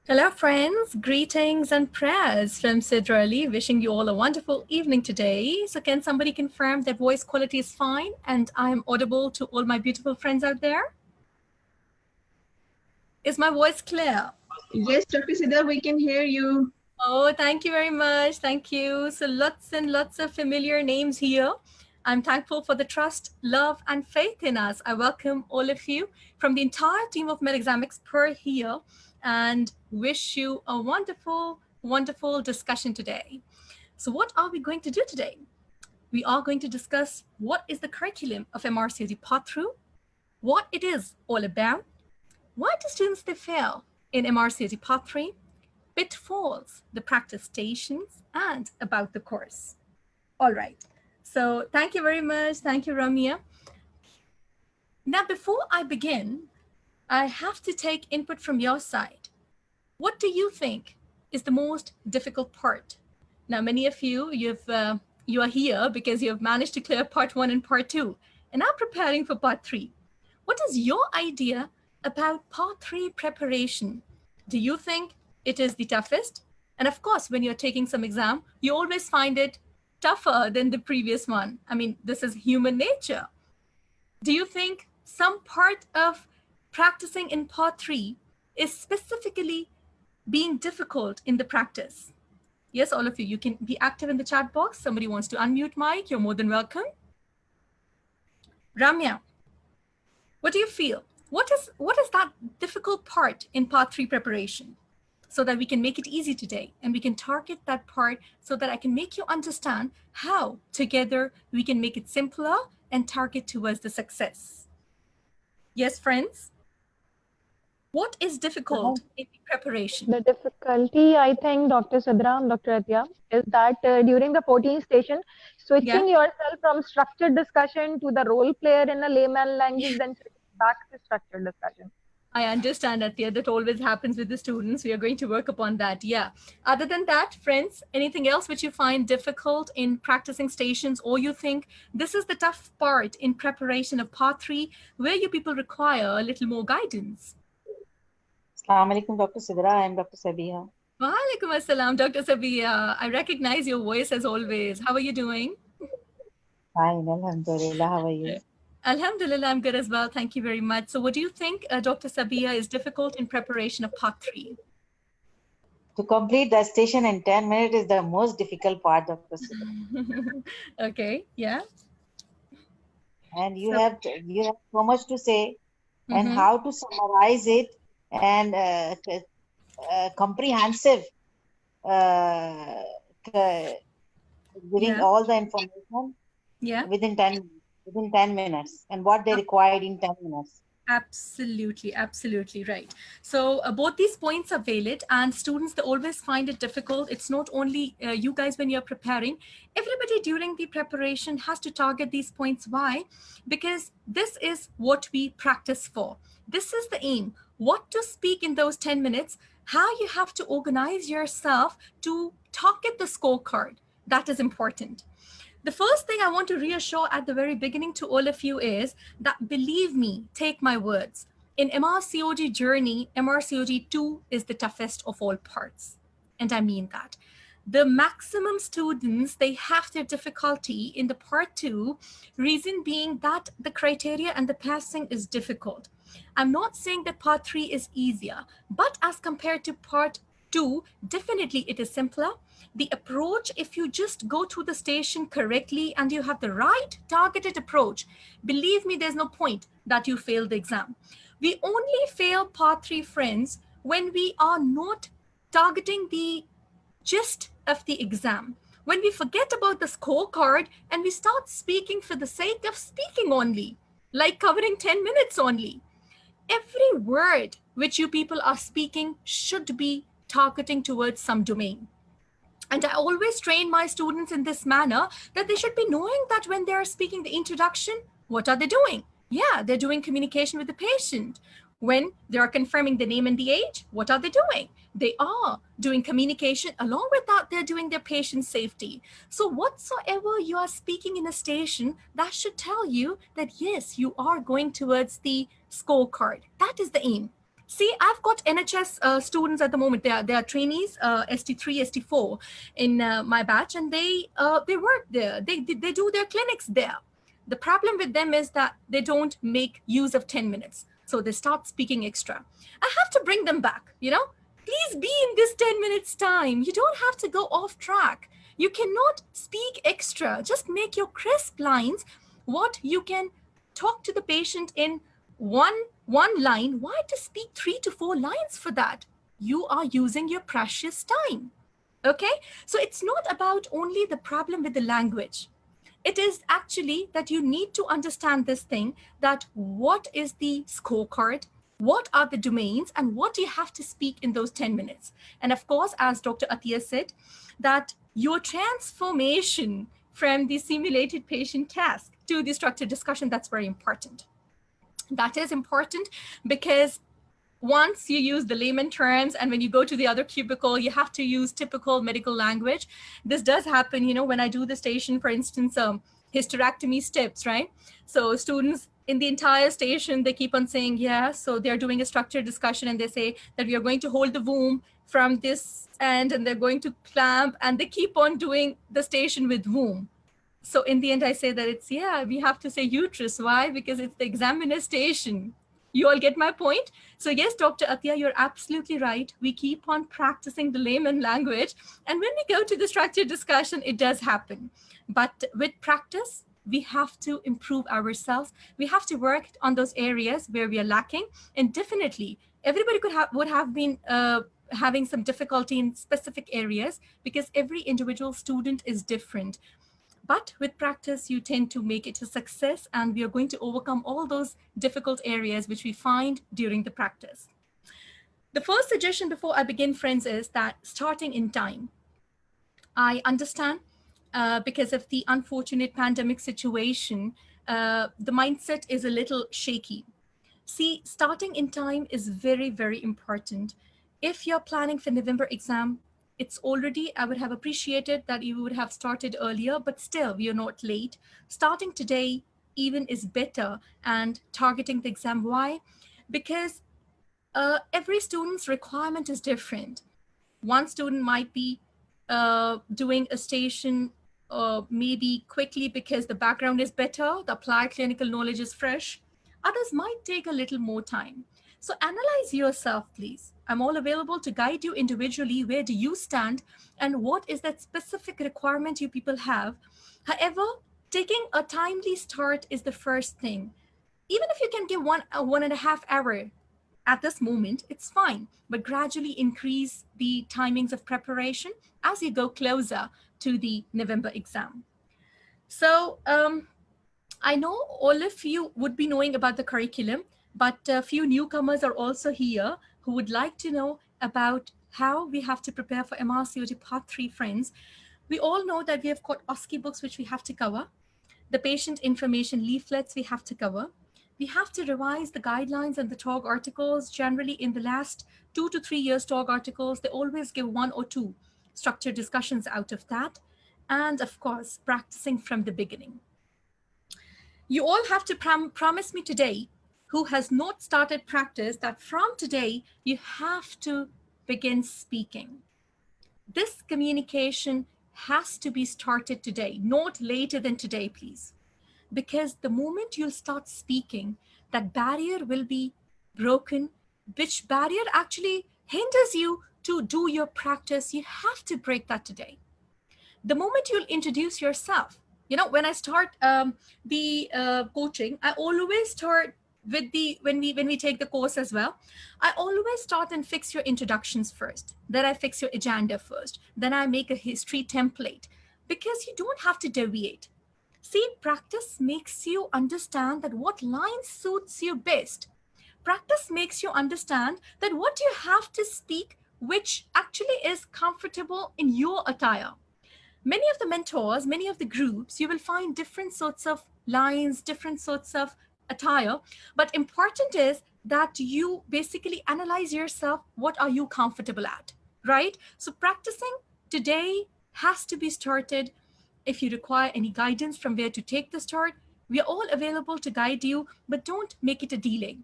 Hello, friends. Greetings and prayers from Sidrali. Wishing you all a wonderful evening today. So can somebody confirm that voice quality is fine and I'm audible to all my beautiful friends out there? Is my voice clear? Yes, Dr. Siddha, we can hear you. Oh, thank you very much. Thank you. So lots and lots of familiar names here. I'm thankful for the trust, love, and faith in us. I welcome all of you from the entire team of MedExam Expert here and wish you a wonderful, wonderful discussion today. So what are we going to do today? We are going to discuss what is the curriculum of MRCOG Part 3, what it is all about, why do students they fail in MRCOG Part 3, pitfalls, the practice stations, and about the course. All right. So thank you very much. Thank you, Ramya. Now, before I begin, I have to take input from your side. What do you think is the most difficult part? Now, many of you, you are here because you have managed to clear part 1 and part 2, and now preparing for part 3. What is your idea about part 3 preparation? Do you think it is the toughest? And of course, when you're taking some exam, you always find it tougher than the previous one. I mean, this is human nature. Do you think some part of practicing in part 3 is specifically being difficult in the practice? Yes, all of you, you can be active in the chat box. Somebody wants to unmute mic, you're more than welcome. Ramya, what do you feel? What is that difficult part in part 3 preparation? So that we can make it easy today and we can target that part so that I can make you understand how together we can make it simpler and target towards the success. Yes, friends? What is difficult in the preparation? The difficulty, I think, Dr. Sidra and Dr. Atya, is that during the 14th station, switching yourself from structured discussion to the role player in a layman language, then back to structured discussion. I understand, Atya, that always happens with the students. We are going to work upon that. Yeah. Other than that, friends, anything else which you find difficult in practicing stations, or you think this is the tough part in preparation of part 3, where you people require a little more guidance? Assalamu alaikum, Dr. Sidra. I am Dr. Sabiha. Wa alaikum assalam, Dr. Sabiha. I recognize your voice as always. How are you doing? Fine, alhamdulillah. How are you? Alhamdulillah, I'm good as well. Thank you very much. So what do you think, Dr. Sabiha, is difficult in preparation of part 3? To complete the station in 10 minutes is the most difficult part, Dr. Sidra. Okay, yeah. And you have so much to say and how to summarize it and comprehensive giving all the information within 10 minutes and what they required in 10 minutes. Absolutely, absolutely right. So both these points are valid, and students, they always find it difficult. It's not only you guys when you're preparing. Everybody during the preparation has to target these points. Why? Because this is what we practice for. This is the aim. What to speak in those 10 minutes, how you have to organize yourself to target the scorecard. That is important. The first thing I want to reassure at the very beginning to all of you is that, believe me, take my words. In MRCOG journey, MRCOG-2 is the toughest of all parts. And I mean that. The maximum students, they have their difficulty in the part 2, reason being that the criteria and the passing is difficult. I'm not saying that part 3 is easier, but as compared to part 2, definitely it is simpler. The approach, if you just go through the station correctly and you have the right targeted approach, believe me, there's no point that you fail the exam. We only fail part 3, friends, when we are not targeting the gist of the exam. When we forget about the scorecard and we start speaking for the sake of speaking only, like covering 10 minutes only. Every word which you people are speaking should be targeting towards some domain. And I always train my students in this manner that they should be knowing that when they are speaking the introduction, what are they doing? Yeah, they're doing communication with the patient. When they are confirming the name and the age, what are they doing? They are doing communication. Along with that, they're doing their patient safety. So whatsoever you are speaking in a station, that should tell you that, yes, you are going towards the scorecard. That is the aim. See, I've got NHS students at the moment. They are trainees, ST3, ST4 in my batch, and they work there. They do their clinics there. The problem with them is that they don't make use of 10 minutes. So they start speaking extra. I have to bring them back, you know? Please be in this 10 minutes time. You don't have to go off track. You cannot speak extra. Just make your crisp lines, what you can talk to the patient in one line. Why to speak 3 to 4 lines for that? You are using your precious time. Okay, so it's not about only the problem with the language. It is actually that you need to understand this thing, that what is the scorecard, what are the domains, and what do you have to speak in those 10 minutes. And of course, as Dr. Atiya said, that your transformation from the simulated patient task to the structured discussion, that's very important. That is important because once you use the layman terms, and when you go to the other cubicle, you have to use typical medical language. This does happen, you know, when I do the station, for instance, hysterectomy steps, right? So students in the entire station, they keep on saying, yeah, so they're doing a structured discussion and they say that we are going to hold the womb from this end and they're going to clamp, and they keep on doing the station with womb. So in the end, I say that it's, yeah, we have to say uterus. Why? Because it's the examiner station. You all get my point? So yes, Dr. Atiya, you're absolutely right. We keep on practicing the layman language. And when we go to the structured discussion, it does happen. But with practice, we have to improve ourselves. We have to work on those areas where we are lacking. And definitely, everybody would have been having some difficulty in specific areas because every individual student is different. But with practice, you tend to make it a success, and we are going to overcome all those difficult areas which we find during the practice. The first suggestion before I begin, friends, is that starting in time. I understand because of the unfortunate pandemic situation, the mindset is a little shaky. See, starting in time is very, very important. If you're planning for November exam, it's already, I would have appreciated that you would have started earlier, but still, we are not late. Starting today even is better, and targeting the exam. Why? Because every student's requirement is different. One student might be doing a station maybe quickly because the background is better, the applied clinical knowledge is fresh. Others might take a little more time. So analyze yourself, please. I'm all available to guide you individually. Where do you stand and what is that specific requirement you people have? However, taking a timely start is the first thing. Even if you can give 1.5 hours at this moment, it's fine, but gradually increase the timings of preparation as you go closer to the November exam. So I know all of you would be knowing about the curriculum, but a few newcomers are also here who would like to know about how we have to prepare for MRCOG Part 3, friends. We all know that we have got OSCE books, which we have to cover. The patient information leaflets we have to cover. We have to revise the guidelines and the TOG articles. Generally, in the last 2 to 3 years TOG articles, they always give 1 or 2 structured discussions out of that. And of course, practicing from the beginning. You all have to promise me today, who has not started practice, that from today, you have to begin speaking. This communication has to be started today, not later than today, please. Because the moment you'll start speaking, that barrier will be broken, which barrier actually hinders you to do your practice. You have to break that today. The moment you'll introduce yourself, you know, when I start the coaching, I always start with when we take the course as well, I always start and fix your introductions first. Then I fix your agenda first. Then I make a history template, because you don't have to deviate. See, practice makes you understand that what line suits you best. Practice makes you understand that what you have to speak, which actually is comfortable in your attire. Many of the mentors, many of the groups, you will find different sorts of lines, different sorts of attire. But important is that you basically analyze yourself. What are you comfortable at, right? So practicing today has to be started. If you require any guidance from where to take the start, we are all available to guide you, but don't make it a delay.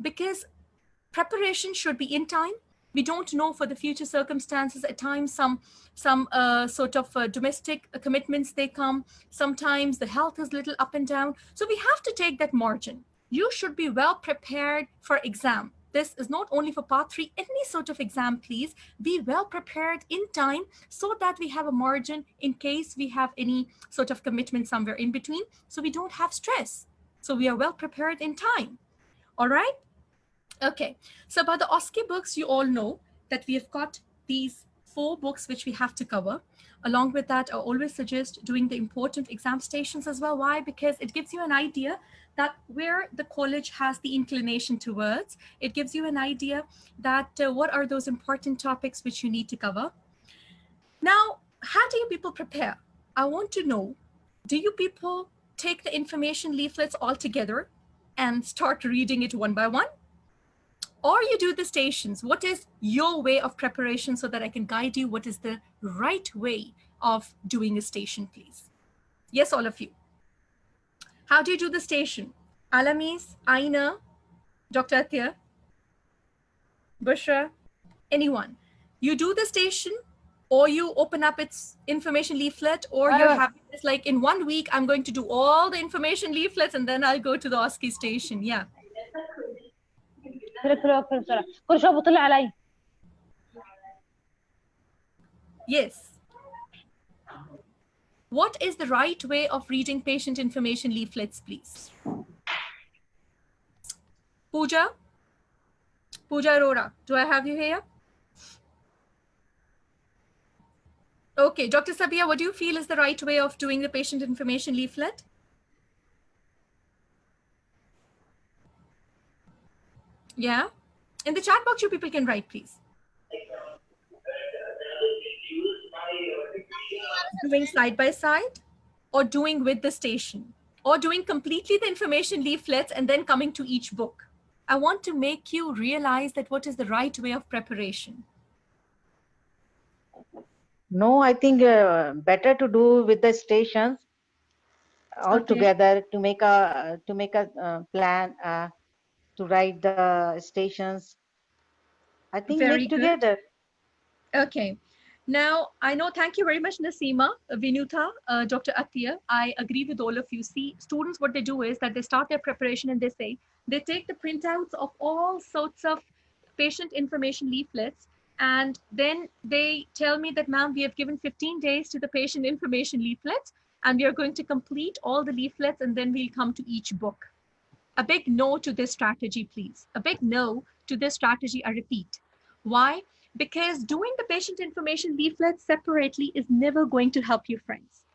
Because preparation should be in time. We don't know for the future circumstances. At times, some sort of domestic commitments, they come. Sometimes the health is a little up and down. So we have to take that margin. You should be well prepared for exam. This is not only for part 3, any sort of exam, please be well prepared in time so that we have a margin in case we have any sort of commitment somewhere in between. So we don't have stress. So we are well prepared in time. All right. Okay. So about the OSCE books, you all know that we have got these 4 books which we have to cover. Along with that, I always suggest doing the important exam stations as well. Why? Because it gives you an idea that where the college has the inclination towards. It gives you an idea that what are those important topics which you need to cover. Now, how do you people prepare? I want to know, do you people take the information leaflets all together and start reading it one by one? Or you do the stations? What is your way of preparation so that I can guide you? What is the right way of doing a station, please? Yes, all of you. How do you do the station? Alamis, Aina, Dr. Atia, Bushra, anyone. You do the station, or you open up its information leaflet, or you're having this like in 1 week, I'm going to do all the information leaflets and then I'll go to the OSCE station. Yeah. Yes. What is the right way of reading patient information leaflets, please? Pooja Arora, do I have you here? Okay, Dr. Sabia, what do you feel is the right way of doing the patient information leaflet? Yeah. In the chat box, you people can write, please. Doing side by side, or doing with the station, or doing completely the information leaflets and then coming to each book. I want to make you realize that what is the right way of preparation. No, I think better to do with the stations all together to make a plan to write the stations. I think make together. Okay. Now, I know, thank you very much, Nasima, Vinuta, Dr. Atia. I agree with all of you. See, students, what they do is that they start their preparation and they say, they take the printouts of all sorts of patient information leaflets, and then they tell me that, ma'am, we have given 15 days to the patient information leaflets, and we are going to complete all the leaflets, and then we'll come to each book. A big no to this strategy, please. A big no to this strategy, I repeat. Why? Because doing the patient information leaflets separately is never going to help you, friends.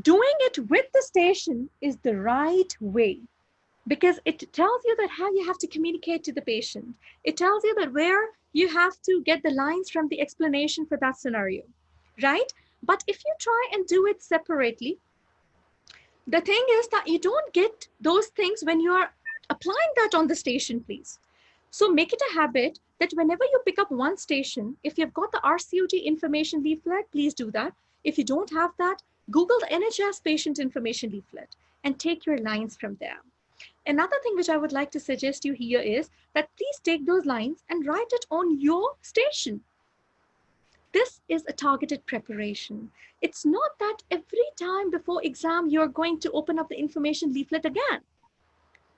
Doing it with the station is the right way, because it tells you that how you have to communicate to the patient. It tells you that where you have to get the lines from the explanation for that scenario, right? But if you try and do it separately, the thing is that you don't get those things when you are applying that on the station, please. So make it a habit that whenever you pick up one station, if you've got the RCOG information leaflet, please do that. If you don't have that, Google the NHS patient information leaflet and take your lines from there. Another thing which I would like to suggest you here is that please take those lines and write it on your station. This is a targeted preparation. It's not that every time before exam, you're going to open up the information leaflet again.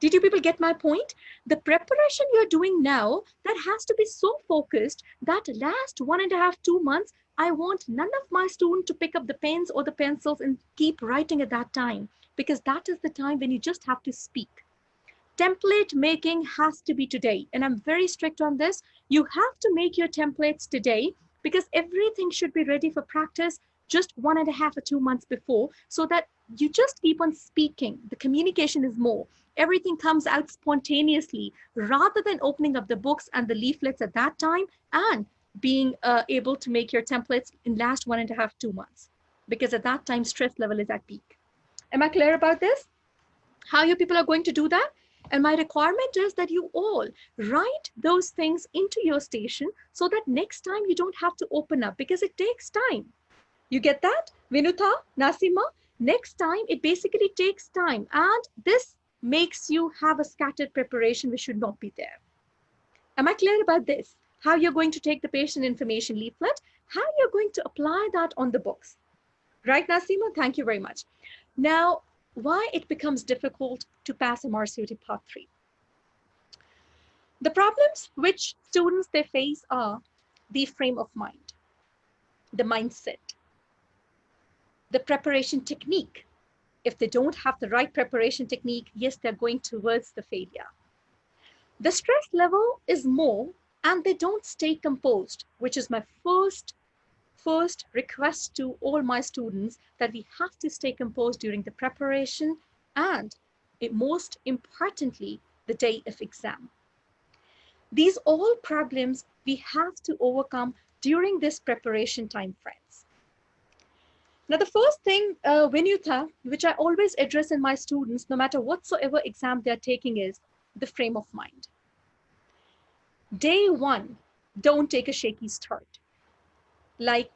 Did you people get my point? The preparation you're doing now, that has to be so focused that last 1.5, 2 months, I want none of my students to pick up the pens or the pencils and keep writing at that time, because that is the time when you just have to speak. Template making has to be today. And I'm very strict on this. You have to make your templates today, because everything should be ready for practice just 1.5 or 2 months before, so that you just keep on speaking. The communication is more. Everything comes out spontaneously rather than opening up the books and the leaflets at that time and being able to make your templates in last 1.5, 2 months, because at that time stress level is at peak. Am I clear about this? How you people are going to do that? And my requirement is that you all write those things into your station so that next time you don't have to open up, because it takes time. You get that? Vinuta, Nasima, next time it basically takes time, and this makes you have a scattered preparation which should not be there. Am I clear about this? How you're going to take the patient information leaflet, how you're going to apply that on the books. Right, Nasima? Thank you very much. Now, why it becomes difficult to pass MRCOG Part 3? The problems which students they face are the frame of mind, the mindset, the preparation technique. If they don't have the right preparation technique, yes, they're going towards the failure. The stress level is more and they don't stay composed, which is my first request to all my students, that we have to stay composed during the preparation and most importantly, the day of exam. These all problems we have to overcome during this preparation time, friends. Now, the first thing, Vinutha, which I always address in my students, no matter whatsoever exam they're taking, is the frame of mind. Day one, don't take a shaky start. Like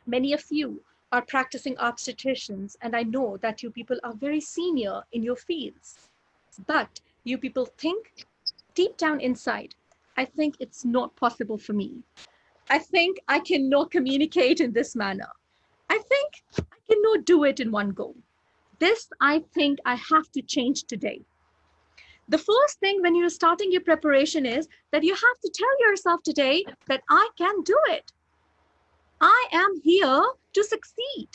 many of you are practicing obstetricians, and I know that you people are very senior in your fields, but you people think deep down inside, I think it's not possible for me. I think I cannot communicate in this manner. I think I cannot do it in one go. This, I think I have to change today. The first thing when you're starting your preparation is that you have to tell yourself today that I can do it. I am here to succeed.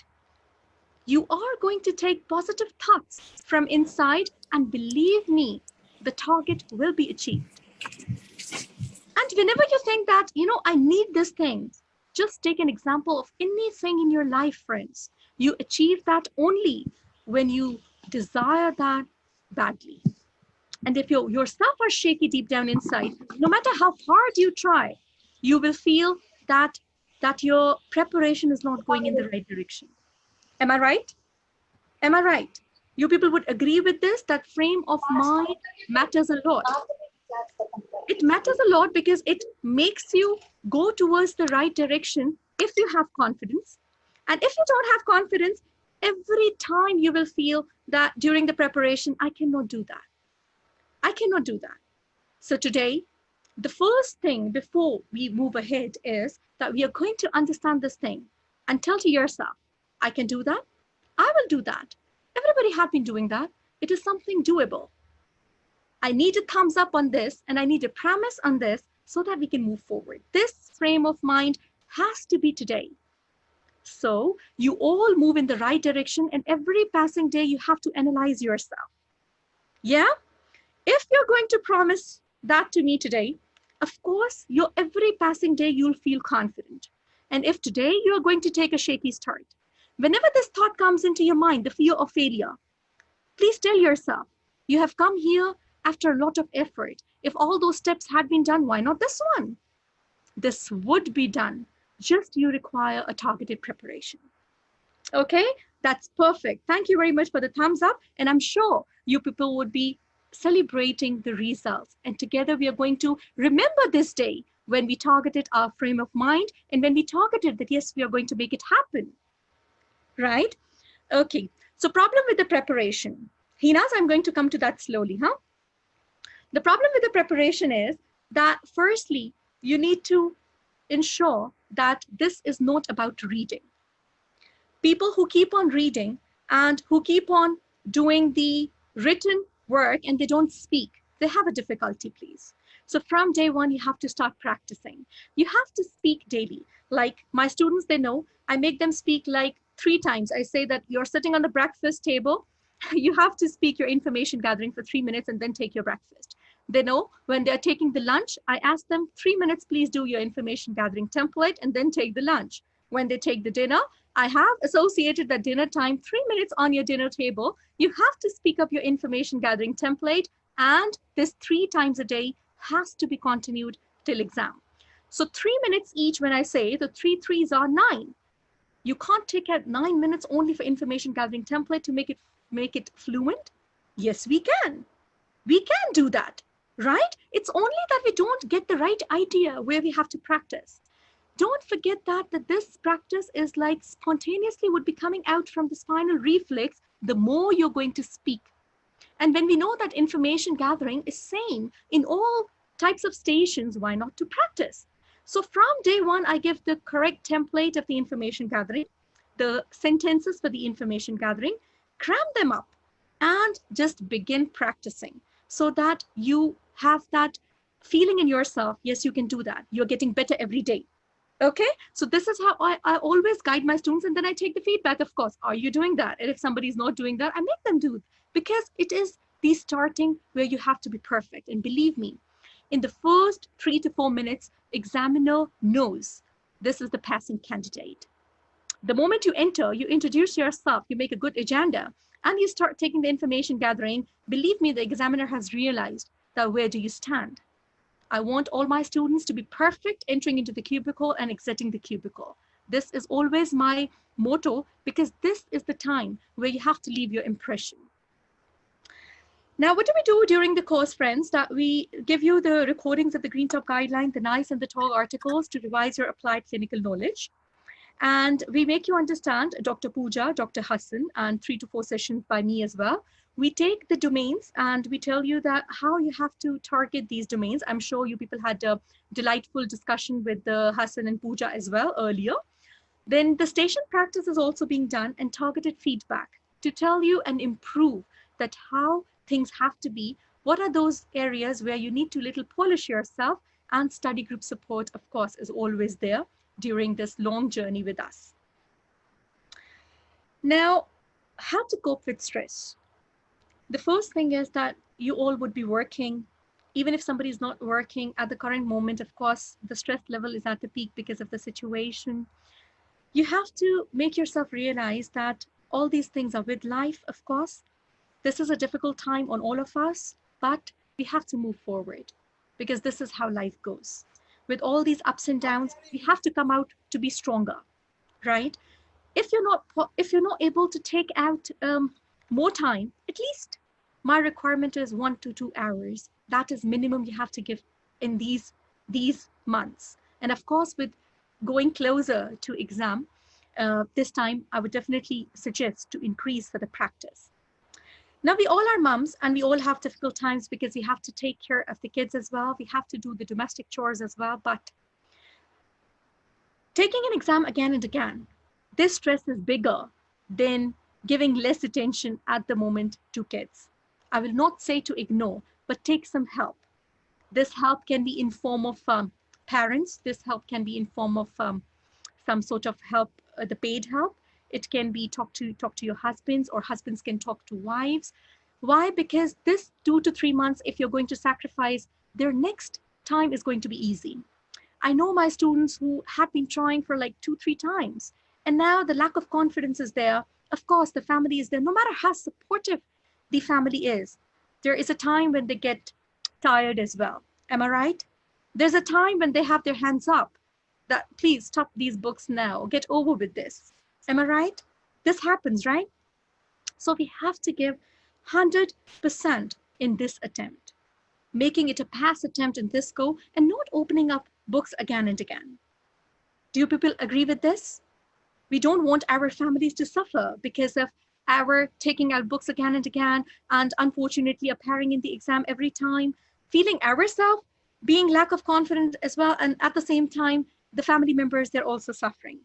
You are going to take positive thoughts from inside, and believe me, the target will be achieved. And whenever you think that, I need this thing, just take an example of anything in your life, friends. You achieve that only when you desire that badly. And if you yourself are shaky deep down inside, no matter how hard you try, you will feel that your preparation is not going in the right direction. Am I right? Am I right? You people would agree with this, that frame of mind matters a lot. It matters a lot because it makes you go towards the right direction if you have confidence. And if you don't have confidence, every time you will feel that during the preparation, I cannot do that. I cannot do that. So today, the first thing before we move ahead is that we are going to understand this thing and tell to yourself, I can do that. I will do that. Everybody has been doing that. It is something doable. I need a thumbs up on this and I need a promise on this so that we can move forward. This frame of mind has to be today. So you all move in the right direction, and every passing day you have to analyze yourself. Yeah? If you're going to promise that to me today, of course, your every passing day you'll feel confident. And if today you're going to take a shaky start, whenever this thought comes into your mind, the fear of failure, please tell yourself, you have come here after a lot of effort. If all those steps had been done, why not this one? This would be done. Just you require a targeted preparation. Okay, that's perfect. Thank you very much for the thumbs up. And I'm sure you people would be celebrating the results. And together we are going to remember this day when we targeted our frame of mind and when we targeted that, yes, we are going to make it happen. Right? Okay, so problem with the preparation. Hinas, I'm going to come to that slowly, huh? The problem with the preparation is that firstly, you need to ensure that this is not about reading. People who keep on reading and who keep on doing the written work and they don't speak, they have a difficulty, please. So from day one, you have to start practicing. You have to speak daily. Like my students, they know, I make them speak like 3 times. I say that you're sitting on the breakfast table, you have to speak your information gathering for 3 minutes and then take your breakfast. They know when they're taking the lunch, I ask them 3 minutes, please do your information gathering template and then take the lunch. When they take the dinner, I have associated that dinner time 3 minutes on your dinner table. You have to speak up your information gathering template, and this 3 times a day has to be continued till exam. So 3 minutes each. When I say the 3 threes are 9, you can't take out 9 minutes only for information gathering template to make it fluent. Yes, we can. We can do that. Right? It's only that we don't get the right idea where we have to practice. Don't forget that this practice is like spontaneously would be coming out from the spinal reflex the more you're going to speak. And when we know that information gathering is same in all types of stations, why not to practice? So from day one, I give the correct template of the information gathering, the sentences for the information gathering, cram them up, and just begin practicing so that you have that feeling in yourself, yes, you can do that. You're getting better every day. Okay, so this is how I always guide my students, and then I take the feedback, of course. Are you doing that? And if somebody's not doing that, I make them do it, because it is the starting where you have to be perfect. And believe me, in the first 3 to 4 minutes, examiner knows this is the passing candidate. The moment you enter, you introduce yourself, you make a good agenda, and you start taking the information gathering. Believe me, the examiner has realized that where do you stand? I want all my students to be perfect entering into the cubicle and exiting the cubicle. This is always my motto, because this is the time where you have to leave your impression. Now, what do we do during the course, friends? That we give you the recordings of the Green Top Guideline, the NICE and the TOG articles to revise your applied clinical knowledge. And we make you understand Dr. Pooja, Dr. Hassan, and 3 to 4 sessions by me as well. We take the domains and we tell you that how you have to target these domains. I'm sure you people had a delightful discussion with Hassan and Pooja as well earlier. Then the station practice is also being done, and targeted feedback to tell you and improve that how things have to be. What are those areas where you need to little polish yourself, and study group support, of course, is always there during this long journey with us. Now, how to cope with stress? The first thing is that you all would be working. Even if somebody is not working at the current moment, of course, the stress level is at the peak because of the situation. You have to make yourself realize that all these things are with life, of course. This is a difficult time on all of us, but we have to move forward, because this is how life goes. With all these ups and downs, we have to come out to be stronger, right? If you're not able to take out more time, at least my requirement is 1 to 2 hours. That is minimum you have to give in these months. And of course, with going closer to exam, this time I would definitely suggest to increase for the practice. Now, we all are moms, and we all have difficult times because we have to take care of the kids as well. We have to do the domestic chores as well. But taking an exam again and again, this stress is bigger than giving less attention at the moment to kids. I will not say to ignore, but take some help. This help can be in form of parents. This help can be in form of some sort of help, the paid help. It can be talk to your husbands, or husbands can talk to wives. Why? Because this 2 to 3 months, if you're going to sacrifice, their next time is going to be easy. I know my students who have been trying for like 2-3 times, and now the lack of confidence is there. Of course, the family is there. No matter how supportive the family is, there is a time when they get tired as well. Am I right? There's a time when they have their hands up that, please stop these books now, get over with this. Am I right? This happens, right? So we have to give 100% in this attempt, making it a pass attempt in this go, and not opening up books again and again. Do you people agree with this? We don't want our families to suffer because of our taking out books again and again, and unfortunately appearing in the exam every time, feeling ourselves being lack of confidence as well, and at the same time, the family members, they're also suffering.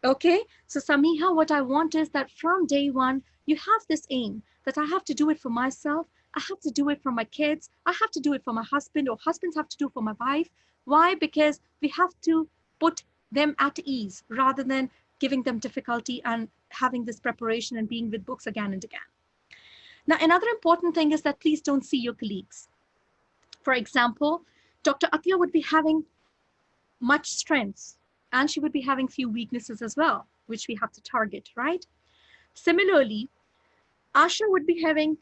Okay, so Samiha, what I want is that from day one, you have this aim that I have to do it for myself, I have to do it for my kids, I have to do it for my husband, or husbands have to do it for my wife. Why? Because we have to put them at ease rather than giving them difficulty and having this preparation and being with books again and again. Now, another important thing is that please don't see your colleagues. For example, Dr. Atya would be having much strengths, and she would be having few weaknesses as well, which we have to target, right? Similarly, Asha would be having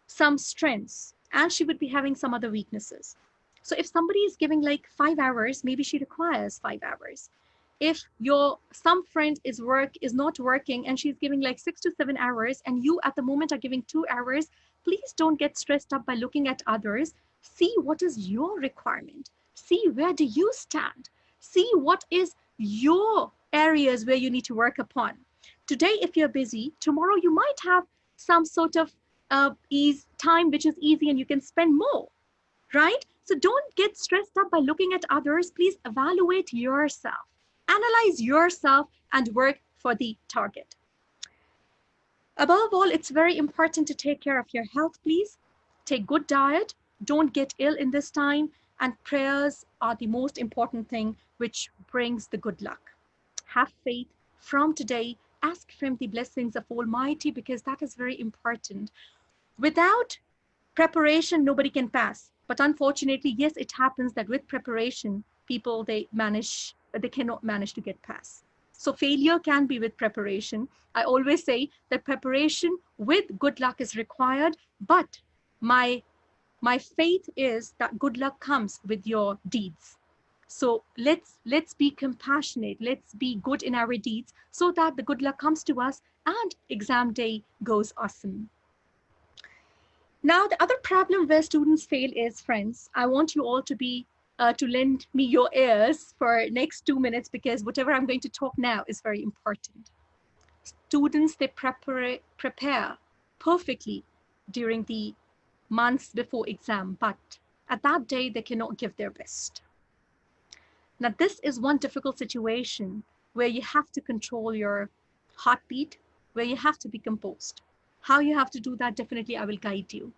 some strengths, and she would be having some other weaknesses. So if somebody is giving like 5 hours, maybe she requires 5 hours. If some friend is not working and she's giving like 6 to 7 hours, and you at the moment are giving 2 hours, please don't get stressed up by looking at others. See what is your requirement. See where do you stand. See what is your areas where you need to work upon. Today, if you're busy, tomorrow you might have some sort of time which is easy and you can spend more, right? So don't get stressed up by looking at others. Please evaluate yourself, analyze yourself, and work for the target. Above all, it's very important to take care of your health, please. Take good diet, don't get ill in this time, and prayers are the most important thing which brings the good luck. Have faith from today, ask from the blessings of Almighty, because that is very important. Without preparation, nobody can pass. But unfortunately, yes, it happens that with preparation, people, they cannot manage to get past. So failure can be with preparation. I always say that preparation with good luck is required, but my faith is that good luck comes with your deeds. So let's be compassionate, let's be good in our deeds so that the good luck comes to us and exam day goes awesome. Now, the other problem where students fail is, friends, I want you all to be to lend me your ears for next 2 minutes, because whatever I'm going to talk now is very important. Students, they prepare perfectly during the months before exam, but at that day, they cannot give their best. Now, this is one difficult situation where you have to control your heartbeat, where you have to be composed. How you have to do that, definitely I will guide you.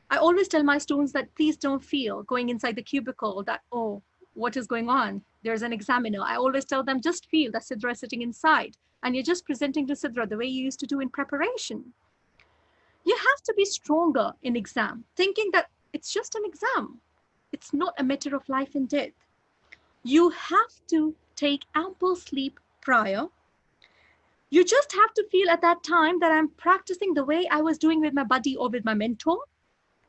I always tell my students that please don't feel going inside the cubicle that, oh, what is going on? There's an examiner. I always tell them, just feel that Sidra is sitting inside and you're just presenting to Sidra the way you used to do in preparation. You have to be stronger in exam, thinking that it's just an exam. It's not a matter of life and death. You have to take ample sleep prior. You just have to feel at that time that I'm practicing the way I was doing with my buddy or with my mentor.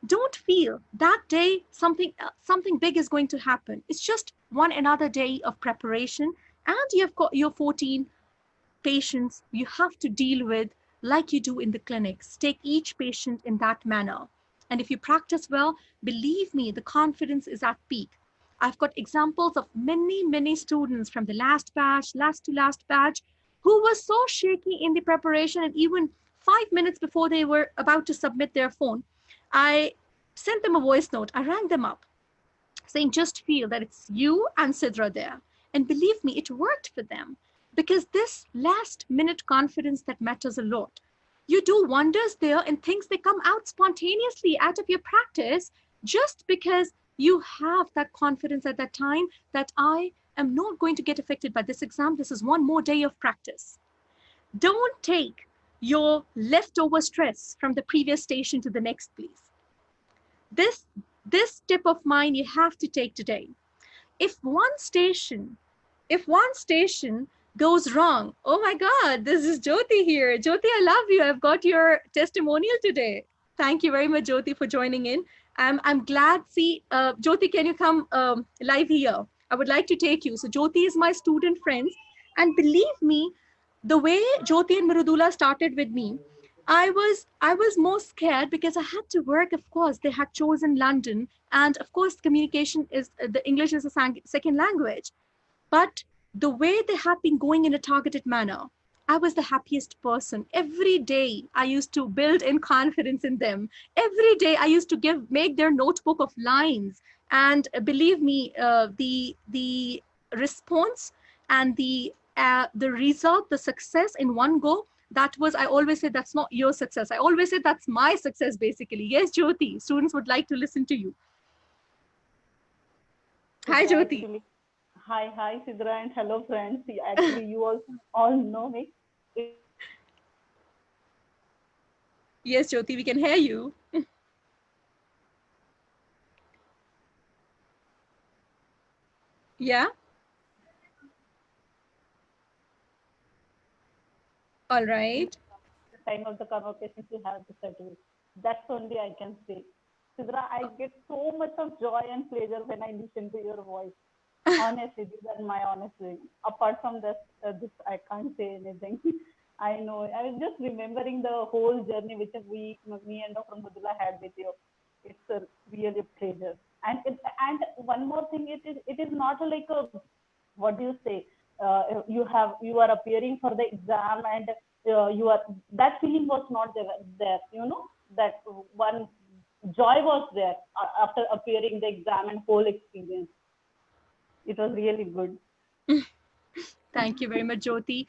Don't feel that day something big is going to happen. It's just one another day of preparation, and you've got your 14 patients you have to deal with like you do in the clinics. Take each patient in that manner. And if you practice well, believe me, the confidence is at peak. I've got examples of many students from the last to last batch, who were so shaky in the preparation, and even 5 minutes before they were about to submit their phone, I sent them a voice note. I rang them up saying, just feel that it's you and Sidra there. And believe me, it worked for them, because this last minute confidence that matters a lot. You do wonders there, and things, they come out spontaneously out of your practice just because you have that confidence at that time that I am not going to get affected by this exam. This is one more day of practice. Don't take your leftover stress from the previous station to the next, please. This tip of mine you have to take today. If one station goes wrong, oh my God, this is Jyoti here. Jyoti, I love you. I've got your testimonial today. Thank you very much, Jyoti, for joining in. I'm glad. See, Jyoti, can you come live here? I would like to take you. So Jyoti is my student friends, and believe me, the way Jyoti and Mrudula started with me, I was more scared because I had to work. Of course, they had chosen London, and of course, communication is the English is a second language. But the way they had been going in a targeted manner, I was the happiest person. Every day I used to build in confidence in them. Every day I used to make their notebook of lines. And believe me, the response and the result, the success in one go, that was, I always say, that's not your success. I always say that's my success, basically. Yes, Jyoti, students would like to listen to you. Hi, Jyoti. Actually, hi, Sidra, and hello, friends. Actually, you also all know me. Yes, Jyoti, we can hear you. Yeah. All right. The time of the conversations you have to settle. That's only I can say. Sidra, I get so much of joy and pleasure when I listen to your voice. Honestly, these are my honest feelings. Apart from this, I can't say anything. I know. I was just remembering the whole journey which me and Dr. Mudula had with you. It's a really pleasure. And one more thing, it is not like a, what do you say? You are appearing for the exam, and that feeling was not there. You know, that one joy was there after appearing the exam and whole experience. It was really good. Thank you very much, Jyoti.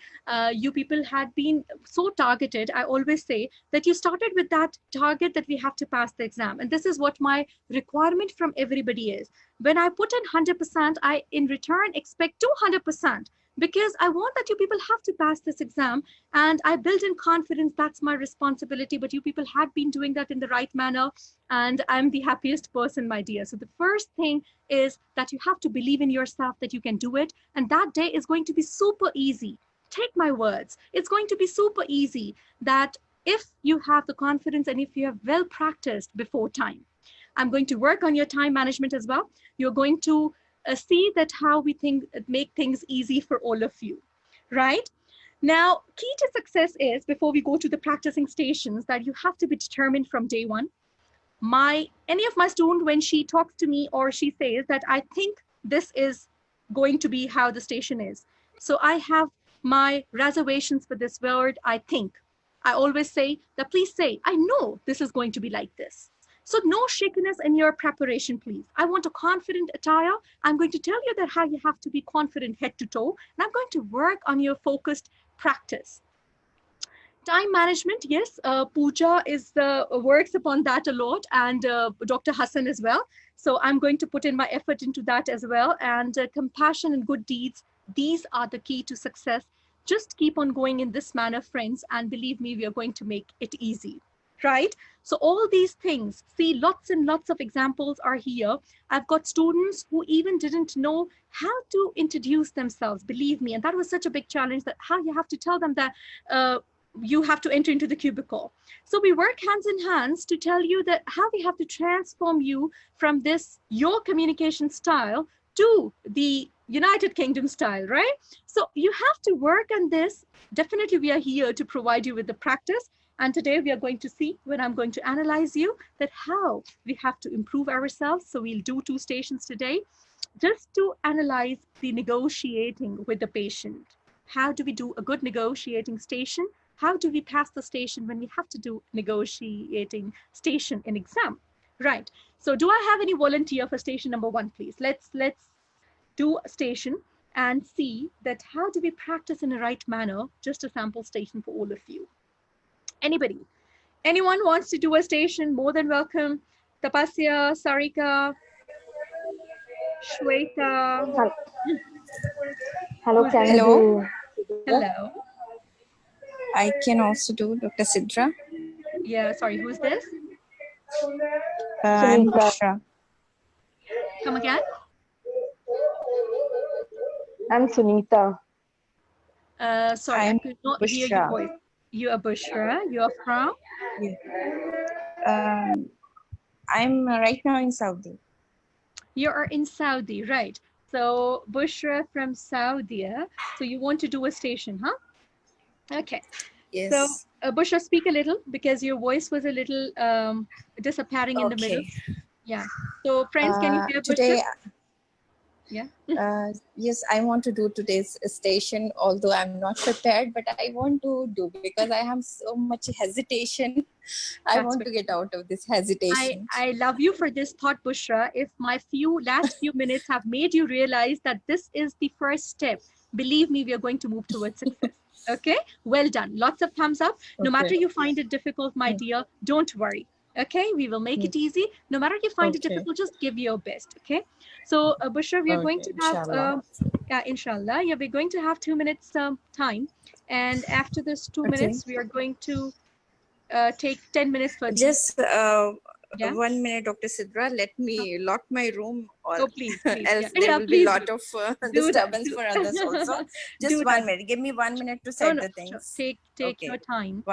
You people had been so targeted. I always say that you started with that target that we have to pass the exam. And this is what my requirement from everybody is. When I put in 100%, I in return expect 200%, because I want that you people have to pass this exam. And I build in confidence, that's my responsibility. But you people had been doing that in the right manner. And I'm the happiest person, my dear. So the first thing is that you have to believe in yourself that you can do it. And that day is going to be super easy. Take my words. It's going to be super easy that if you have the confidence and if you have well practiced before time. I'm going to work on your time management as well. You're going to see that how we make things easy for all of you, right? Now, key to success is, before we go to the practicing stations, that you have to be determined from day one. Any of my student, when she talks to me or she says that I think this is going to be how the station is. So I have my reservations for this word, I think. I always say that please say, I know this is going to be like this. So no shakiness in your preparation, please. I want a confident attire. I'm going to tell you that how you have to be confident head to toe. And I'm going to work on your focused practice. Time management, yes, Pooja works upon that a lot, and Dr. Hassan as well. So I'm going to put in my effort into that as well. And compassion and good deeds, these are the key to success. Just keep on going in this manner, friends, and believe me, we are going to make it easy, right? So all these things, see, lots and lots of examples are here. I've got students who even didn't know how to introduce themselves, believe me. And that was such a big challenge, that how you have to tell them that you have to enter into the cubicle. So we work hands in hands to tell you that how we have to transform you from this, your communication style, to the United Kingdom style, right? So you have to work on this. Definitely we are here to provide you with the practice. And today we are going to see, when I'm going to analyze you, that how we have to improve ourselves. So we'll do 2 stations today, just to analyze the negotiating with the patient. How do we do a good negotiating station? How do we pass the station when we have to do negotiating station in exam? Right. So do I have any volunteer for station number 1, please? Let's do a station and see that how do we practice in a right manner, just a sample station for all of you. Anybody? Anyone wants to do a station? More than welcome. Tapasya, Sarika, Shweta. Hello, can Hello. Hello. I can also do Dr. Sidra. Yeah, sorry, who's this? I'm Bushra. Come again? I'm Sunita. Sorry, I could not hear your voice. You are Bushra. You are from? I'm right now in Saudi. You are in Saudi, right? So Bushra from Saudi. So you want to do a station, huh? Okay. Yes. So Bushra, speak a little, because your voice was a little disappearing in the middle. Yeah. So friends, can you hear today, Bushra? Yeah. Yes, I want to do today's station, although I'm not prepared, but I want to do, because I have so much hesitation. I want to get out of this hesitation. I love you for this thought, Bushra. If my last few minutes have made you realize that this is the first step, believe me, we are going to move towards success. Okay, well done. Lots of thumbs up. No matter you find it difficult, my dear, don't worry. Okay, we will make it easy. No matter you find it difficult, just give your best. Okay, so Bushra, we are going to have inshallah, yeah, we're going to have 2 minutes time, and after this 2 minutes we are going to take 10 minutes for just 1 minute, Dr. Sidra. Let me lock my room, or please, else there will be a lot of disturbance for others also. Just 1 minute. Give me 1 minute to set the things. Take your time.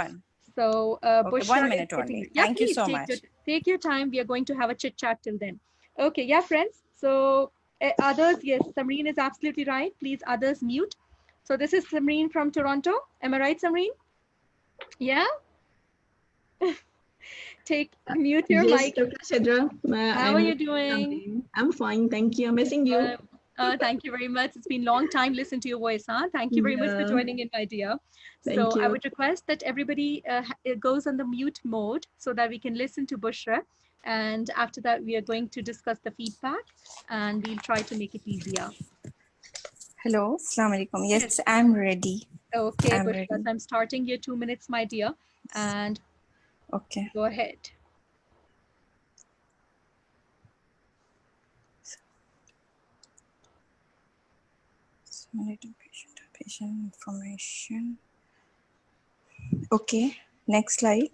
So Bushra, 1 minute only. Thank you so much. Take your time. We are going to have a chit chat till then. Okay, yeah, friends. So others, yes, Samreen is absolutely right. Please, others mute. So this is Samreen from Toronto. Am I right, Samreen? Yeah. Mute your mic. Dr. Sidra. How are you doing? I'm fine, thank you. I'm missing you. Thank you very much. It's been a long time. Listen to your voice, huh? Thank you very much for joining in, my dear. So I would request that everybody goes on the mute mode so that we can listen to Bushra. And after that, we are going to discuss the feedback and we'll try to make it easier. Hello, Assalamu alaikum. Yes, Yes. I'm ready. Okay, I'm Bushra, ready. so I'm starting your 2 minutes, my dear, and Okay. go ahead. Patient information. Okay, next slide.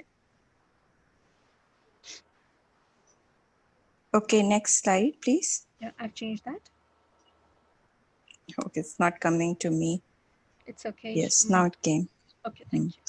Okay, next slide, please. Yeah, I've changed that. Okay, it's not coming to me. It's okay. Yes, now it came. Okay, thank you.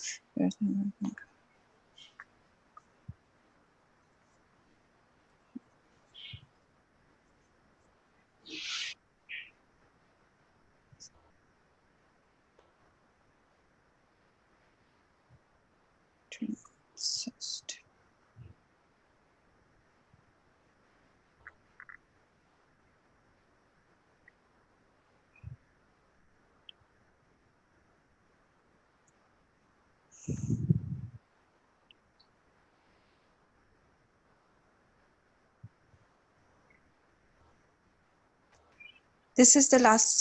This is the last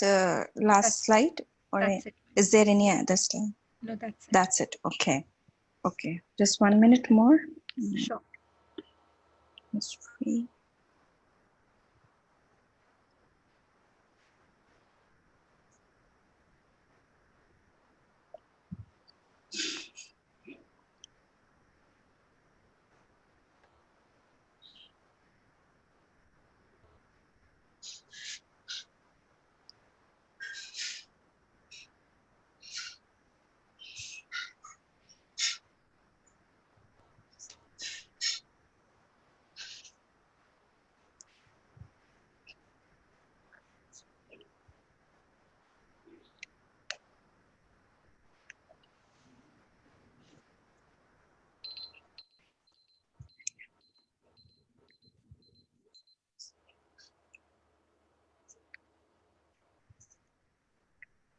slide, or That's it. is there any other slide? No, that's it. That's it. Okay. Okay. Just 1 minute more. Sure. It's free.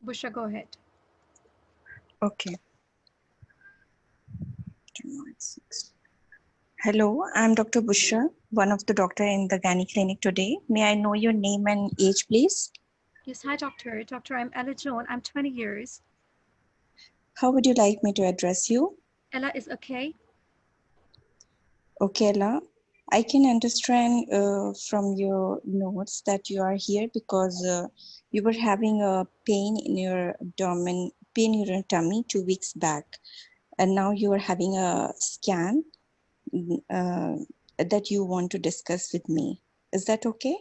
Bushra, go ahead. Okay. Hello, I'm Dr. Bushra, one of the doctor in the Gynae clinic today. May I know your name and age, please? Yes, hi, doctor. Doctor, I'm Ella Joan. I'm 20 years. How would you like me to address you? Ella is okay. Okay, Ella. I can understand from your notes that you are here because you were having a pain in your abdomen, pain in your tummy 2 weeks back, and now you are having a scan that you want to discuss with me. Is that okay?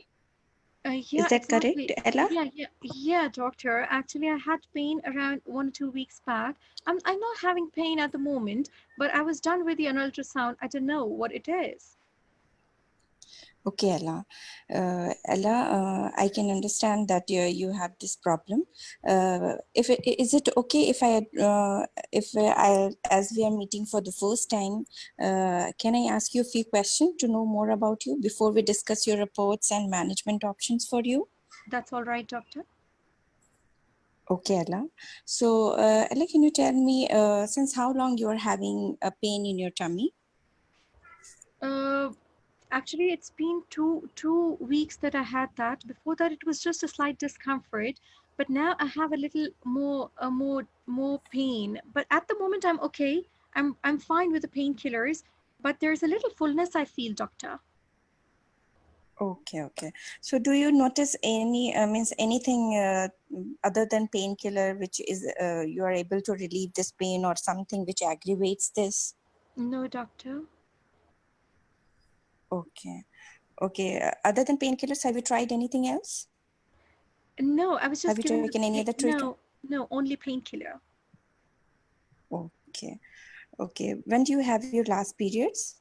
Yeah, Is that exactly. correct, Ella? Yeah, doctor. Actually, I had pain around 1 or 2 weeks back. I'm not having pain at the moment, but I was done with the ultrasound. I don't know what it is. Okay, Ella. I can understand that you have this problem. Is it okay if I, as we are meeting for the first time, can I ask you a few questions to know more about you before we discuss your reports and management options for you? That's all right, doctor. Okay, Ella. So, Ella, can you tell me since how long you are having a pain in your tummy? Actually, it's been two weeks that I had that. Before that, it was just a slight discomfort, but now I have a little more pain. But at the moment, I'm okay. I'm fine with the painkillers, but there's a little fullness I feel, doctor. Okay, okay. So do you notice any, means anything other than painkiller, which is you are able to relieve this pain or something which aggravates this? No, doctor. Okay, okay. Other than painkillers, have you tried anything else? No, I was just Have you given taken any other treatment? no, only painkiller. Okay, okay. When do you have your last periods?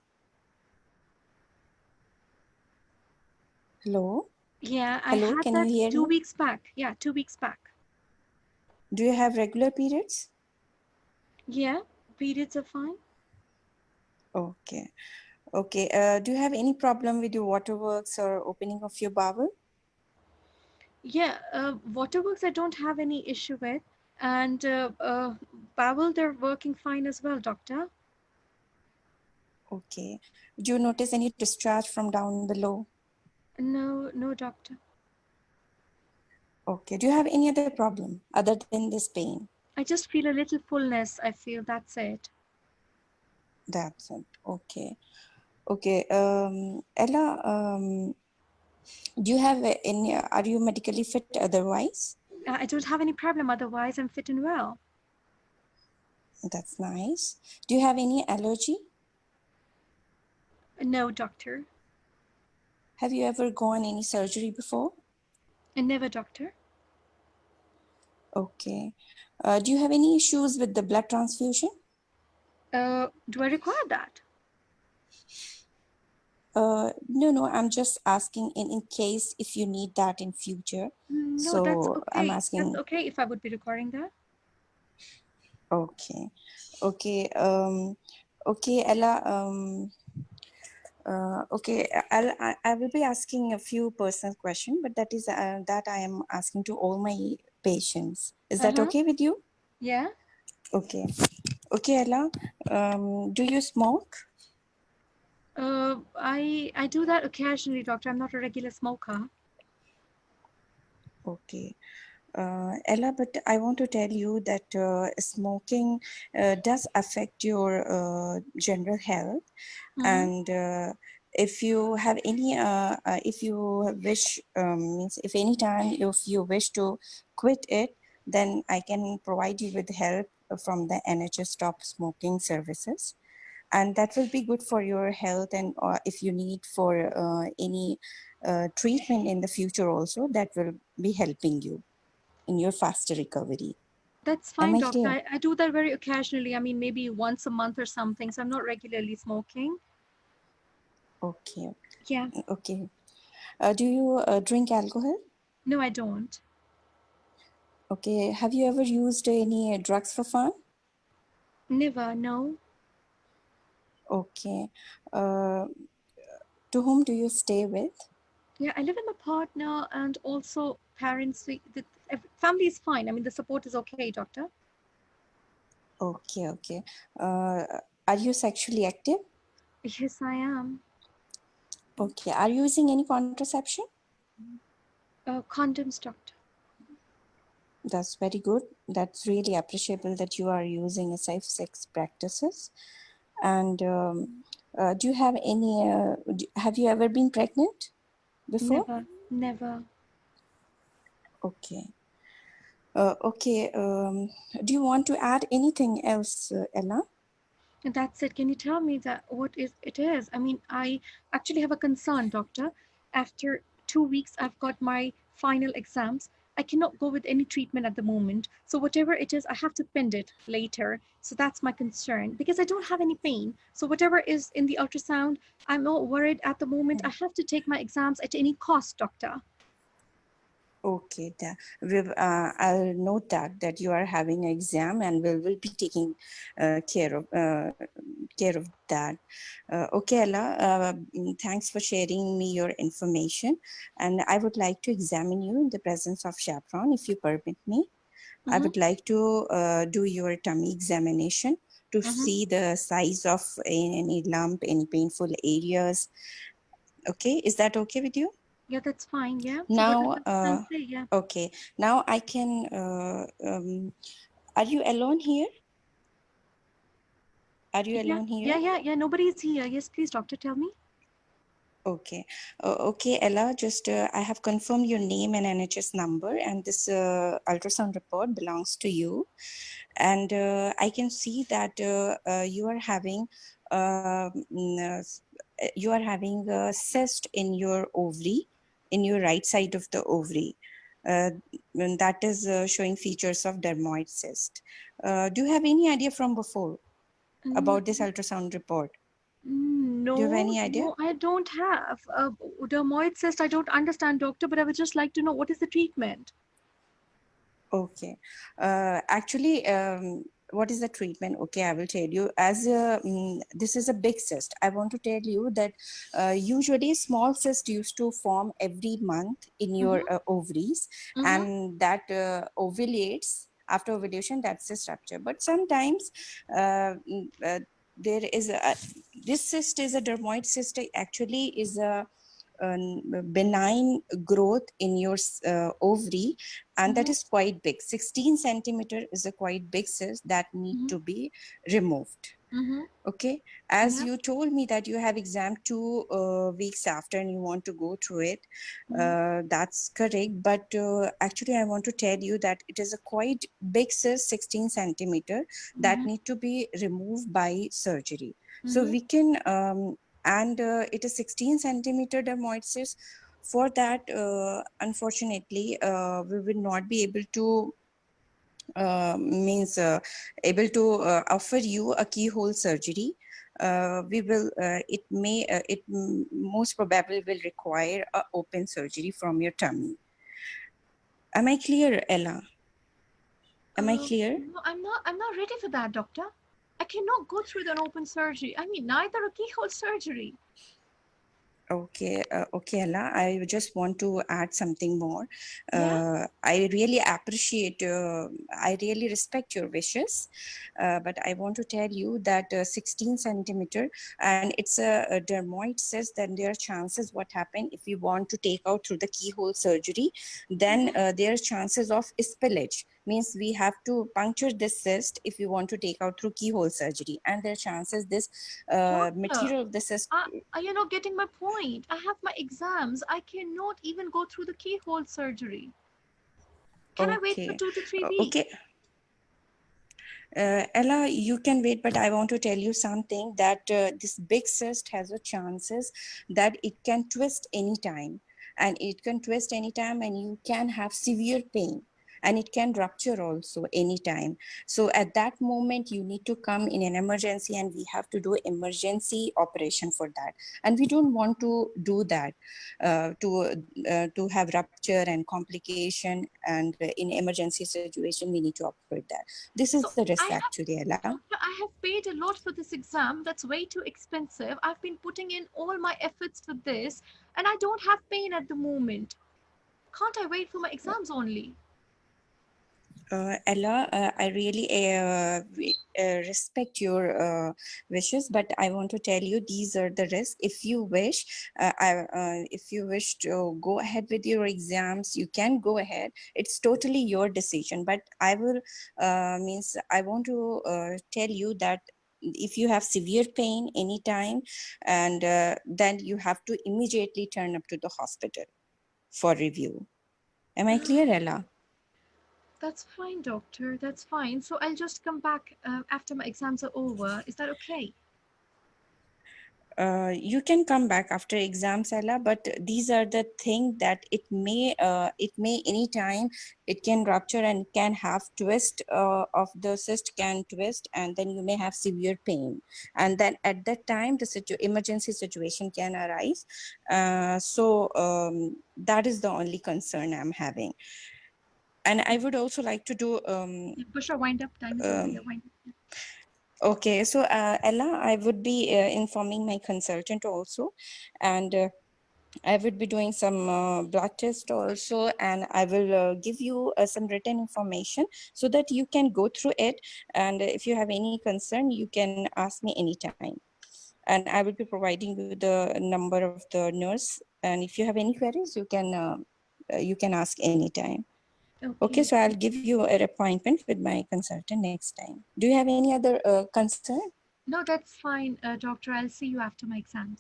Hello? Yeah, I Hello, had can you that hear 2 me? weeks back. Yeah, 2 weeks back. Do you have regular periods? Yeah, periods are fine. Okay, okay. Do you have any problem with your waterworks or opening of your bowel? Yeah, waterworks I don't have any issue with, and bowel they're working fine as well, doctor. Okay. Do you notice any discharge from down below? No, no, doctor. Okay. Do you have any other problem other than this pain? I just feel a little fullness. I feel that's it. That's it. Okay. Okay. Ella, do you have any, are you medically fit otherwise? I don't have any problem. Otherwise, I'm fit and well. That's nice. Do you have any allergy? No, doctor. Have you ever gone any surgery before? Never, doctor. Okay. Do you have any issues with the blood transfusion? Do I require that? No, I'm just asking in case if you need that in future. No, that's So I'm okay. asking, That's okay if I would be requiring that. okay. Okay. Okay, Ella, okay, I will be asking a few personal questions, but that is that I am asking to all my patients. Is that Uh-huh. okay with you? Yeah. Okay. Okay, Ella, do you smoke? I do that occasionally, doctor. I'm not a regular smoker. Okay. Ella, but I want to tell you that smoking does affect your general health. And if you have any, if you wish, means if any time if you wish to quit it, then I can provide you with help from the NHS Stop Smoking Services. And that will be good for your health. And if you need for any treatment in the future also, that will be helping you in your faster recovery. That's Am fine, I doctor. clear? I do that very occasionally. I mean, maybe once a month or something. So I'm not regularly smoking. Okay. Yeah. Okay. Do you drink alcohol? No, I don't. Okay. Have you ever used any drugs for fun? Never. No. Okay. Uh, to whom do you stay with? Yeah, I live with my partner and also parents. Family is fine. I mean, the support is okay, doctor. Okay. Okay. Uh, are you sexually active? Yes, I am. Okay. Are you using any contraception? Condoms, doctor. That's very good. That's really appreciable that you are using a safe sex practices. And do you have any, have you ever been pregnant before? Never. Never. Okay. Okay. Do you want to add anything else, Ella? And that's it. Can you tell me that what is it is? I mean, I actually have a concern, doctor. After 2 weeks, I've got my final exams. I cannot go with any treatment at the moment. So whatever it is, I have to pend it later. So that's my concern because I don't have any pain. So whatever is in the ultrasound, I'm not worried at the moment. I have to take my exams at any cost, doctor. Okay, I'll note that you are having an exam, and we'll be taking care of that. Okay, Ella. Thanks for sharing me your information, and I would like to examine you in the presence of chaperone, if you permit me. I would like to do your tummy examination to see the size of any lump, any painful areas. Okay, is that okay with you? Yeah, that's fine. Yeah. So Now, whatever I'll say, yeah. okay. Now I can, are you alone here? Are you alone here? Yeah. Nobody's here. Yes, please, doctor, tell me. Okay. Okay, Ella, just I have confirmed your name and NHS number, and this ultrasound report belongs to you. And I can see that you are having a cyst in your ovary, in your right side of the ovary. And that is showing features of dermoid cyst. Do you have any idea from before about this ultrasound report? Do you have No, any idea? no, I don't have. Dermoid cyst, I don't understand, doctor, but I would just like to know what is the treatment? Okay. Actually, what is the treatment? Okay, I will tell you. This is a big cyst. I want to tell you that usually small cyst used to form every month in your ovaries, and that ovulates. After ovulation, that's a structure. But sometimes there is a, this cyst is a dermoid cyst, actually is a benign growth in your ovary, and that is quite big. 16 centimeter is a quite big cyst that need to be removed. Okay, as you told me that you have exam 2 weeks after and you want to go through it, that's correct, but actually I want to tell you that it is a quite big cyst, 16 centimeter, that need to be removed by surgery. So we can and it is 16 centimeter dermoid cyst. For that, unfortunately, we will not be able to able to offer you a keyhole surgery. We will most probably will require a open surgery from your tummy. Am I clear, Ella? Am I clear? No, I'm not ready for that, doctor. I cannot go through an open surgery. I mean, neither a keyhole surgery. Okay, okay, Ella, I just want to add something more. Yeah. I really appreciate, I really respect your wishes, but I want to tell you that 16 centimeter, and it's a dermoid cyst, then there are chances what happen if you want to take out through the keyhole surgery, then there are chances of spillage. Means we have to puncture this cyst if you want to take out through keyhole surgery, and there are chances this material of the cyst. You're not getting my point. I have my exams. I cannot even go through the keyhole surgery. Can I wait for 2 to 3 weeks? Okay. Ella, you can wait, but I want to tell you something that this big cyst has a chances that it can twist anytime, and it can twist anytime, and you can have severe pain, and it can rupture also anytime. So at that moment, you need to come in an emergency, and we have to do emergency operation for that. And we don't want to do that to have rupture and complication, and in emergency situation, we need to operate that. This is the risk actually, Ella. I have paid a lot for this exam. That's way too expensive. I've been putting in all my efforts for this, and I don't have pain at the moment. Can't I wait for my exams only? Ella, I really respect your wishes, but I want to tell you these are the risks. If you wish, if you wish to go ahead with your exams, you can go ahead. It's totally your decision. But I will I want to tell you that if you have severe pain anytime, and then you have to immediately turn up to the hospital for review. Am I clear, Ella? That's fine, doctor. That's fine. So I'll just come back after my exams are over. Is that okay? You can come back after exams, Ella, but these are the things that it may anytime it can rupture and can have twist of the cyst can twist, and then you may have severe pain, and then at that time the emergency situation can arise. So that is the only concern I'm having. And I would also like to do Push or wind up. Time is over. Wind up. Okay, so Ella, I would be informing my consultant also, and I would be doing some blood test also, and I will give you some written information so that you can go through it. And if you have any concern, you can ask me anytime. And I will be providing you the number of the nurse. And if you have any queries, you can ask anytime. Okay, so I'll give you an appointment with my consultant next time. Do you have any other concern? No, that's fine, doctor. I'll see you after my exams.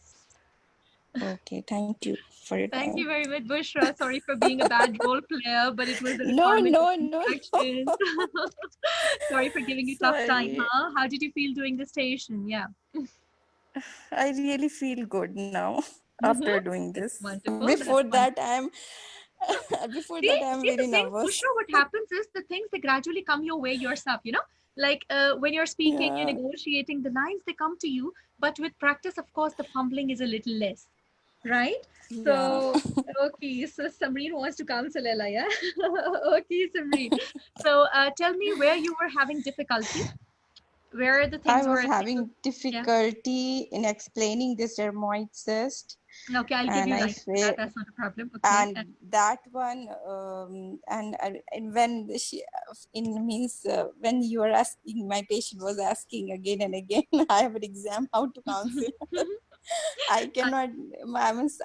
Okay, thank you for your time. Thank you very much, Bushra. Sorry for being a bad role player, but it was a No. Sorry for giving you tough time, huh? How did you feel doing the station? Yeah. I really feel good now after doing this. Wonderful. Before that, I'm See, very the thing, nervous. Bushra, what happens is the things they gradually come your way yourself, like when you're speaking, you're negotiating the lines, they come to you, but with practice, of course, the fumbling is a little less, right? So, okay, so Samreen wants to counsel Ella, yeah? Okay, Samreen. So tell me where you were having difficulty. Where are the things I was having difficulty in explaining this dermoid cyst, Okay, I'll give And you I light. feel, That's not a problem. Okay. and that one, and when she, in means when you are asking, my patient was asking again and again, I have an exam, how to counsel. I cannot,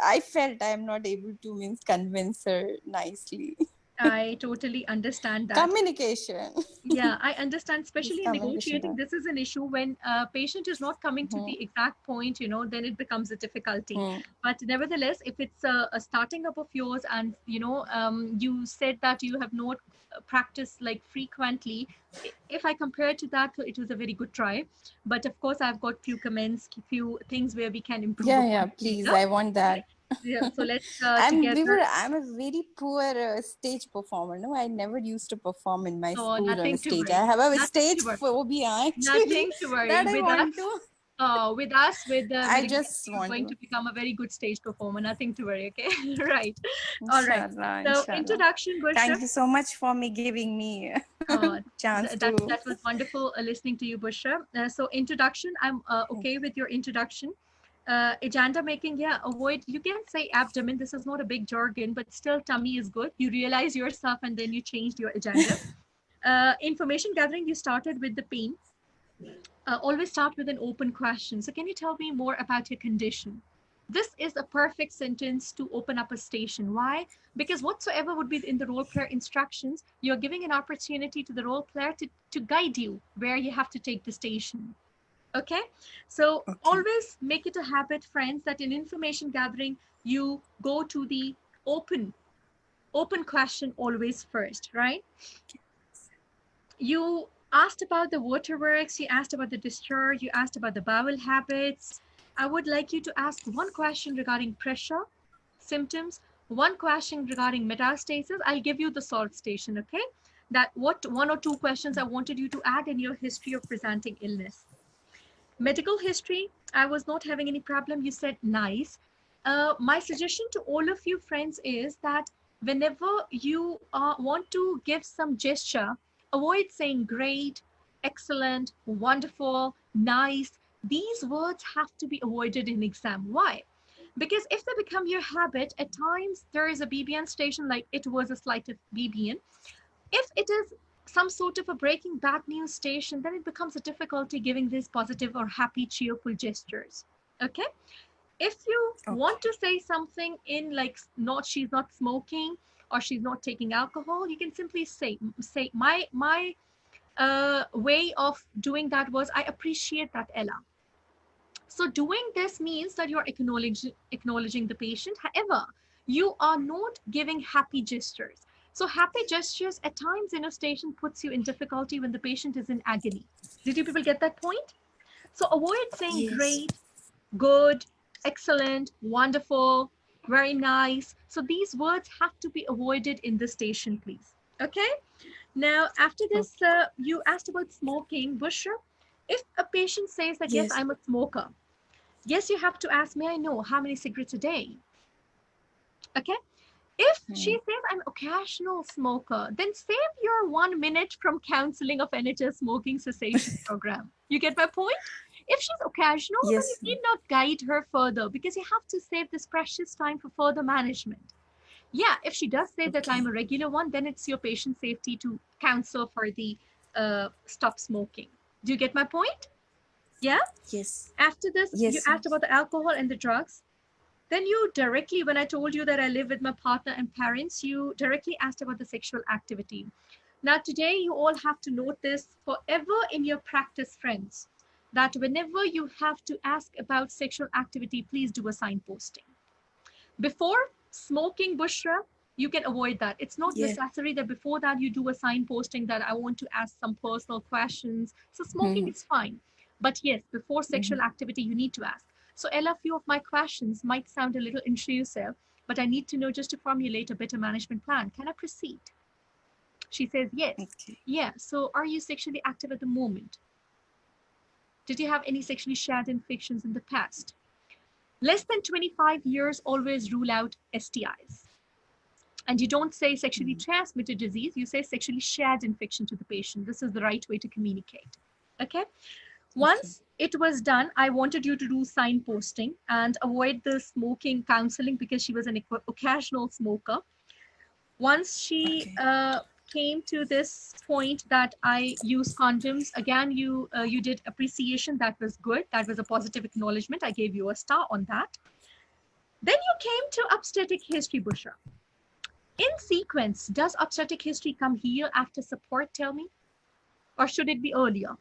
I felt I am not able to means convince her nicely. I totally understand that. Communication. Yeah, I understand, This especially in communication. negotiating, this is an issue when a patient is not coming to the exact point, then it becomes a difficulty. But nevertheless, if it's a starting up of yours and, you said that you have not practiced like frequently, if I compare to that, it was a very good try. But of course, I've got few comments, few things where we can improve Yeah, upon please. later. I want that. Yeah, so let's I'm together. a very poor stage performer. No, I never used to perform in my So school on nothing a to stage. I worry. have a Nothing stage to worry. phobia actually Nothing to worry. that I want to. With us, with I medical, just you're want going to. to become a very good stage performer. Nothing to worry. Okay, right. All right. Inshallah, So inshallah. introduction, Bushra. Thank you so much for me giving me chance to. That was wonderful listening to you, Bushra. So introduction, I'm okay with your introduction. Agenda making, yeah, avoid, you can say abdomen. This is not a big jargon, but still tummy is good. You realize yourself and then you changed your agenda. Information gathering, you started with the pain. Always start with an open question. So can you tell me more about your condition? This is a perfect sentence to open up a station. Why? Because whatsoever would be in the role player instructions, you're giving an opportunity to the role player to guide you where you have to take the station. Okay? So always make it a habit, friends, that in information gathering, you go to the open question always first, right? You asked about the waterworks, you asked about the discharge, you asked about the bowel habits. I would like you to ask one question regarding pressure, symptoms, one question regarding metastasis. I'll give you the salt station, okay? That what 1 or 2 questions I wanted you to add in your history of presenting illness. Medical history, I was not having any problem. You said nice. My suggestion to all of you friends is that whenever you want to give some gesture, avoid saying great, excellent, wonderful, nice. These words have to be avoided in exam. Why? Because if they become your habit, at times there is a BBN station like it was a slight of BBN. If it is some sort of a breaking bad news station, then it becomes a difficulty giving these positive or happy, cheerful gestures. Okay? If you want to say something in like she's not smoking or she's not taking alcohol, you can simply say my way of doing that was, I appreciate that, Ella. So doing this means that you're acknowledging the patient. However, you are not giving happy gestures. So happy gestures at times in a station puts you in difficulty when the patient is in agony. Did you people get that point? So avoid saying great, good, excellent, wonderful, very nice. So these words have to be avoided in the station, please. Okay. Now, after this, you asked about smoking. Bushra, if a patient says that, yes, I'm a smoker, yes, you have to ask, may I know how many cigarettes a day? Okay. If she says, I'm occasional smoker, then save your 1 minute from counseling of NHS smoking cessation program. You get my point? If she's occasional, then you need not guide her further because you have to save this precious time for further management. Yeah, if she does say that I'm a regular one, then it's your patient safety to counsel for the stop smoking. Do you get my point? Yeah? Yes. After this, you asked about the alcohol and the drugs. Then you directly, when I told you that I live with my partner and parents, you directly asked about the sexual activity. Now today, you all have to note this forever in your practice, friends, that whenever you have to ask about sexual activity, please do a signposting. Before smoking, Bushra, you can avoid that. It's not necessary that before that you do a signposting that I want to ask some personal questions. So smoking is fine. But yes, before sexual activity, you need to ask. So Ella, a few of my questions might sound a little intrusive, but I need to know just to formulate a better management plan. Can I proceed? She says, yes. Yeah, so are you sexually active at the moment? Did you have any sexually shared infections in the past? Less than 25 years, always rule out STIs. And you don't say sexually transmitted disease, you say sexually shared infection to the patient. This is the right way to communicate. Okay. Once it was done, I wanted you to do signposting and avoid the smoking counseling because she was an occasional smoker. Once she came to this point that I use condoms, again, you did appreciation. That was good. That was a positive acknowledgement. I gave you a star on that. Then you came to obstetric history, Bushra. In sequence, does obstetric history come here after support, tell me? Or should it be earlier?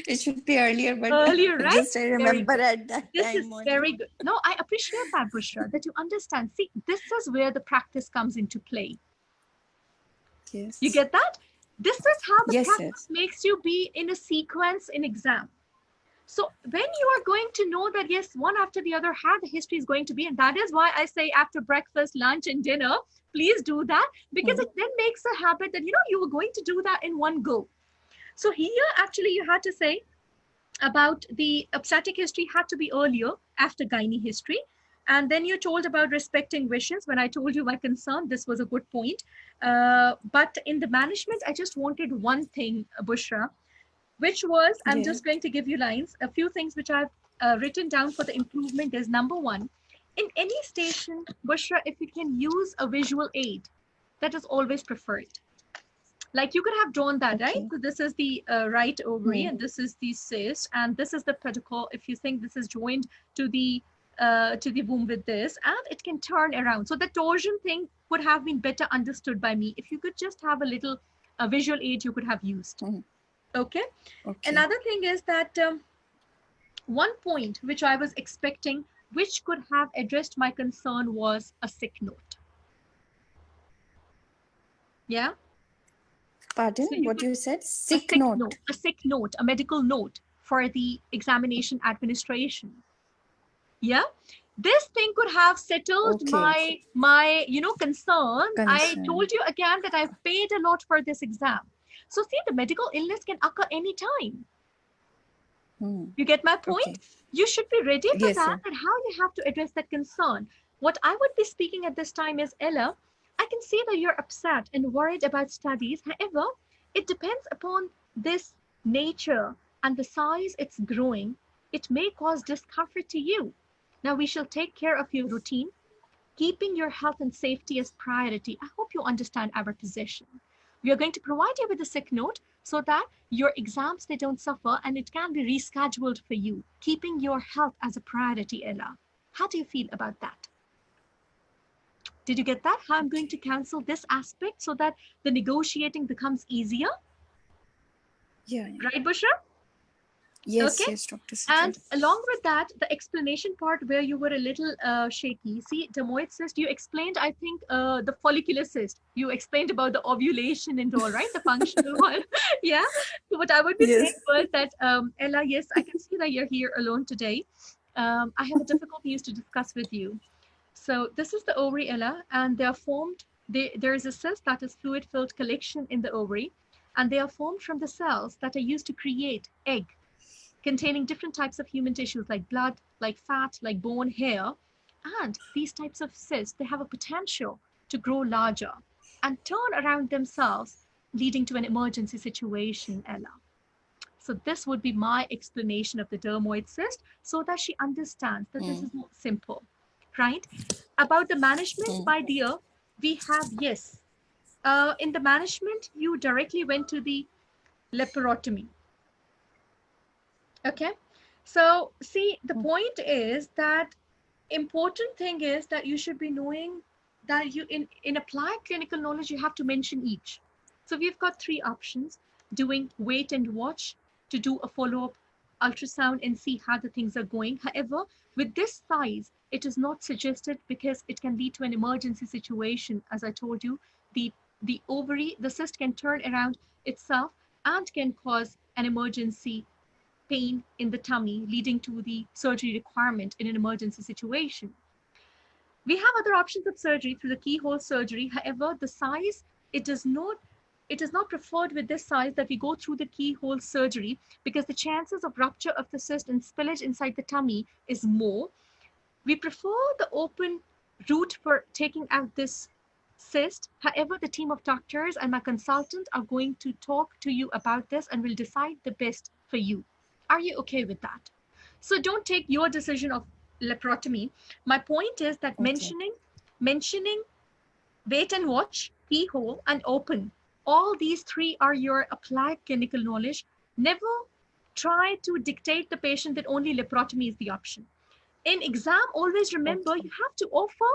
It should be earlier, but Earlier, right? just I remember at that This time is only. very good. No, I appreciate that, Bushra, that you understand. See, this is where the practice comes into play. Yes. You get that? This is how the Yes, practice makes you be in a sequence in exam. So when you are going to know that, yes, one after the other, how the history is going to be, and that is why I say after breakfast, lunch, and dinner, please do that, because it then makes a habit that, you are going to do that in one go. So here, actually, you had to say about the obstetric history had to be earlier after gynae history. And then you told about respecting wishes. When I told you my concern, this was a good point. But in the management, I just wanted one thing, Bushra, which was, I'm just going to give you lines, a few things which I've written down for the improvement is number one, in any station, Bushra, if you can use a visual aid, that is always preferred. Like you could have drawn that, right? So this is the right ovary and this is the cyst and this is the pedicle. If you think this is joined to the womb with this, and it can turn around. So the torsion thing would have been better understood by me. If you could just have a little visual aid you could have used. Okay. Another thing is that one point which I was expecting, which could have addressed my concern, was a sick note. Yeah. Pardon, So what you said? Sick note. A sick note, a medical note for the examination administration. Yeah. This thing could have settled my concern. I told you again that I've paid a lot for this exam. So see, the medical illness can occur anytime. You get my point? You should be ready for that and how you have to address that concern. What I would be speaking at this time is, Ella, I can see that you're upset and worried about studies. However, it depends upon this nature and the size it's growing. It may cause discomfort to you. Now we shall take care of your routine, keeping your health and safety as priority. I hope you understand our position. We are going to provide you with a sick note so that your exams, they don't suffer and it can be rescheduled for you, keeping your health as a priority, Ella. How do you feel about that? Did you get that? How I'm going to cancel this aspect so that the negotiating becomes easier? Yeah. Right, Bushra? Yes, okay. Yes, Dr. And along with that, the explanation part where you were a little shaky. See, dermoid cyst, you explained, I think, the follicular cyst. You explained about the ovulation and all, right? The functional one. Yeah. So what I would be saying was that, Ella, yes, I can see that you're here alone today. I have a difficult news to discuss with you. So this is the ovary, Ella, and they are formed. There is a cyst that is fluid-filled collection in the ovary, and they are formed from the cells that are used to create egg, containing different types of human tissues like blood, like fat, like bone, hair. And these types of cysts, they have a potential to grow larger and turn around themselves, leading to an emergency situation, Ella. So this would be my explanation of the dermoid cyst so that she understands that this is not simple, right? About the management, my dear, we have, yes. In the management, you directly went to the laparotomy. Okay, so see, the point is that important thing is that you should be knowing that you in applied clinical knowledge, you have to mention each. So we've got three options: doing wait and watch, to do a follow-up ultrasound and see how the things are going. However, with this size, it is not suggested because it can lead to an emergency situation. As I told you, the ovary, the cyst can turn around itself and can cause an emergency pain in the tummy, leading to the surgery requirement in an emergency situation. We have other options of surgery through the keyhole surgery. However, the size, it is not preferred with this size that we go through the keyhole surgery because the chances of rupture of the cyst and spillage inside the tummy is more. We prefer the open route for taking out this cyst. However, the team of doctors and my consultant are going to talk to you about this and will decide the best for you. Are you okay with that? So don't take your decision of laparotomy. My point is that mentioning wait and watch, keyhole, and open, all these three are your applied clinical knowledge. Never try to dictate the patient that only laparotomy is the option. In exam, always remember you have to offer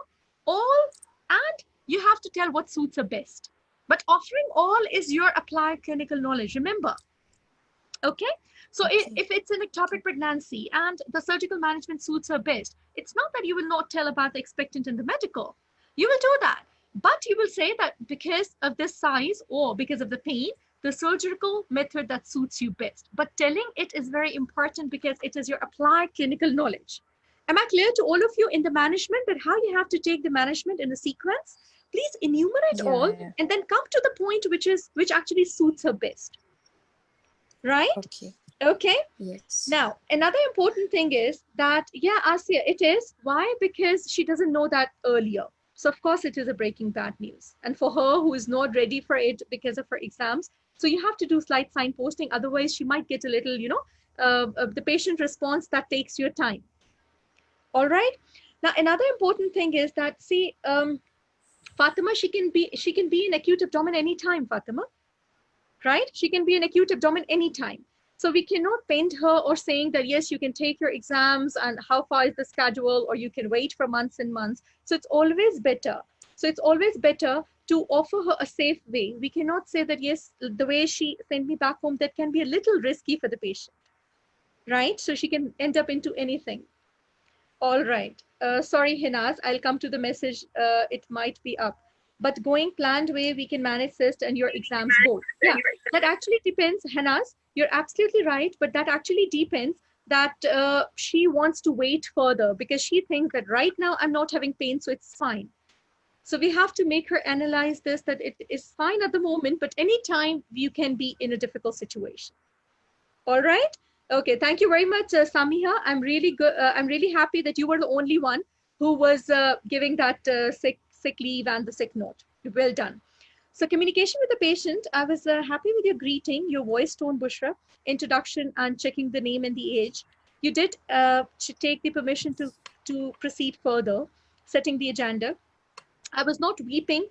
all and you have to tell what suits her best. But offering all is your applied clinical knowledge, remember. Okay? So if it's an ectopic pregnancy and the surgical management suits her best, it's not that you will not tell about the expectant in the medical. You will do that. But you will say that because of this size or because of the pain, the surgical method that suits you best. But telling it is very important because it is your applied clinical knowledge. Am I clear to all of you in the management that how you have to take the management in a sequence? Please enumerate all and then come to the point which actually suits her best. Right? Okay. Yes. Now, another important thing is that, yeah, Asya, it is. Why? Because she doesn't know that earlier. So of course it is a breaking bad news. And for her who is not ready for it because of her exams, so you have to do slight signposting. Otherwise she might get a little, the patient response that takes your time. All right. Now, another important thing is that, see, Fatima, she can be in acute abdomen anytime, Fatima. Right? She can be in acute abdomen anytime. So we cannot paint her or saying that, yes, you can take your exams and how far is the schedule, or you can wait for months and months. So it's always better. So it's always better to offer her a safe way. We cannot say that, yes, the way she sent me back home, that can be a little risky for the patient. Right? So she can end up into anything. All right. Sorry, Hinaz, I'll come to the message. It might be up. But going planned way, we can manage cyst and your exams both. Yeah, that actually depends, Hinaz. You're absolutely right, but that actually depends that she wants to wait further because she thinks that right now I'm not having pain, so it's fine. So we have to make her analyze this, that it is fine at the moment, but anytime you can be in a difficult situation. All right. Okay, thank you very much, Samiha. I'm really good. I'm really happy that you were the only one who was giving that sick leave and the sick note. Well done. So communication with the patient, I was happy with your greeting, your voice tone, Bushra, introduction and checking the name and the age. You did take the permission to proceed further, setting the agenda. I was not weeping.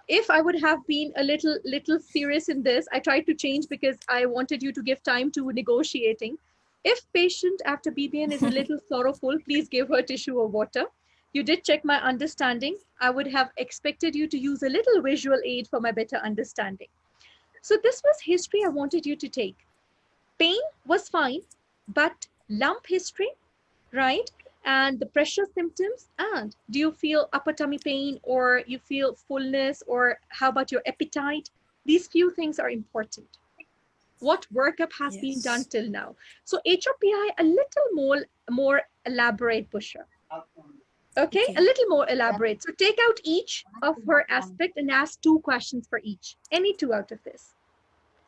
If I would have been a little serious in this, I tried to change because I wanted you to give time to negotiating. If patient after BBN is a little sorrowful, please give her tissue or water. You did check my understanding. I would have expected you to use a little visual aid for my better understanding. So this was history I wanted you to take. Pain was fine, but lump history, right? And the pressure symptoms, and do you feel upper tummy pain or you feel fullness, or how about your appetite? These few things are important. What workup has been done till now? So HOPI, a little more elaborate, Bushra. Okay, a little more elaborate. So take out each of her aspect and ask 2 questions for each. Any 2 out of this.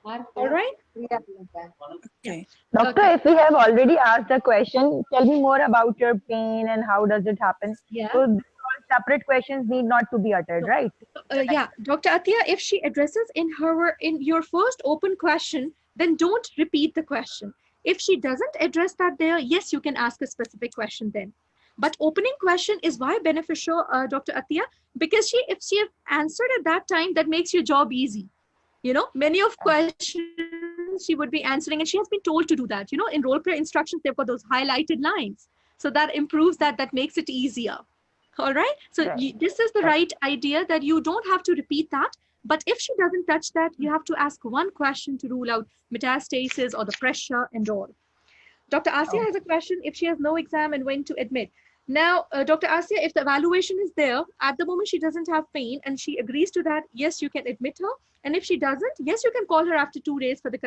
All right? Okay. Doctor, if we have already asked a question, tell me more about your pain and how does it happen. Yeah. So all separate questions need not to be uttered, right? Yeah, Dr. Atia, if she addresses in your first open question, then don't repeat the question. If she doesn't address that there, yes, you can ask a specific question then. But opening question is why beneficial, Dr. Atia? Because if she have answered at that time, that makes your job easy. You know, many of questions she would be answering, and she has been told to do that. You know, in role play instructions, they've got those highlighted lines. So that improves that makes it easier. All right. So this is the right idea, that you don't have to repeat that. But if she doesn't touch that, you have to ask 1 question to rule out metastasis or the pressure and all. Dr. Asya has a question. If she has no exam and when to admit. Now, Dr. Asya, if the evaluation is there, at the moment she doesn't have pain and she agrees to that, yes, you can admit her. And if she doesn't, yes, you can call her after 2 days for the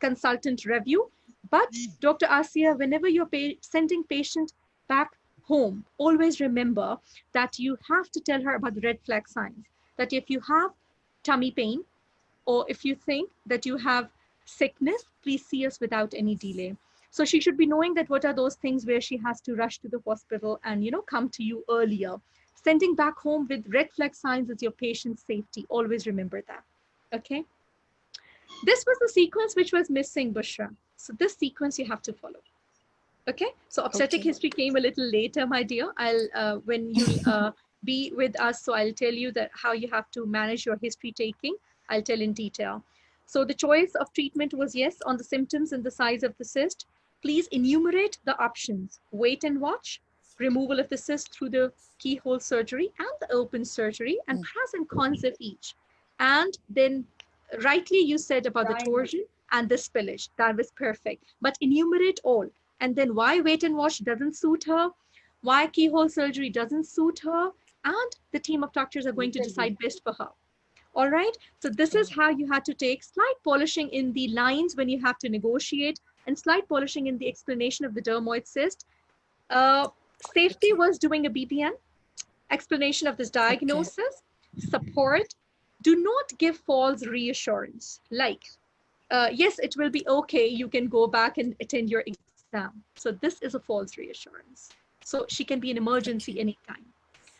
consultant review. But Dr. Asya, whenever you're sending patient back home, always remember that you have to tell her about the red flag signs. That if you have tummy pain, or if you think that you have sickness, please see us without any delay. So she should be knowing that what are those things where she has to rush to the hospital and, you know, come to you earlier. Sending back home with red flag signs is your patient's safety. Always remember that. Okay. This was the sequence which was missing, Bushra. So this sequence you have to follow. Okay, so obstetric Okay. history came a little later, my dear. I'll when you be with us, so I'll tell you that how you have to manage your history taking. I'll tell in detail. So the choice of treatment was yes on the symptoms and the size of the cyst. Please enumerate the options: wait and watch, removal of the cyst through the keyhole surgery and the open surgery, and pros and cons of each. And then rightly you said about the torsion and the spillage. That was perfect. But enumerate all. And then why wait and watch doesn't suit her, why keyhole surgery doesn't suit her, and the team of doctors are going to decide best for her. All right, so this is how you had to take slight polishing in the lines when you have to negotiate, and slight polishing in the explanation of the dermoid cyst. Safety was doing a BBN, explanation of this diagnosis, support. Do not give false reassurance, like, yes, it will be okay, you can go back and attend your exam. So this is a false reassurance. So she can be an emergency anytime.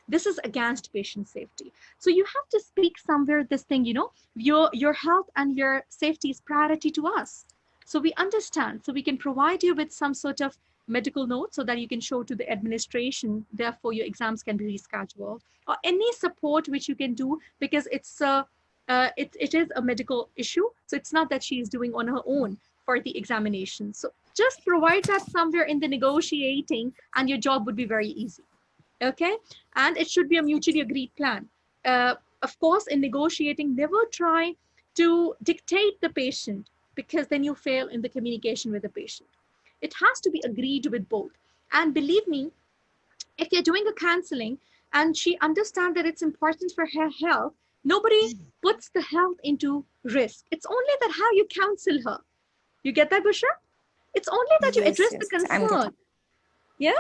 This is against patient safety. So you have to speak somewhere this thing, you know, your health and your safety is priority to us. So we understand, so we can provide you with some sort of medical note so that you can show to the administration, therefore your exams can be rescheduled, or any support which you can do, because it's it is a medical issue. So it's not that she is doing on her own for the examination. So just provide that somewhere in the negotiating and your job would be very easy. Okay, and it should be a mutually agreed plan. Of course, in negotiating, never try to dictate the patient, because then you fail in the communication with the patient. It has to be agreed with both. And believe me, if you're doing a counseling and she understands that it's important for her health, nobody puts the health into risk. It's only that how you counsel her. You get that, Bushra? It's only that you address the concern. Yeah,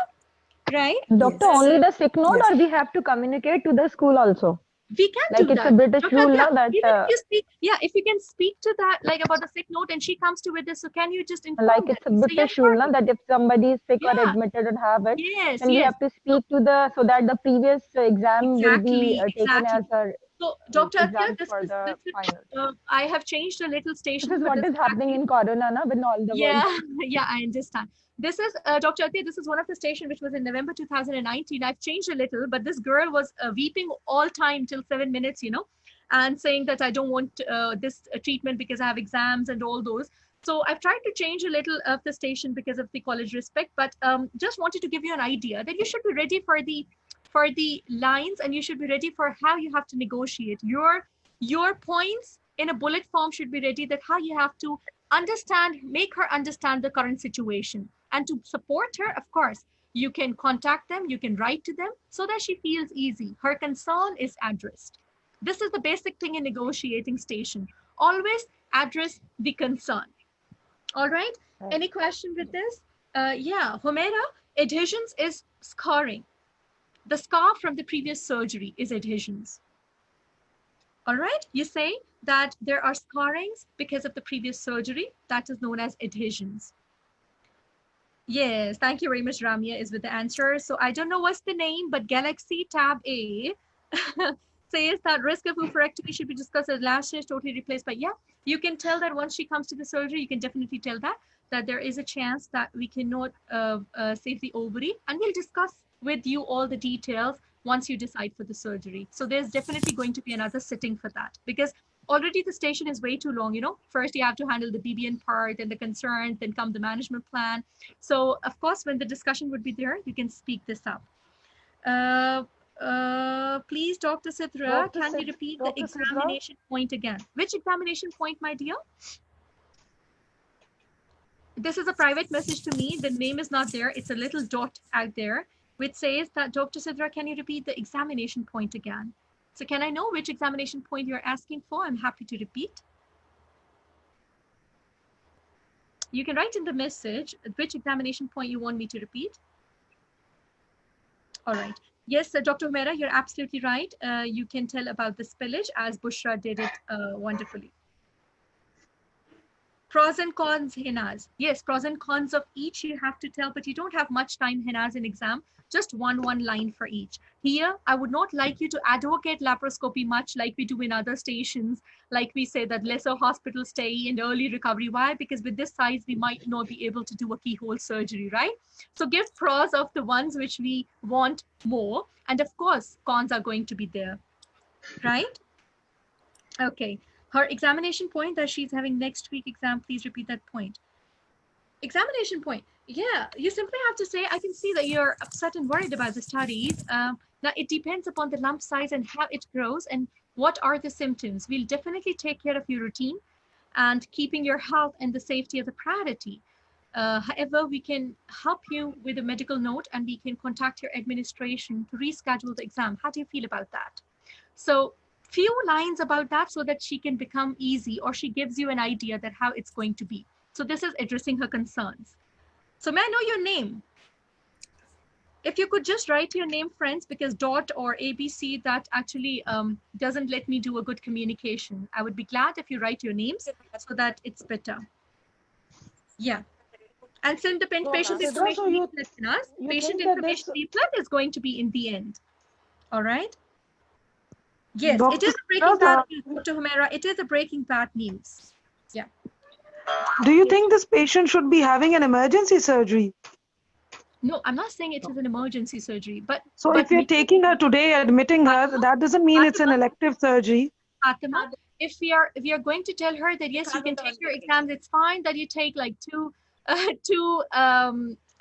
right? Doctor, only the sick note, or we have to communicate to the school also? We can like do it's that. a British Dr. rule Adya, now that even if you speak, yeah, if you can speak to that, like about the sick note, and she comes to with this, so can you just inform like that? it's a So, yeah, British rule now that if somebody is sick or yeah, admitted or have it, yes, then we yes. have to speak to the, so that the previous exam will be Exactly, taken as exactly. a So, Dr. Adya, exam this for is the final. I have changed a little This station is for what this is happening in Corona now with all the Yeah, world. yeah, I understand. This is Dr. Athiya, this is one of the station which was in November 2019. I've changed a little, but this girl was weeping all time till 7 minutes, you know, and saying that I don't want this treatment because I have exams and all those. So I've tried to change a little of the station because of the college respect, but just wanted to give you an idea that you should be ready for the lines, and you should be ready for how you have to negotiate. Your points in a bullet form should be ready, that how you have to understand, make her understand the current situation. And to support her, of course, you can contact them, you can write to them so that she feels easy. Her concern is addressed. This is the basic thing in negotiating station. Always address the concern. All right. Any question with this? Yeah, Humaira, adhesions is scarring. The scar from the previous surgery is adhesions. All right, you say that there are scarrings because of the previous surgery. That is known as adhesions. Yes, thank you very much. Ramya is with the answer. So I don't know what's the name, but Galaxy Tab A says that risk of oophorectomy should be discussed as lashes totally replaced. But yeah, you can tell that once she comes to the surgery, you can definitely tell that there is a chance that we cannot save the ovary, and we'll discuss with you all the details once you decide for the surgery. So there's definitely going to be another sitting for that, because already the station is way too long, you know. First you have to handle the BBN part and the concerns, then come the management plan. So of course, when the discussion would be there, you can speak this up. Please, Dr. Sidra, can you repeat the examination point again? Which examination point, my dear? This is a private message to me. The name is not there. It's a little dot out there, which says that, Dr. Sidra, can you repeat the examination point again? So can I know which examination point you're asking for? I'm happy to repeat. You can write in the message which examination point you want me to repeat. All right. Yes, Dr. Humaira, you're absolutely right. You can tell about the spillage, as Bushra did it wonderfully. Pros and cons, Hinaz. Yes, pros and cons of each you have to tell, but you don't have much time, Hinaz, in exam. Just one line for each. Here, I would not like you to advocate laparoscopy much like we do in other stations. Like we say that lesser hospital stay and early recovery. Why? Because with this size, we might not be able to do a keyhole surgery, right? So give pros of the ones which we want more. And of course, cons are going to be there, right? Okay. Her examination point that she's having next week exam, please repeat that point. Examination point. Yeah, you simply have to say, I can see that you're upset and worried about the studies. Now, it depends upon the lump size and how it grows and what are the symptoms. We'll definitely take care of your routine and keeping your health and the safety as a priority. However, we can help you with a medical note and we can contact your administration to reschedule the exam. How do you feel about that? So few lines about that so that she can become easy, or she gives you an idea that how it's going to be. So this is addressing her concerns. So may I know your name? If you could just write your name, friends, because dot or ABC, that actually doesn't let me do a good communication. I would be glad if you write your names so that it's better. Yeah. And send the patient information leaflet in us. Patient information leaflet is going to be in the end. All right. Yes, it is a breaking bad news, Dr. Humaira. It is a breaking bad news. Yeah. Do you think this patient should be having an emergency surgery? No, I'm not saying it is an emergency surgery, but so if you're taking her today, admitting her, that doesn't mean it's an elective surgery. Fatima, if we are going to tell her that yes, you can take your exams, it's fine that you take like two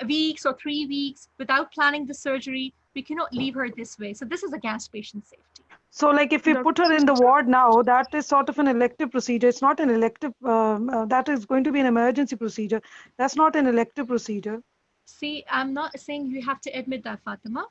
weeks or 3 weeks without planning the surgery. We cannot leave her this way. So this is against patient safety. So like if we put her in the ward now, that is sort of an elective procedure. It's not an elective, that is going to be an emergency procedure. That's not an elective procedure. See, I'm not saying you have to admit that, Fatima.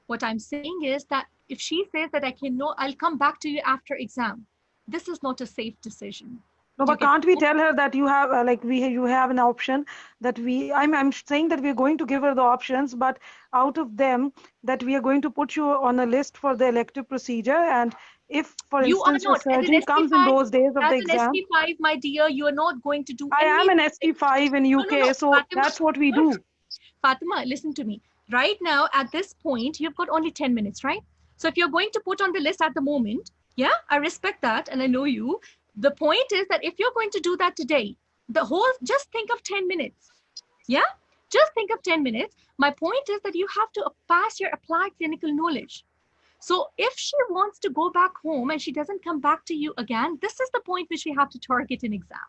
What I'm saying is that if she says that I cannot, I'll come back to you after exam. This is not a safe decision. No, but can't we tell her that you have you have an option that I'm saying that we're going to give her the options, but out of them that we are going to put you on a list for the elective procedure, and if for instance your surgery comes in those days of the exam. As an ST5, my dear, you are not going to do I am an ST5 in UK, no, so Fatima, that's what we do. Fatima, listen to me. Right now, at this point, you've got only 10 minutes, right? So if you're going to put on the list at the moment, yeah, I respect that and I know you. The point is that if you're going to do that today, just think of 10 minutes. Yeah, just think of 10 minutes. My point is that you have to pass your applied clinical knowledge. So if she wants to go back home and she doesn't come back to you again, this is the point which we have to target in exam.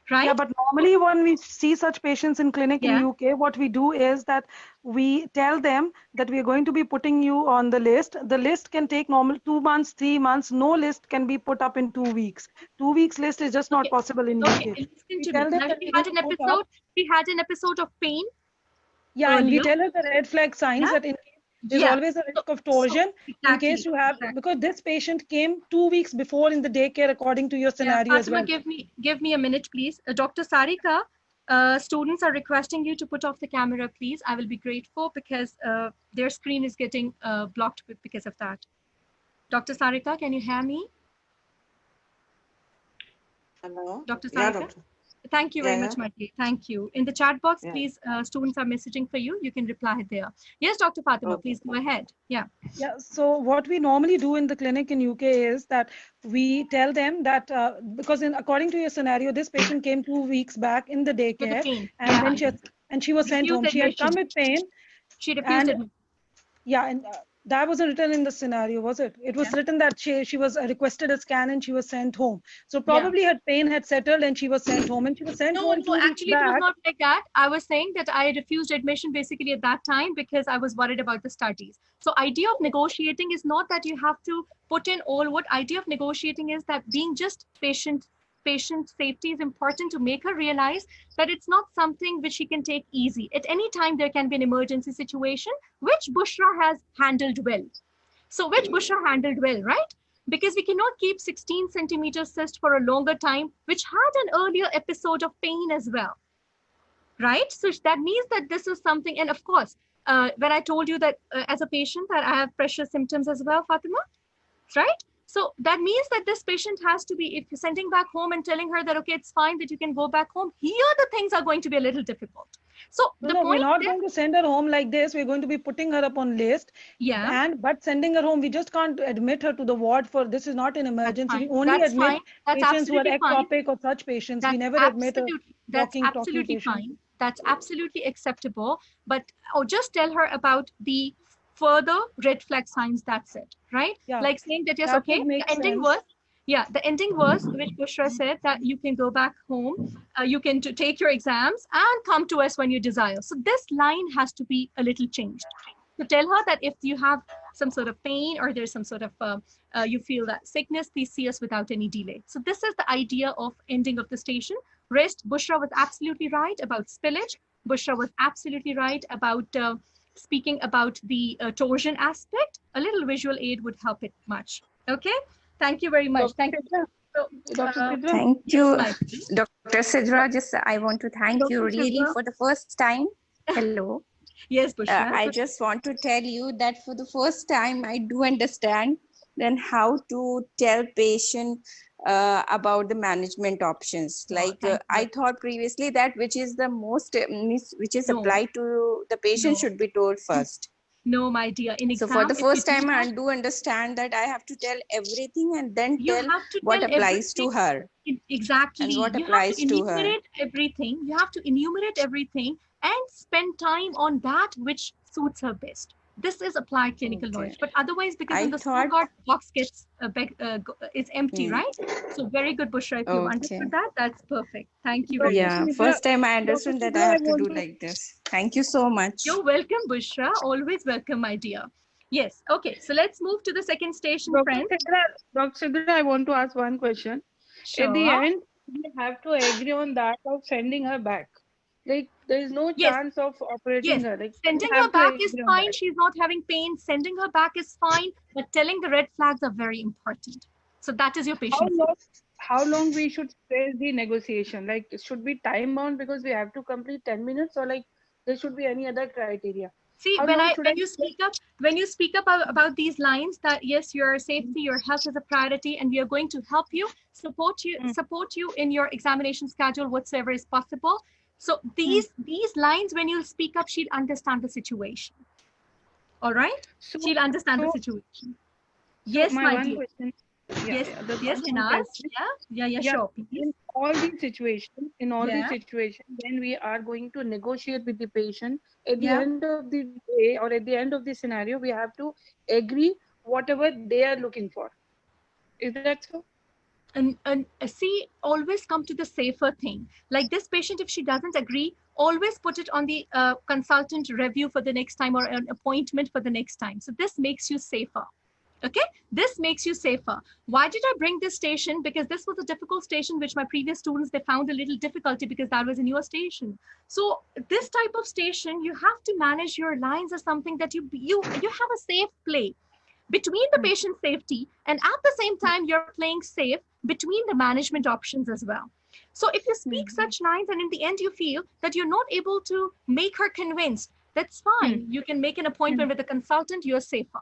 Right? Yeah, but normally when we see such patients in clinic in UK, what we do is that we tell them that we are going to be putting you on the list. The list can take normal 2 months, 3 months. No list can be put up in 2 weeks. 2 weeks list is just not possible in UK. Listen to me. Now, we had an episode of pain. Yeah, earlier. And we tell her the red flag signs that in case there's always a risk of torsion in case you have, because this patient came 2 weeks before in the daycare according to your scenario as well. Give me a minute, please. Dr. Sarika, students are requesting you to put off the camera, please. I will be grateful because their screen is getting blocked because of that. Dr. Sarika, can you hear me? Hello. Dr. Sarika? Yeah, doctor. Thank you very much, my dear. Thank you. In the chat box, please, students are messaging for you. You can reply there. Yes, Dr. Fatima, please go ahead. Yeah. Yeah. So what we normally do in the clinic in UK is that we tell them that because according to your scenario, this patient came 2 weeks back in the daycare, and then she was sent home. She had come with pain. She refused it. Yeah, and that wasn't written in the scenario, was it? It was written that she was requested a scan and she was sent home. So probably her pain had settled and she was sent home, and she was sent home. No, actually it was not like that. I was saying that I refused admission basically at that time because I was worried about the studies. So idea of negotiating is not that you have to put in all. What idea of negotiating is that being just patient safety is important to make her realize that it's not something which she can take easy. At any time, there can be an emergency situation, which Bushra has handled well. So which Bushra handled well, right? Because we cannot keep 16 centimeter cyst for a longer time, which had an earlier episode of pain as well, right? So that means that this is something, and of course, when I told you that as a patient that I have pressure symptoms as well, Fatima, right? So that means that this patient has to be, if you're sending back home and telling her that, okay, it's fine that you can go back home, here the things are going to be a little difficult. So No, the no, point we're not is, going to send her home like this. We're going to be putting her up on list. yeah, But sending her home, we just can't admit her to the ward for this is not an emergency. We fine. only That's admit fine. That's patients who are absolutely fine. ectopic or such patients. We That's never admit a that's talking absolutely patient. fine. That's absolutely acceptable. But just tell her about the further red flag signs. That's it, right? Yeah, Like saying that, yes, that okay. would make The ending sense. was, yeah, the ending was which Bushra said that you can go back home, you can take your exams and come to us when you desire. So this line has to be a little changed. So tell her that if you have some sort of pain or there's some sort of you feel that sickness, please see us without any delay. So this is the idea of ending of the station. Rest, Bushra was absolutely right about spillage. Bushra was absolutely right about speaking about the torsion aspect. A little visual aid would help it much. Okay, thank you very much. Thank you. So, Thank you, my Dr. Sidra. Just I want to thank you Dr. really Sidra. for the first time. Hello. yes, Bushra. I just want to tell you that for the first time, I do understand then how to tell patient about the management options. Like thank you. I thought previously that which is the most which is No. applied to the patient No. should be told first. No, my dear. In exam, So for the if you first do time, I that, do understand that I have to tell everything and then you tell have to what tell applies to everything. her Exactly. and what You have to applies to her. enumerate everything. You have to enumerate everything and spend time on that which suits her best. This is applied clinical Okay. knowledge. But otherwise, because I in the thought- scorecard box gets is empty, Hmm. right? So very good, Bushra. If you've understood that, that's perfect. Thank you very much. Yeah, first time I understood that I have to do like this. Thank you so much. You're welcome, Bushra. Always welcome, my dear. Yes. Okay. So let's move to the second station, friends. Dr. Sidra, I want to ask one question. Sure. At the end, we have to agree on that of sending her back. Like there is no Yes. chance of operating Yes, her. Like, sending we her have to back is agree on fine. that. She's not having pain. Sending her back is fine, but telling the red flags are very important. So that is your patient. How long we should stress the negotiation? Like it should be time bound because we have to complete 10 minutes, or like there should be any other criteria. See, How when long should you speak up about these lines that yes, your safety, your health is a priority, and we are going to help you, support you in your examination schedule whatsoever is possible. So these lines, when you speak up, she'll understand the situation. All right, she'll understand the situation. Yes, my dear. Question. Yes, yes, Hinaz. Yeah, sure. Please. In all these situations, when we are going to negotiate with the patient, at the end of the day or at the end of the scenario, we have to agree whatever they are looking for. Is that so? And see, always come to the safer thing. Like this patient, if she doesn't agree, always put it on the consultant review for the next time or an appointment for the next time. So this makes you safer. Okay, this makes you safer. Why did I bring this station? Because this was a difficult station, which my previous students, they found a little difficulty because that was a newer station. So this type of station, you have to manage your lines as something that you have a safe play between the patient safety, and at the same time, you're playing safe between the management options as well. So if you speak such lines and in the end you feel that you're not able to make her convinced, that's fine. You can make an appointment with a consultant, you're safer.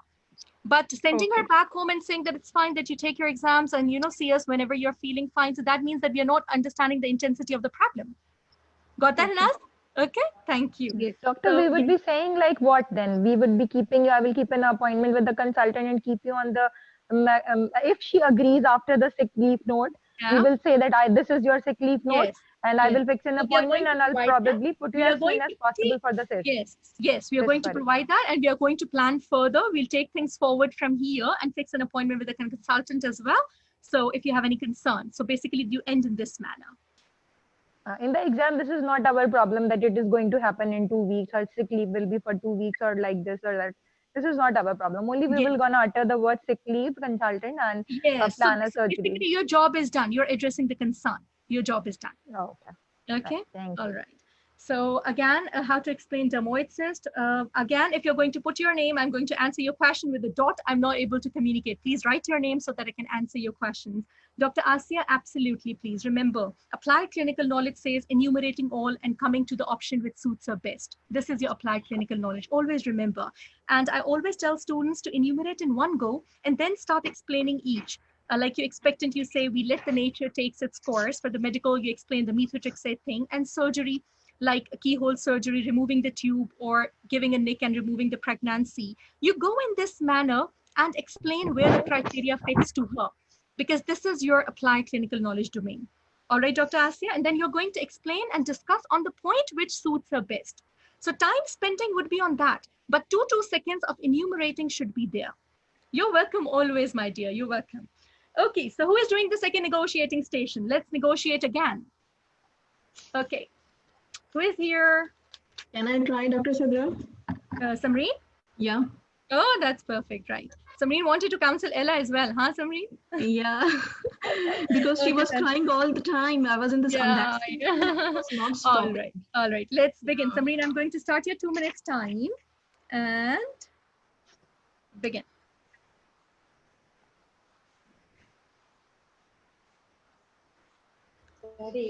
But sending her back home and saying that it's fine that you take your exams and see us whenever you're feeling fine, so that means that we are not understanding the intensity of the problem. Got that, Hinaz? Okay, thank you. Yes, doctor, we would be saying like what then? We would be keeping you, I will keep an appointment with the consultant and keep you on the, if she agrees after the sick leave note, we will say that this is your sick leave note and I will fix an appointment and I'll probably put you as soon as possible for the session. Yes, we are going to provide that and we are going to plan further. We'll take things forward from here and fix an appointment with a consultant as well. So if you have any concerns, so basically you end in this manner. In the exam, this is not our problem that it is going to happen in 2 weeks or sick leave will be for 2 weeks or like this or that. This is not our problem. Only we will gonna utter the word sick leave consultant and plan a surgery. Basically, your job is done. You're addressing the concern. Your job is done. Okay. Okay. Thank All you. right. So again, how to explain dermoid cyst. Again, if you're going to put your name, I'm going to answer your question with a dot. I'm not able to communicate. Please write your name so that I can answer your questions. Dr. Asia, absolutely, please. Remember, applied clinical knowledge says enumerating all and coming to the option which suits her best. This is your applied clinical knowledge. Always remember. And I always tell students to enumerate in one go and then start explaining each. Like you expectant, you say, we let the nature takes its course. For the medical, you explain the methotrexate thing, and surgery, like keyhole surgery, removing the tube or giving a nick and removing the pregnancy. You go in this manner and explain where the criteria fits to her, because this is your applied clinical knowledge domain. All right, Dr. Asia, and then you're going to explain and discuss on the point which suits her best. So time spending would be on that, but 2 seconds of enumerating should be there. You're welcome always, my dear, you're welcome. Okay, so who is doing the second negotiating station? Let's negotiate again. Okay, who is here? Can I try, Dr. Sadra? Samreen? Yeah. Oh, that's perfect, right. Samreen wanted to counsel Ella as well, huh, Samreen? Yeah, because she was crying all the time. I was in the sun. Yeah, Was not stopping. All right, let's begin. Samreen, I'm going to start your 2 minutes time and begin. சரி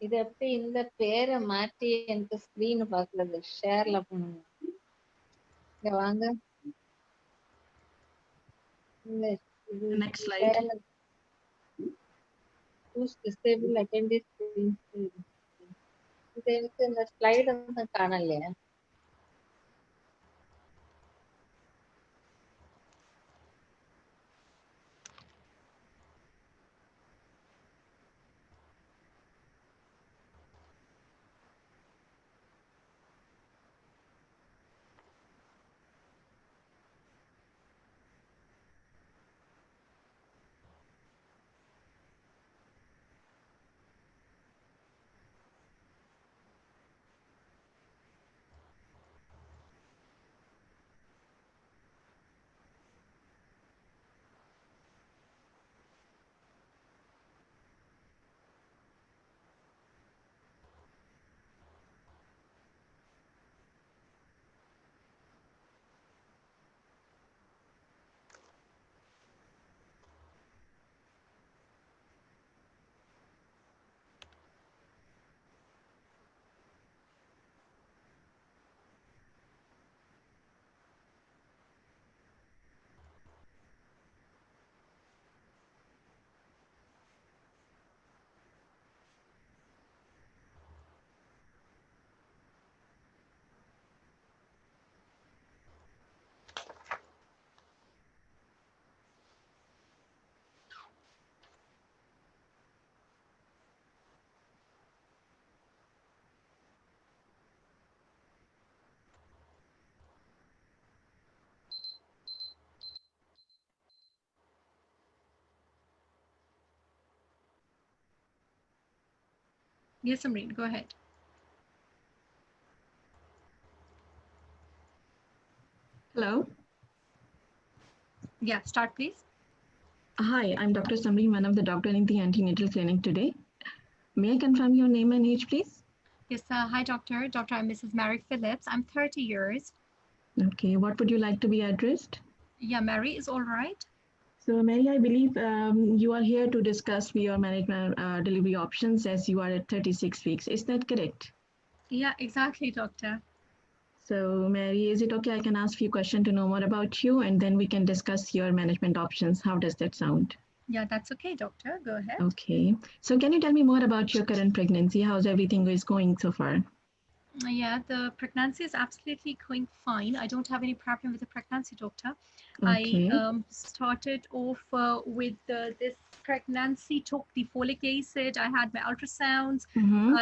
இது எப்படி இந்த பேரை மாற்றி எனக்கு screen பாக்குறது ஷேர்ல பண்ணுங்க இங்க வாங்க Next slide. Choose disable attendee screen. இது எனக்கு இந்த ஸ்லைடு வந்து காணலையா Yes, Samreen, go ahead. Hello. Yeah, start please. Hi, I'm Dr. Samreen, one of the doctor in the antenatal clinic today. May I confirm your name and age, please? Yes, hi, doctor. Doctor, I'm Mrs. Mary Phillips. I'm 30 years. Okay, what would you like to be addressed? Yeah, Mary is all right. So, Mary, I believe you are here to discuss your management delivery options as you are at 36 weeks. Is that correct? Yeah, exactly, doctor. So, Mary, is it okay I can ask you a question to know more about you and then we can discuss your management options? How does that sound? Yeah, that's okay, doctor. Go ahead. Okay. So, can you tell me more about your current pregnancy? How's everything is going so far? Yeah, the pregnancy is absolutely going fine. I don't have any problem with the pregnancy, doctor. Okay. I started off with this pregnancy, took the folic acid. I had my ultrasounds.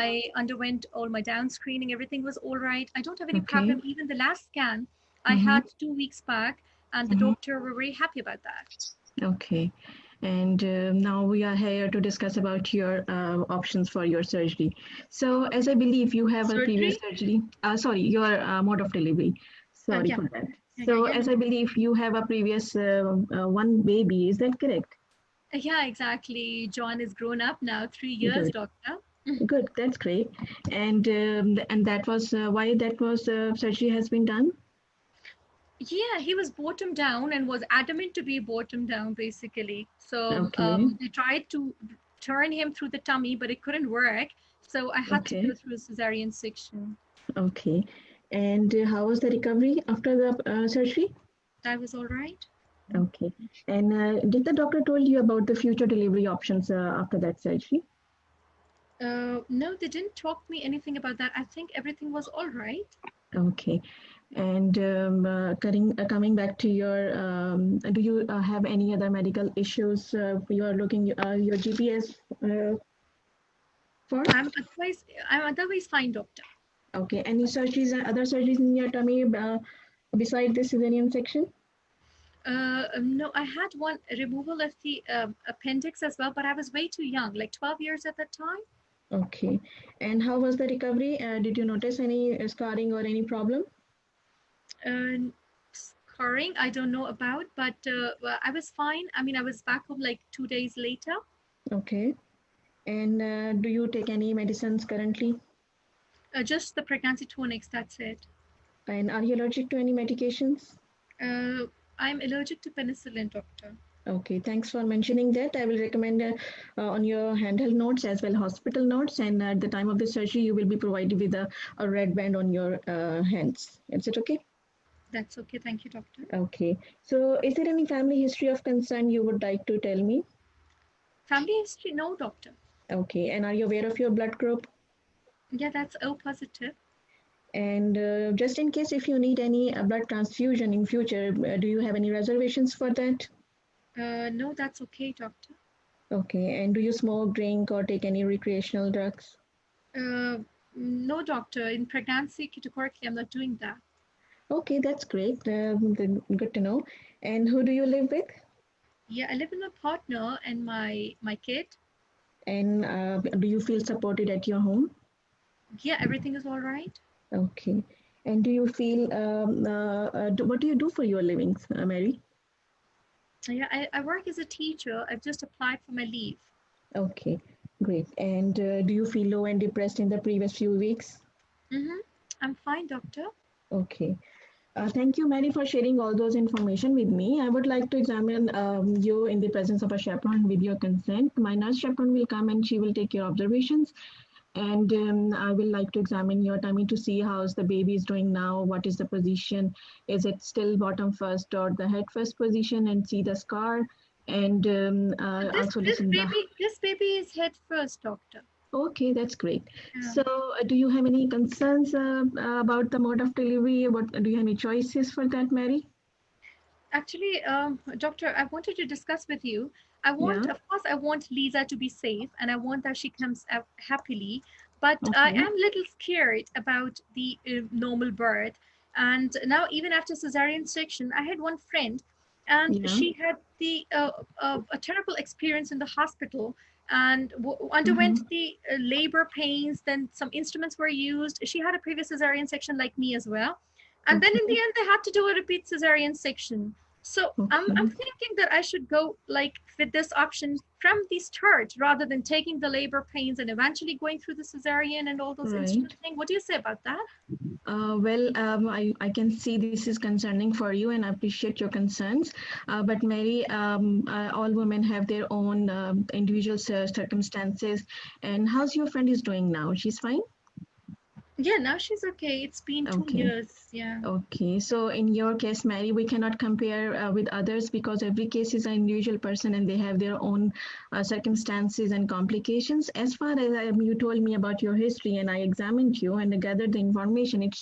I underwent all my down screening. Everything was all right. I don't have any problem. Even the last scan I had 2 weeks back, and the doctor were very happy about that. Okay. And now we are here to discuss about your options for your surgery. So as I believe you have a previous surgery, sorry, your mode of delivery. Sorry for that. So as I believe you have a previous one baby, is that correct? Yeah, exactly. John is grown up now, 3 years, doctor. Good, that's great. And that was why that was surgery has been done? Yeah, he was bottom down and was adamant to be bottom down, basically. So Okay. they tried to turn him through the tummy, but it couldn't work. So I had to Okay. go through a cesarean section. Okay. And how was the recovery after the surgery? That was all right. Okay. And did the doctor told you about the future delivery options after that surgery? No, they didn't talk me anything about that. I think everything was all right. Okay. And coming back to your, do you have any other medical issues you are looking your GPS for? I'm otherwise fine, doctor. Okay. Any surgeries, other surgeries in your tummy beside the cesarean section? No, I had one removal of the appendix as well, but I was way too young, like 12 years at that time. Okay. And how was the recovery? Did you notice any scarring or any problem? Scarring, I don't know about, but well, I was fine. I mean, I was back home like 2 days later. Okay. And do you take any medicines currently? Just the pregnancy tonics, that's it. And are you allergic to any medications? I'm allergic to penicillin, doctor. Okay, thanks for mentioning that. I will recommend on your handheld notes as well hospital notes, and at the time of the surgery, you will be provided with a red band on your hands. Is it okay? That's okay. Thank you, doctor. Okay. So, is there any family history of concern you would like to tell me? Family history? No, doctor. Okay. And are you aware of your blood group? Yeah, that's O positive. And just in case if you need any blood transfusion in future, do you have any reservations for that? No, that's okay, doctor. Okay. And do you smoke, drink, or take any recreational drugs? No, doctor. In pregnancy, categorically, I'm not doing that. Okay, that's great. Good to know. And who do you live with? Yeah, I live with my partner and my kid. And do you feel supported at your home? Yeah, everything is all right. Okay. And do you feel, what do you do for your living, Mary? Yeah, I work as a teacher. I've just applied for my leave. Okay, great. And do you feel low and depressed in the previous few weeks? Mm-hmm. I'm fine, doctor. Okay. Thank you, Mary, for sharing all those information with me. I would like to examine you in the presence of a chaperone with your consent. My nurse chaperone will come and she will take your observations. And I will like to examine your tummy to see how's the baby is doing now, what is the position, is it still bottom first or the head first position, and see the scar. And also listen this baby is head first, doctor. Okay, that's great. Yeah. So do you have any concerns about the mode of delivery? What do you have any choices for that, Mary? Actually, doctor, I wanted to discuss with you. Of course, I want Lisa to be safe, and I want that she comes out happily. But I am a little scared about the normal birth. And now, even after cesarean section, I had one friend, and she had a terrible experience in the hospital and underwent the labor pains. Then some instruments were used. She had a previous cesarean section like me as well. And then in the end, they had to do a repeat cesarean section. So I'm thinking that I should go like with this option from the start rather than taking the labor pains and eventually going through the cesarean and all those instrument things. What do you say about that? I can see this is concerning for you and I appreciate your concerns. But Mary, all women have their own individual circumstances. And how's your friend is doing now? She's fine? Yeah, now she's okay. It's been 2 years. Yeah. Okay. So in your case, Mary, we cannot compare with others because every case is an individual person and they have their own circumstances and complications. As far as you told me about your history and I examined you and gathered the information, it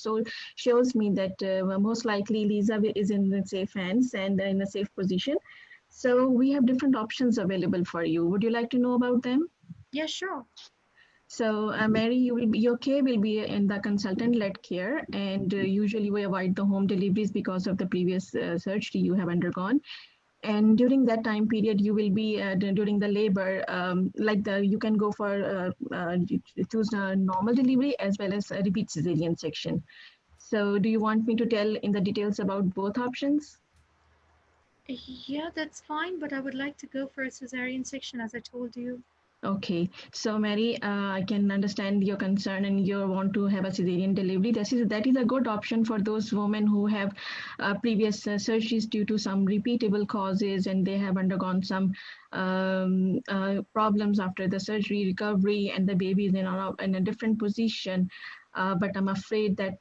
shows me that most likely Lisa is in the safe hands and in a safe position. So we have different options available for you. Would you like to know about them? Yeah, sure. So, Mary, your care will be in the consultant-led care, and usually we avoid the home deliveries because of the previous surgery you have undergone. And during that time period, you will be during the labor, you can go for choose a normal delivery as well as a repeat cesarean section. So, do you want me to tell in the details about both options? Yeah, that's fine, but I would like to go for a cesarean section as I told you. Okay, so Mary, I can understand your concern and you want to have a cesarean delivery. That is a good option for those women who have previous surgeries due to some repeatable causes and they have undergone some problems after the surgery recovery and the baby is in a different position. But I'm afraid that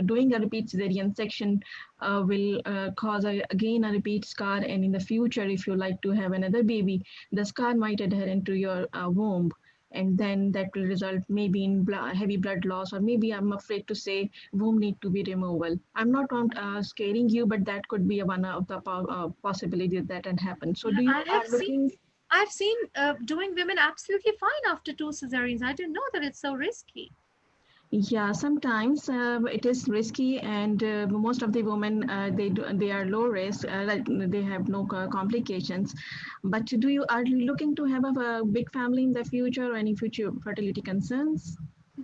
doing a repeat cesarean section will cause again a repeat scar, and in the future, if you like to have another baby, the scar might adhere into your womb, and then that will result maybe in heavy blood loss, or maybe I'm afraid to say womb need to be removal. I'm not scaring you, but that could be one of the possibilities that can happen. So do you are looking? I've seen doing women absolutely fine after 2 cesareans. I didn't know that it's so risky. Yeah, sometimes it is risky, and most of the women they are low risk, like they have no complications. But are you looking to have a big family in the future or any future fertility concerns?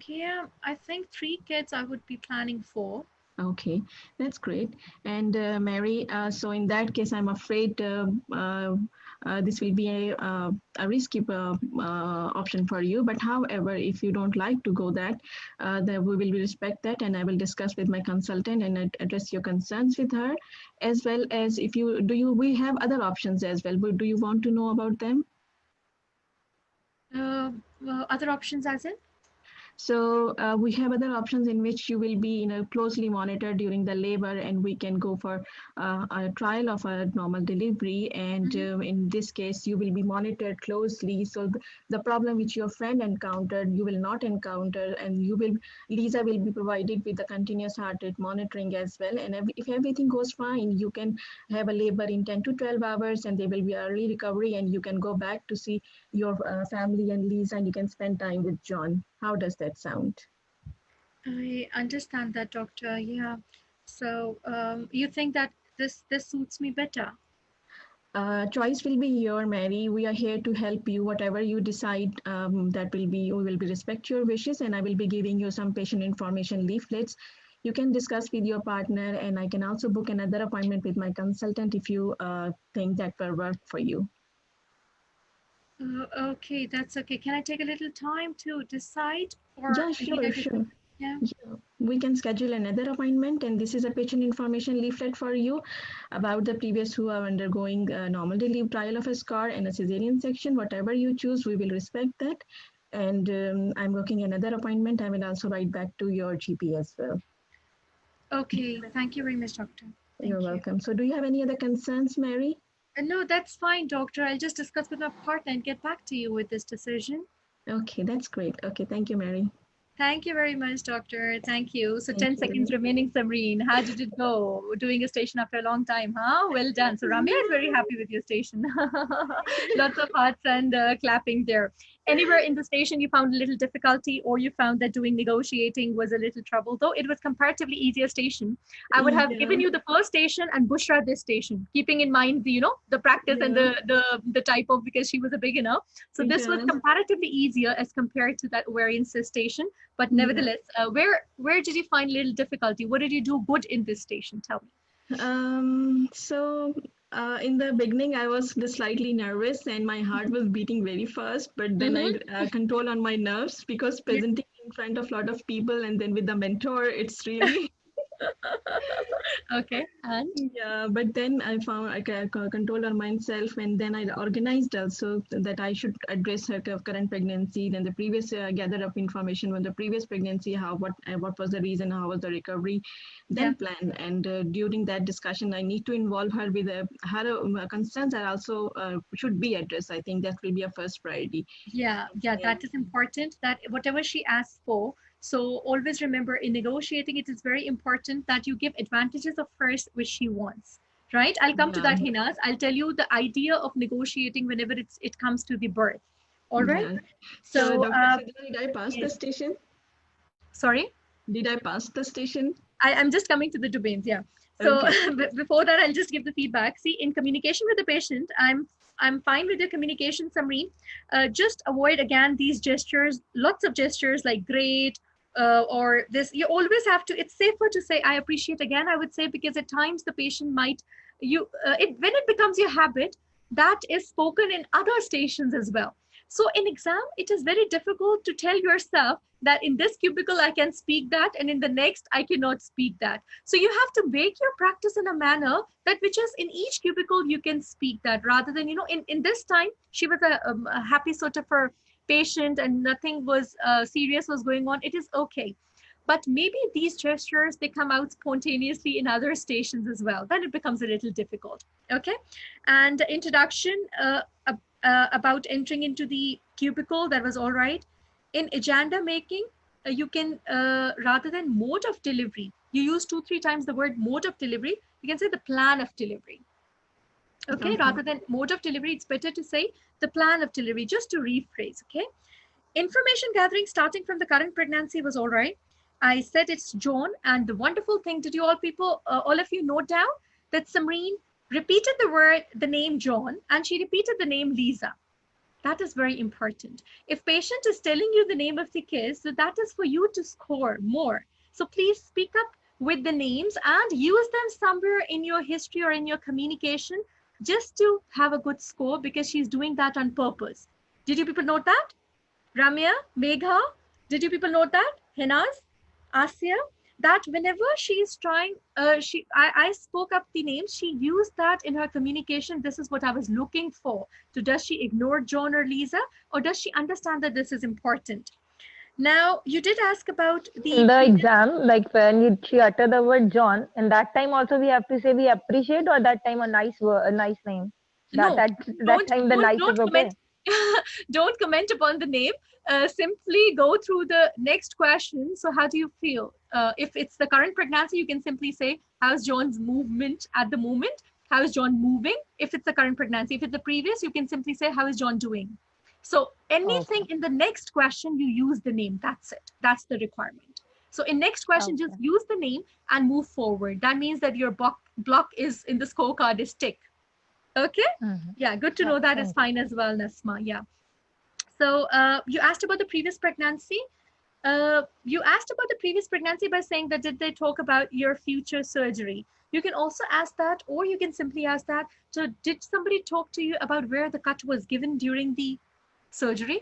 Yeah, I think 3 kids I would be planning for. Okay, that's great. And Mary, so in that case, I'm afraid this will be a risky option for you. But however, if you don't like to go that, then we will respect that, and I will discuss with my consultant and address your concerns with her, as well as if you we have other options as well. But do you want to know about them? Other options as in? So we have other options in which you will be closely monitored during the labor, and we can go for a trial of a normal delivery. And in this case, you will be monitored closely. So the problem which your friend encountered, you will not encounter, and Lisa will be provided with the continuous heart rate monitoring as well. And if everything goes fine, you can have a labor in 10 to 12 hours, and there will be early recovery, and you can go back to see your family and Lisa, and you can spend time with John. How does that sound? I understand that, doctor. Yeah. So you think that this suits me better? Choice will be your, Mary. We are here to help you. Whatever you decide, we will be respect your wishes, and I will be giving you some patient information leaflets. You can discuss with your partner, and I can also book another appointment with my consultant if you think that will work for you. Okay, that's okay. Can I take a little time to decide? Or yeah, sure. Yeah. We can schedule another appointment, and this is a patient information leaflet for you about the previous who are undergoing normal delivery trial of a scar and a cesarean section. Whatever you choose, we will respect that. And I'm booking another appointment. I will also write back to your GP as well. Okay, thank you very much, doctor. You're welcome. So do you have any other concerns, Mary? No, that's fine, doctor. I'll just discuss with my partner and get back to you with this decision. Okay, that's great. Okay, thank you, Mary. Thank you very much, doctor. Thank you. So 10 seconds remaining, Samreen. How did it go? Doing a station after a long time, huh? Well done. So Ramya is very happy with your station. Lots of hearts and clapping there. Anywhere in the station you found a little difficulty, or you found that doing negotiating was a little trouble, though it was comparatively easier station. I would have given you the first station and Bushra this station, keeping in mind the practice and the type of, because she was a beginner. So this was comparatively easier as compared to that ovarian cyst station. But nevertheless, where did you find a little difficulty? What did you do good in this station? Tell me. So in the beginning, I was slightly nervous and my heart was beating very fast. But then I control on my nerves, because presenting in front of a lot of people and then with the mentor, it's really... Okay, and yeah, but then I found I can control on myself, and then I organized also that I should address her current pregnancy, then the previous gather up information on the previous pregnancy, what was the reason, how was the recovery, then plan. And during that discussion, I need to involve her with her concerns are also should be addressed. I think that will be a first priority. Yeah, that is important, that whatever she asks for. So always remember, in negotiating, it is very important that you give advantages of hers which she wants, right? I'll come to that, Hinas. I'll tell you the idea of negotiating whenever it comes to the birth. All right. Yeah. So Dr. Sidra, did I pass the station? Sorry? Did I pass the station? I'm just coming to the domains, yeah. So before that, I'll just give the feedback. See, in communication with the patient, I'm fine with your communication, Samreen. Just avoid, again, these gestures, lots of gestures like great, or this. You always have to, it's safer to say, I appreciate, again, I would say, because at times the patient might, when it becomes your habit, that is spoken in other stations as well. So in exam, it is very difficult to tell yourself that in this cubicle I can speak that and in the next I cannot speak that. So you have to make your practice in a manner that which is in each cubicle you can speak that, rather than, in this time she was a happy sort of her patient and nothing was serious was going on. It is okay. But maybe these gestures, they come out spontaneously in other stations as well. Then it becomes a little difficult. Okay. And introduction about entering into the cubicle, that was all right. In agenda making, you can, rather than mode of delivery, you use 2-3 times the word mode of delivery. You can say the plan of delivery. Okay. Rather than mode of delivery, it's better to say the plan of delivery, just to rephrase. Okay. Information gathering starting from the current pregnancy was all right. I said it's John, and the wonderful thing, did you all people, all of you note down that Samreen repeated the name John, and she repeated the name Lisa. That is very important. If patient is telling you the name of the kids, so that is for you to score more. So please speak up with the names and use them somewhere in your history or in your communication, just to have a good score, because she's doing that on purpose. Did you people note that? Ramya, Megha, did you people note that? Henaz, Asya, that whenever she is trying, I spoke up the names, she used that in her communication. This is what I was looking for. So does she ignore John or Lisa, or does she understand that this is important? Now, you did ask about the exam, like when she uttered the word John, and that time also we have to say we appreciate, or that time a nice name. That time the nice is okay. Don't comment upon the name. Simply go through the next question. So how do you feel? If it's the current pregnancy, you can simply say, how's John's movement at the moment? How is John moving? If it's the current pregnancy. If it's the previous, you can simply say, how is John doing? So anything in the next question, you use the name. That's it. That's the requirement. So in next question, just use the name and move forward. That means that your block is in the scorecard is tick. Okay. Yeah, good to know. That is fine as well, Nasma. Yeah. So you asked about the previous pregnancy. You asked about the previous pregnancy by saying that did they talk about your future surgery? You can also ask that, or you can simply ask that. So did somebody talk to you about where the cut was given during the surgery?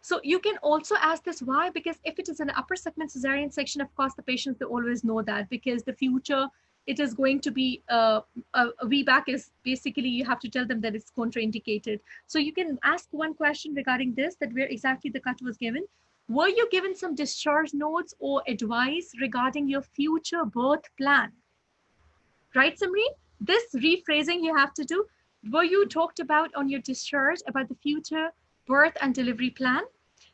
So you can also ask this. Why? Because if it is an upper segment cesarean section, of course, the patients, they always know that, because the future, it is going to be a VBAC is basically, you have to tell them that it's contraindicated. So you can ask one question regarding this, that where exactly the cut was given. Were you given some discharge notes or advice regarding your future birth plan? Right, Samreen? This rephrasing you have to do. Were you talked about on your discharge about the future birth and delivery plan?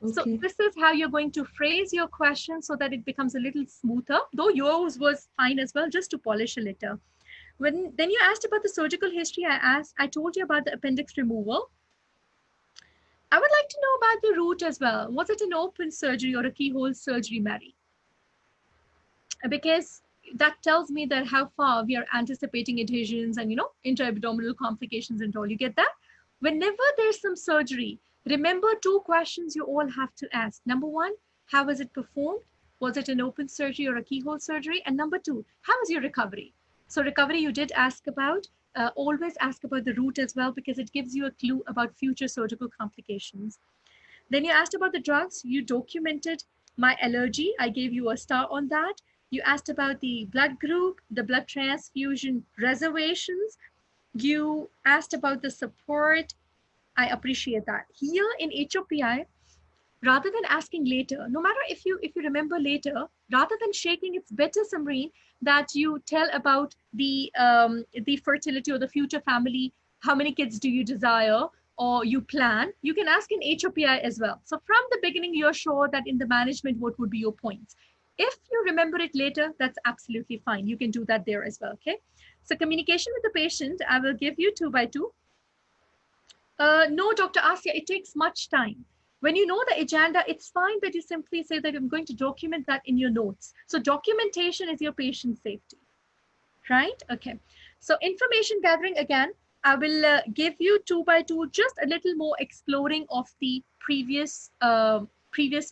Okay. So this is how you're going to phrase your question so that it becomes a little smoother, though yours was fine as well, just to polish a little. Then you asked about the surgical history. I told you about the appendix removal. I would like to know about the route as well. Was it an open surgery or a keyhole surgery, Mary? Because that tells me that how far we are anticipating adhesions and, intra-abdominal complications and all. You get that? Whenever there's some surgery, remember 2 questions you all have to ask. Number 1, how was it performed? Was it an open surgery or a keyhole surgery? And number 2, how was your recovery? So recovery you did ask about. Always ask about the route as well, because it gives you a clue about future surgical complications. Then you asked about the drugs. You documented my allergy. I gave you a star on that. You asked about the blood group, the blood transfusion reservations. You asked about the support. I appreciate that. Here in HOPI, rather than asking later, no matter if you remember later, rather than shaking, it's better, Samreen, that you tell about the fertility or the future family, how many kids do you desire or you plan. You can ask in HOPI as well. So from the beginning, you're sure that in the management, what would be your points. If you remember it later, that's absolutely fine. You can do that there as well, okay? So communication with the patient, I will give you 2 by 2. No, Dr. Asya, it takes much time. When you know the agenda, it's fine that you simply say that I'm going to document that in your notes. So documentation is your patient safety, right? Okay. So information gathering, again, I will give you 2 by 2, just a little more exploring of the previous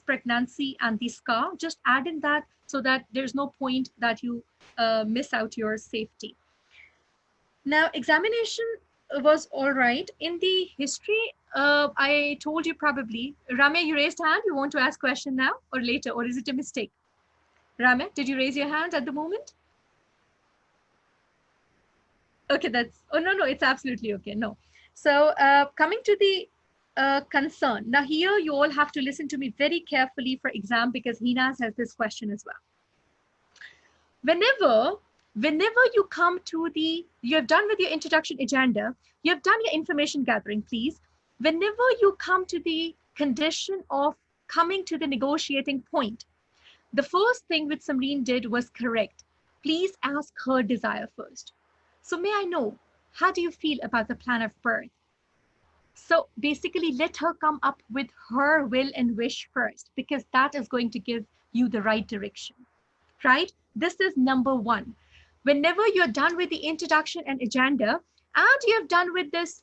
pregnancy and the scar. Just add in that so that there's no point that you miss out your safety. Now, examination was all right. In the history, I told you probably. Ramya, you raised hand. You want to ask question now or later, or is it a mistake? Ramya, did you raise your hand at the moment? Okay, oh, no, it's absolutely okay. No. So coming to the concern. Now here you all have to listen to me very carefully for exam because Heenaz has this question as well. Whenever you come to you have done with your introduction agenda, you have done your information gathering, please. Whenever you come to the condition of coming to the negotiating point, the first thing which Samreen did was correct. Please ask her desire first. So may I know, how do you feel about the plan of birth? So basically let her come up with her will and wish first, because that is going to give you the right direction, right? This is number one. Whenever you're done with the introduction and agenda, and you have done with this,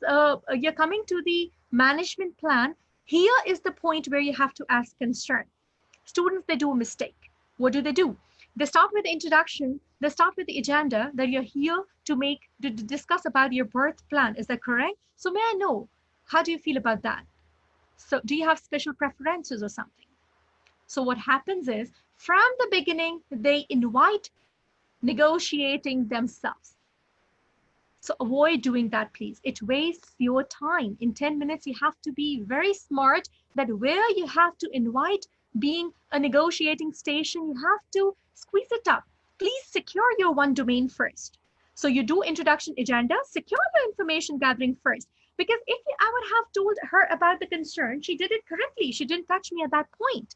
you're coming to the management plan, here is the point where you have to ask concern. Students, they do a mistake. What do? They start with the introduction, they start with the agenda that you're here to discuss about your birth plan. Is that correct? So may I know, how do you feel about that? So do you have special preferences or something? So what happens is, from the beginning, they invite negotiating themselves. So avoid doing that, please. It wastes your time. In 10 minutes, you have to be very smart that where you have to invite being a negotiating station, you have to squeeze it up. Please secure your one domain first. So you do introduction agenda, secure your information gathering first. Because if I would have told her about the concern, she did it correctly. She didn't touch me at that point.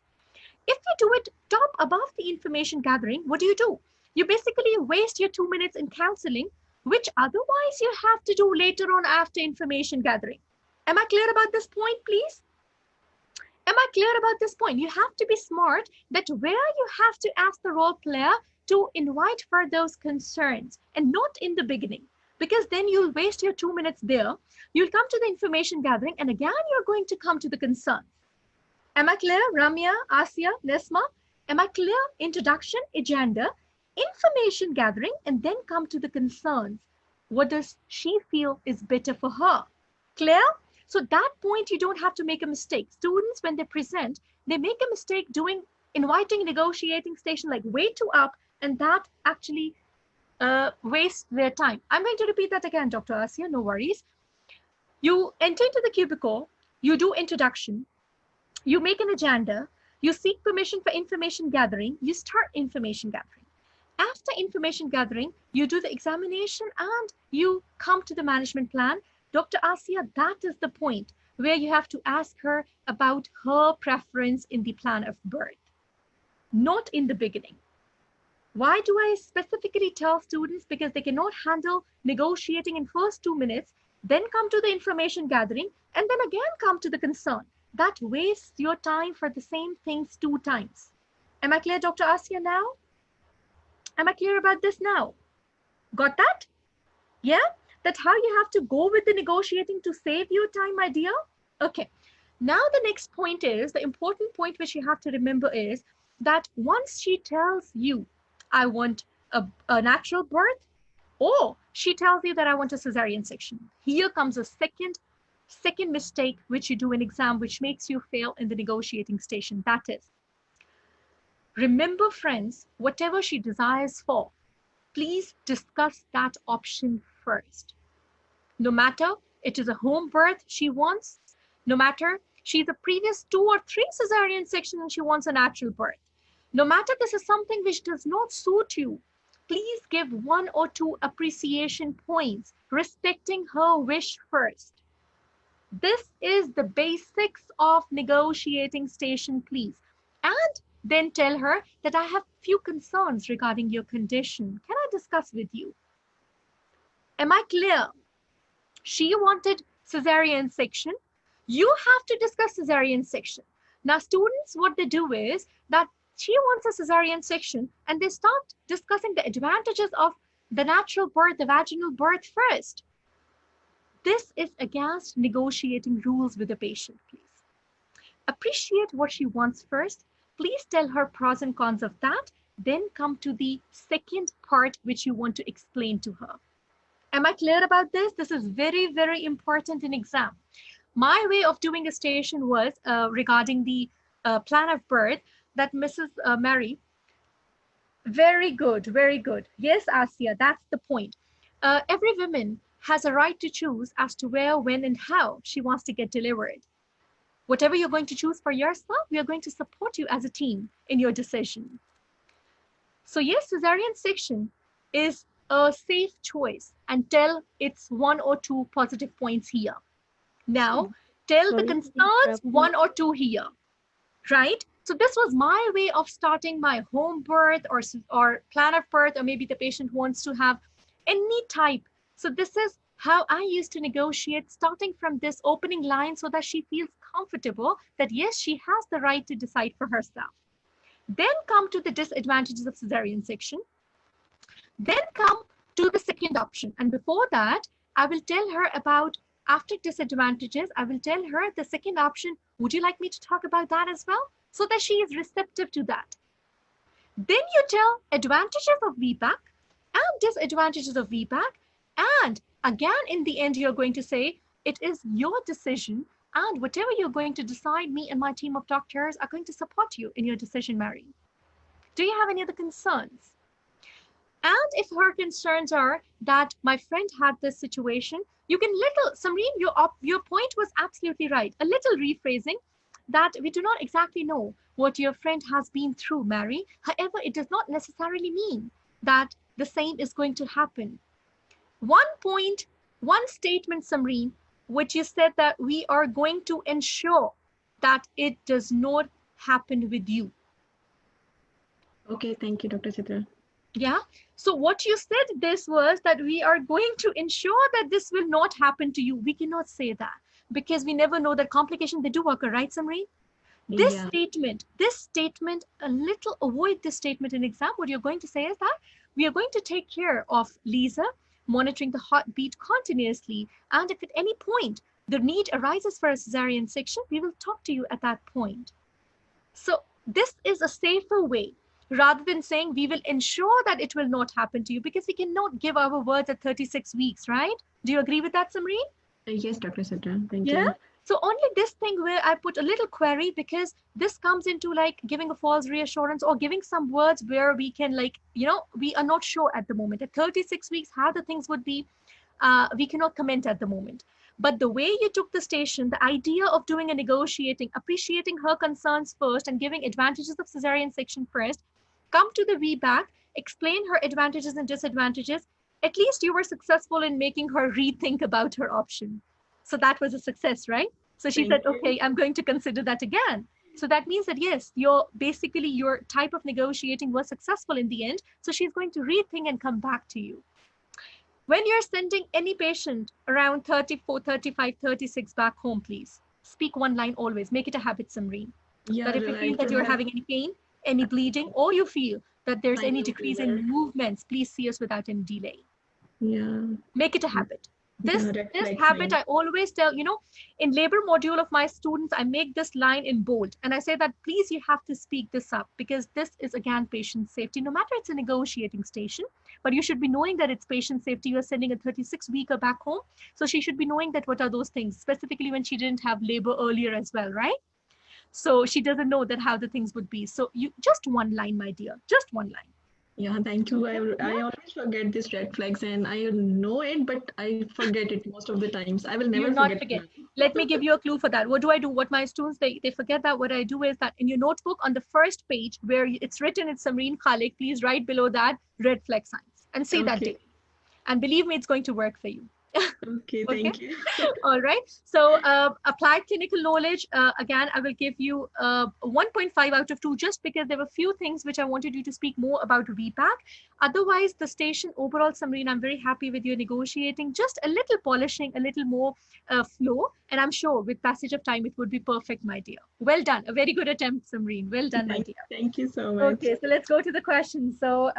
If you do it top above the information gathering, what do? You basically waste your 2 minutes in counseling, which otherwise you have to do later on after information gathering. Am I clear about this point, please? Am I clear about this point? You have to be smart that where you have to ask the role player to invite for those concerns and not in the beginning, because then you'll waste your 2 minutes there. You'll come to the information gathering and again, you're going to come to the concern. Am I clear? Ramya, Asya, Nesma? Am I clear? Introduction, agenda, information gathering, and then come to the concerns. What does she feel is better for her? Clear? So that point, you don't have to make a mistake. Students, when they present, they make a mistake inviting negotiating station like way too up, and that actually wastes their time. I'm going to repeat that again, Dr. Asya, no worries. You enter into the cubicle, you do introduction, you make an agenda, you seek permission for information gathering, you start information gathering. After information gathering, you do the examination and you come to the management plan. Dr. Asya, that is the point where you have to ask her about her preference in the plan of birth, not in the beginning. Why do I specifically tell students? Because they cannot handle negotiating in first 2 minutes, then come to the information gathering, and then again come to the concern. That wastes your time for the same things 2 times. Am I clear, Dr. Asya, now? Am I clear about this now? Got that? Yeah? That's how you have to go with the negotiating to save your time, my dear? Okay. Now the next point is, the important point which you have to remember is that once she tells you, I want a natural birth, or she tells you that I want a cesarean section, here comes a second mistake which you do in exam, which makes you fail in the negotiating station. That is, remember, friends, whatever she desires for, please discuss that option first. No matter it is a home birth she wants, no matter she's a previous 2 or 3 cesarean section and she wants a natural birth, no matter this is something which does not suit you, please give 1 or 2 appreciation points, respecting her wish first. This is the basics of negotiating station, please. And then tell her that I have few concerns regarding your condition. Can I discuss with you? Am I clear? She wanted cesarean section. You have to discuss cesarean section. Now, students, what they do is that she wants a cesarean section and they start discussing the advantages of the natural birth, the vaginal birth first. This is against negotiating rules with the patient, please. Appreciate what she wants first. Please tell her pros and cons of that. Then come to the second part which you want to explain to her. Am I clear about this? This is very, very important in exam. My way of doing a station was regarding the plan of birth that Mrs. Mary, very good, very good. Yes, Asia, that's the point. Every woman has a right to choose as to where, when, and how she wants to get delivered. Whatever you're going to choose for yourself, we are going to support you as a team in your decision. So yes, cesarean section is a safe choice, and tell its one or two positive points here. Now, tell the concerns one or two here, right? So this was my way of starting my home birth or plan of birth, or maybe the patient wants to have any type. So this is how I used to negotiate, starting from this opening line so that she feels comfortable that yes, she has the right to decide for herself. Then come to the disadvantages of cesarean section. Then come to the second option. And before that, I will tell her about, after disadvantages, I will tell her the second option. Would you like me to talk about that as well? So that she is receptive to that. Then you tell advantages of VBAC and disadvantages of VBAC. And again, in the end, you're going to say, it is your decision. And whatever you're going to decide, me and my team of doctors are going to support you in your decision, Mary. Do you have any other concerns? And if her concerns are that my friend had this situation, you can Samreen, your point was absolutely right. A little rephrasing that we do not exactly know what your friend has been through, Mary. However, it does not necessarily mean that the same is going to happen. One statement, Samreen, which you said that we are going to ensure that it does not happen with you. Okay, thank you, Dr. Chitra. Yeah. So what you said this was that we are going to ensure that this will not happen to you. We cannot say that because we never know that complications, they do occur, right, Samreen? This statement, avoid this statement in exam. What you're going to say is that we are going to take care of Lisa, monitoring the heartbeat continuously. And if at any point the need arises for a cesarean section, we will talk to you at that point. So this is a safer way, rather than saying we will ensure that it will not happen to you, because we cannot give our words at 36 weeks, right? Do you agree with that, Samreen? Yes, Dr. Chitra, thank you. So only this thing where I put a little query, because this comes into like giving a false reassurance or giving some words where we can we are not sure at the moment. At 36 weeks, how the things would be, we cannot comment at the moment. But the way you took the station, the idea of doing a negotiating, appreciating her concerns first and giving advantages of cesarean section first, come to the VBAC, explain her advantages and disadvantages, at least you were successful in making her rethink about her option. So that was a success, right? So she said, okay, I'm going to consider that again. So that means that, yes, your type of negotiating was successful in the end. So she's going to rethink and come back to you. When you're sending any patient around 34, 35, 36 back home, please speak one line always. Make it a habit, Samreen. That if you feel that you're having any pain, any bleeding, or you feel that there's any decrease in movements, please see us without any delay. Make it a habit. This habit, I always tell, in labor module of my students, I make this line in bold. And I say that, please, you have to speak this up, because this is, again, patient safety. No matter it's a negotiating station, but you should be knowing that it's patient safety. You're sending a 36-weeker back home. So she should be knowing that what are those things, specifically when she didn't have labor earlier as well, right? So she doesn't know that how the things would be. So you just one line, my dear, just one line. Yeah, thank you. I always forget these red flags, and I know it, but I forget it most of the times. I will never forget. Let me give you a clue for that. What do I do? What my students, they forget that. What I do is that in your notebook on the first page where it's written in Samreen Khalik, please write below that red flag signs and say that day. And believe me, it's going to work for you. Okay, thank you. All right. So applied clinical knowledge, again, I will give you 1.5 out of 2, just because there were a few things which I wanted you to speak more about VPAC. Otherwise, the station overall, Samreen, I'm very happy with your negotiating, just a little polishing, a little more flow. And I'm sure with passage of time, it would be perfect, my dear. Well done. A very good attempt, Samreen. Well done, my dear. Thank you so much. Okay, so let's go to the questions. So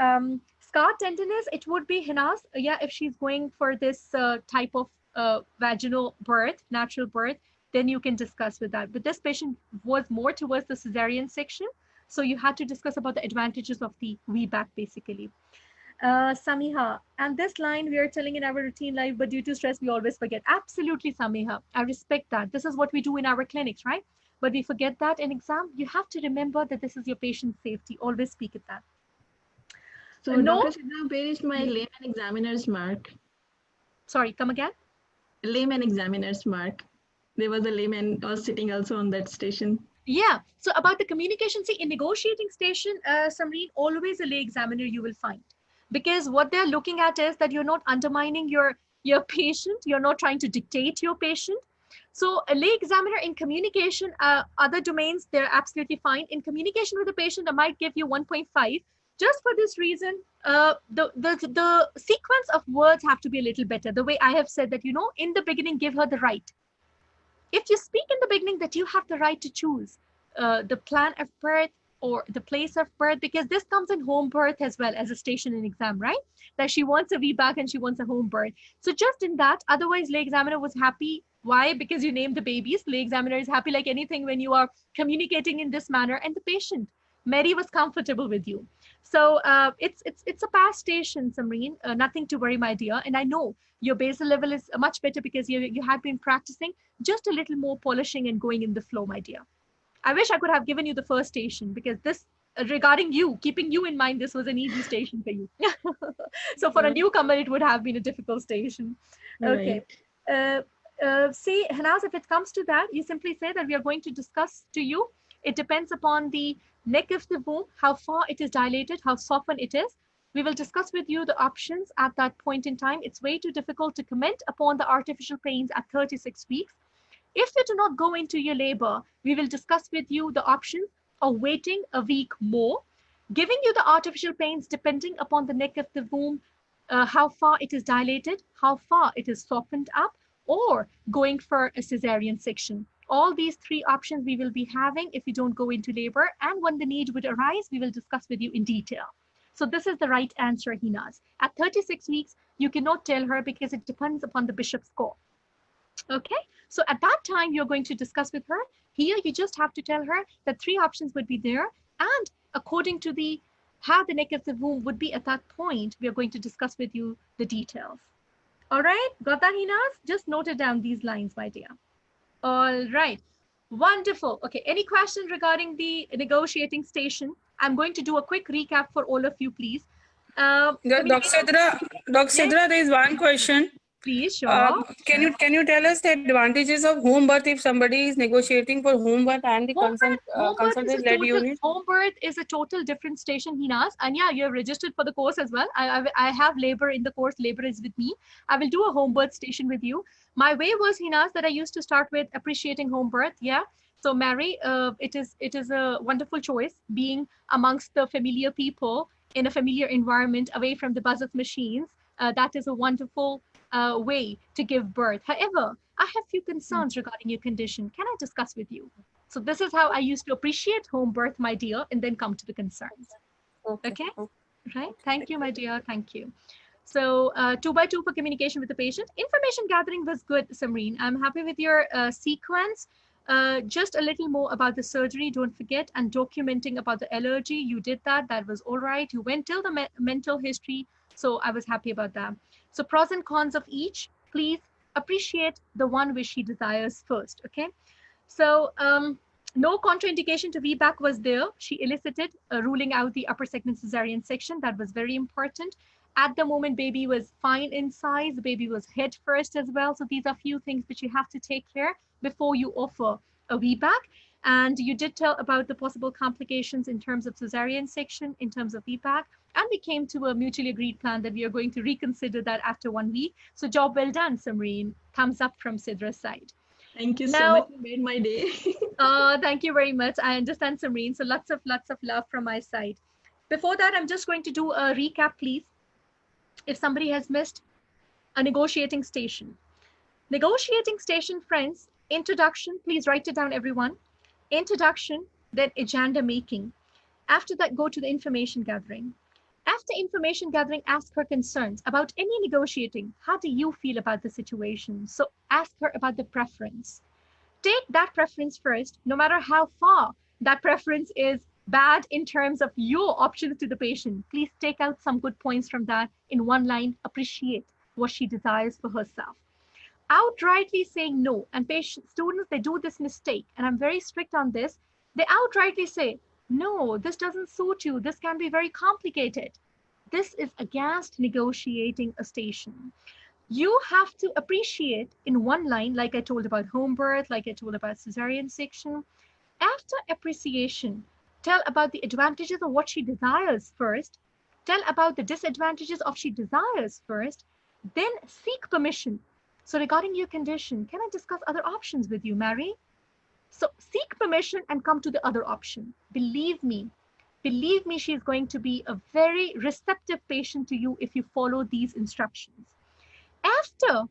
scar tenderness, it would be Hinas. Yeah, if she's going for this type of vaginal birth, natural birth, then you can discuss with that. But this patient was more towards the cesarean section. So you had to discuss about the advantages of the VBAC, basically. Samiha, and this line we are telling in our routine life, but due to stress, we always forget. Absolutely, Samiha. I respect that. This is what we do in our clinics, right? But we forget that in exam. You have to remember that this is your patient's safety. Always speak at that. So, No. Dr. Sidra, where is my layman examiner's mark? Sorry, come again? Layman examiner's mark. There was a layman was sitting also on that station. Yeah. So about the communication, see, in negotiating station, Samreen, always a lay examiner you will find. Because what they're looking at is that you're not undermining your patient, you're not trying to dictate your patient. So a lay examiner in communication, other domains, they're absolutely fine. In communication with the patient, I might give you 1.5. Just for this reason, the sequence of words have to be a little better. The way I have said that, in the beginning, give her the right. If you speak in the beginning that you have the right to choose the plan of birth or the place of birth, because this comes in home birth as well as a station in exam, right? That she wants a VBAC and she wants a home birth. So just in that, otherwise lay examiner was happy. Why? Because you named the babies. Lay examiner is happy like anything when you are communicating in this manner, and the patient, Mary, was comfortable with you. So it's a past station, Samreen. Nothing to worry, my dear. And I know your basal level is much better because you have been practicing. Just a little more polishing and going in the flow, my dear. I wish I could have given you the first station because this, regarding you, keeping you in mind, this was an easy station for you. So for a newcomer, it would have been a difficult station. Okay. See, Hanaz, if it comes to that, you simply say that we are going to discuss to you. It depends upon the neck of the womb, how far it is dilated, how softened it is. We will discuss with you the options at that point in time. It's way too difficult to comment upon the artificial pains at 36 weeks. If you do not go into your labor, we will discuss with you the options of waiting a week more, giving you the artificial pains depending upon the neck of the womb, how far it is dilated, how far it is softened up, or going for a cesarean section. All these three options we will be having if you don't go into labor, and when the need would arise, we will discuss with you in detail. So this is the right answer, Hinaz. At 36 weeks, you cannot tell her because it depends upon the bishop's score. Okay, so at that time, you're going to discuss with her. Here, you just have to tell her that three options would be there. And according to how the neck of the womb would be at that point, we are going to discuss with you the details. All right, got that, Hinaz? Just noted down these lines, my dear. All right, wonderful. Okay, any questions regarding the negotiating station? I'm going to do a quick recap for all of you, please. Dr. Sidra, there is one question. Please, sure. Can you tell us the advantages of home birth if somebody is negotiating for home birth and the consent-led unit? Home birth is a total different station, Hinaz. And yeah, you're registered for the course as well. I have labor in the course. Labor is with me. I will do a home birth station with you. My way was, Hinaz, that I used to start with appreciating home birth. Yeah. So Mary, it is a wonderful choice being amongst the familiar people in a familiar environment away from the buzz of machines. That is a wonderful way to give birth. However, I have few concerns regarding your condition. Can I discuss with you? So this is how I used to appreciate home birth, my dear, and then come to the concerns. Okay? Right? Thank you, my dear. Thank you. So 2 by 2 for communication with the patient. Information gathering was good, Samreen. I'm happy with your sequence. Just a little more about the surgery, don't forget, and documenting about the allergy. You did that. That was all right. You went till the mental history. So I was happy about that. So pros and cons of each, please appreciate the one which she desires first, okay? So no contraindication to VBAC was there. She elicited ruling out the upper segment cesarean section. That was very important. At the moment, baby was fine in size. The baby was head first as well. So these are few things which you have to take care before you offer a VBAC. And you did tell about the possible complications in terms of cesarean section, in terms of VBAC. And we came to a mutually agreed plan that we are going to reconsider that after 1 week. So job well done, Samreen. Thumbs up from Sidra's side. Thank you so much. You made my day. Thank you very much. I understand, Samreen. So lots of love from my side. Before that, I'm just going to do a recap, please. If somebody has missed a negotiating station. Negotiating station, friends, introduction, please write it down, everyone. Introduction, then agenda making. After that, go to the information gathering. After information gathering, ask her concerns about any negotiating. How do you feel about the situation? So ask her about the preference. Take that preference first, no matter how far that preference is bad in terms of your options to the patient. Please take out some good points from that in one line. Appreciate what she desires for herself. Outrightly saying no, and patient students, they do this mistake, and I'm very strict on this. They outrightly say, no, this doesn't suit you. This can be very complicated. This is against negotiating a station. You have to appreciate in one line, like I told about home birth, like I told about cesarean section. After appreciation, tell about the advantages of what she desires first, tell about the disadvantages of she desires first, then seek permission. So regarding your condition, can I discuss other options with you, Mary? So seek permission and come to the other option. Believe me, she's going to be a very receptive patient to you if you follow these instructions. After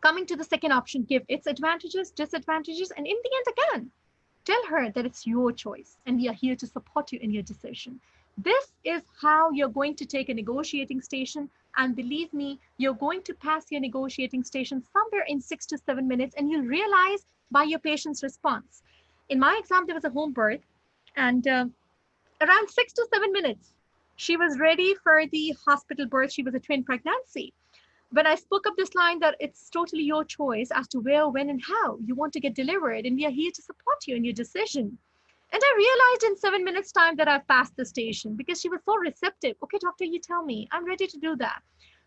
coming to the second option, give its advantages, disadvantages, and in the end again, tell her that it's your choice and we are here to support you in your decision. This is how you're going to take a negotiating station, and believe me, you're going to pass your negotiating station somewhere in 6 to 7 minutes, and you'll realize by your patient's response. In my exam, there was a home birth, and around 6 to 7 minutes, she was ready for the hospital birth. She was a twin pregnancy. When I spoke up this line that it's totally your choice as to where, when, and how you want to get delivered, and we are here to support you in your decision. And I realized in 7 minutes time that I've passed the station because she was so receptive. Okay, doctor, you tell me, I'm ready to do that.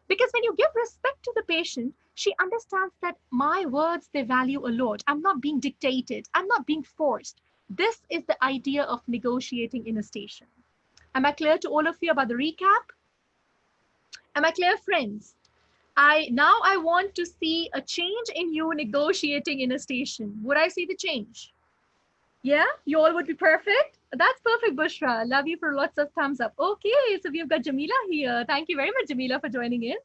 Because when you give respect to the patient, she understands that my words, they value a lot. I'm not being dictated. I'm not being forced. This is the idea of negotiating in a station. Am I clear to all of you about the recap? Am I clear, friends? Now I want to see a change in you negotiating in a station. Would I see the change? Yeah, you all would be perfect. That's perfect, Bushra. Love you for lots of thumbs up. Okay, so we've got Jamila here. Thank you very much, Jamila, for joining in.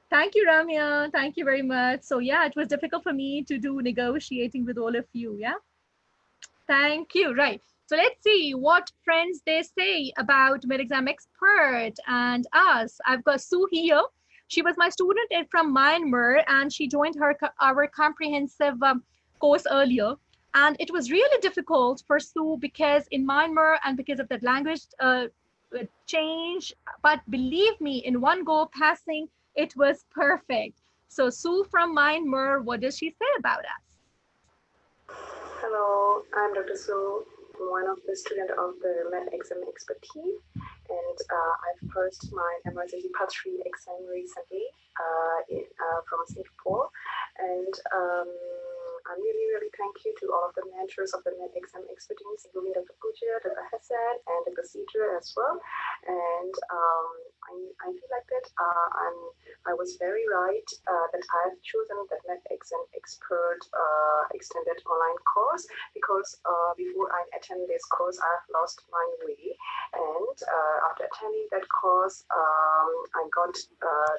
Thank you, Ramya. Thank you very much. So yeah, it was difficult for me to do negotiating with all of you. Yeah. Thank you. Right. So let's see what friends they say about MedExam Expert and us. I've got Sue here. She was my student from Myanmar, and she joined our comprehensive course earlier. And it was really difficult for Sue because in Myanmar and because of that language change. But believe me, in one go passing, it was perfect. So Sue from Myanmar, what does she say about us? Hello, I'm Dr. Sue, one of the students of the MedExam Expert team. And I've passed my emergency part 3 exam recently from Singapore. And I really thank you to all of the mentors of the MedExam Expert team, including Dr. Puja, Dr. Hassan, and Dr. Cedra as well. And I feel like that I was very right that I've chosen the MedExam Expert extended online course because before I attended this course, I've lost my way. And after attending that course, I got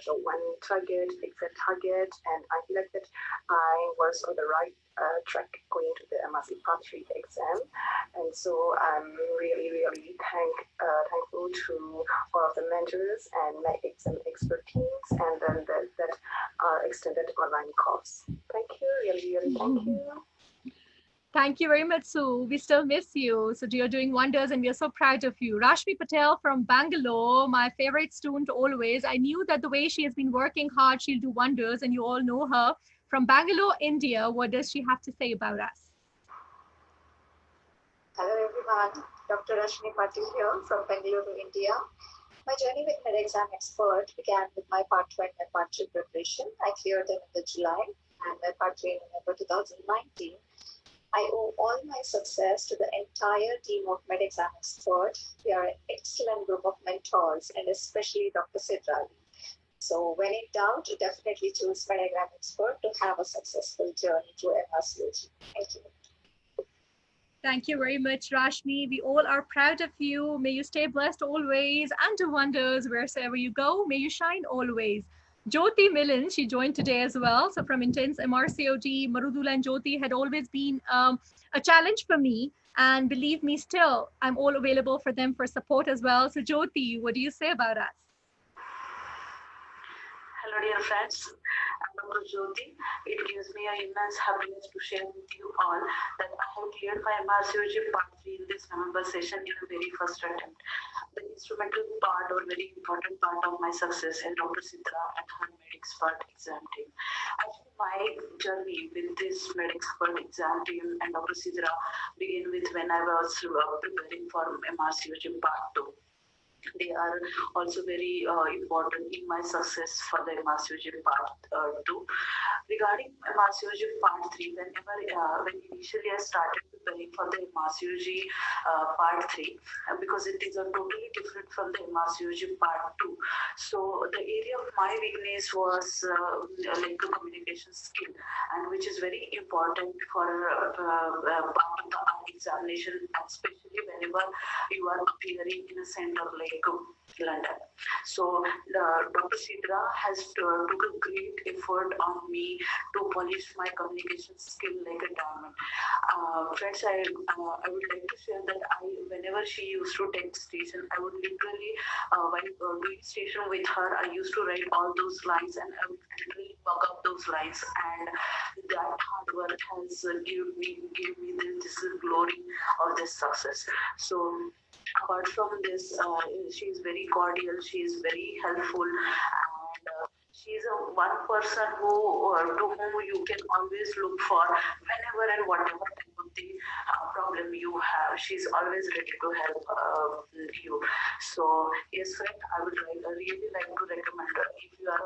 the one target, exact target, and I feel like that I was on the right track going to the MRC Part 3 exam. And so I'm really thankful to all of the mentors and my exam expert teams, and then that extended online course. Thank you, really thank you. Thank you very much, Sue. We still miss you. So you're doing wonders and we are so proud of you. Rashmi Patel from Bangalore, my favorite student always. I knew that the way she has been working hard, she'll do wonders, and you all know her. From Bangalore, India, what does she have to say about us? Hello everyone, Dr. Rashmi Patel here from Bangalore, India. My journey with MedExam Expert began with my Part 2 and my Part 3 preparation. I cleared them in July and my Part 3 in November 2019. I owe all my success to the entire team of MedExam Expert. We are an excellent group of mentors, and especially Dr. Sidrali. So when in doubt, definitely choose MedExam Expert to have a successful journey to MRCOG. Thank you. Thank you very much, Rashmi. We all are proud of you. May you stay blessed always and do wonders wherever you go. May you shine always. Jyoti Millen, she joined today as well. So from Intense MRCOG, Marudula and Jyoti had always been a challenge for me. And believe me, still, I'm all available for them for support as well. So Jyoti, what do you say about us? Hello, dear friends. I'm Dr. Jyoti. It gives me an immense happiness to share with you all that I have cleared my MRCOG Part 3 in this November session in a very first attempt. The instrumental part or very important part of my success is Dr. Sidra and her MedExpert exam team. Actually, my journey with this MedExpert exam team and Dr. Sidra began with when I was preparing for MRCOG Part 2. They are also very important in my success for the MRCOG Part 2. Regarding MRCOG Part 3, when initially I started preparing for the MRCOG Part 3, because it is totally different from the MRCOG Part 2. So the area of my weakness was like the communication skill, and which is very important for part of the examination, especially whenever you are appearing in a center like London. So Dr. Sidra has took a great effort on me to polish my communication skill like a diamond. Friends, I would like to share that whenever she used to take station, I would literally, while doing station with her, I used to write all those lines and I would literally buck up those lines, and that hard work has given me this glory of this success. So apart from this, she is very cordial, she is very helpful, and she is one person to whom you can always look for whenever and whatever type of the problem you have. She's always ready to help you. So yes, friend, I would really like to recommend if you are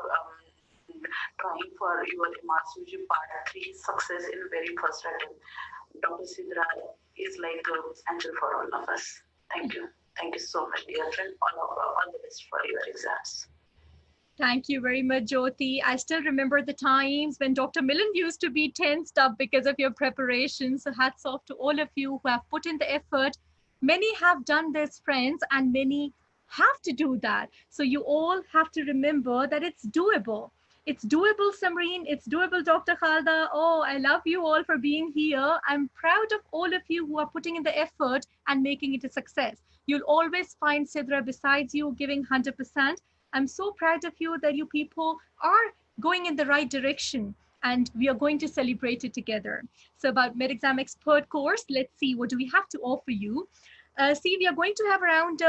trying for your MRCOG Part 3 success in the very first attempt, Dr. Sidra is like an angel for all of us. Thank you. Thank you so much, dear friend. All the best for your exams. Thank you very much, Jyoti. I still remember the times when Dr. Millen used to be tensed up because of your preparation. So hats off to all of you who have put in the effort. Many have done this, friends, and many have to do that. So you all have to remember that it's doable. It's doable, Samreen. It's doable, Dr. Khalda. Oh, I love you all for being here. I'm proud of all of you who are putting in the effort and making it a success. You'll always find Sidra besides you giving 100%. I'm so proud of you that you people are going in the right direction, and we are going to celebrate it together. So about MedExam Expert course, let's see, what do we have to offer you? See, we are going to have around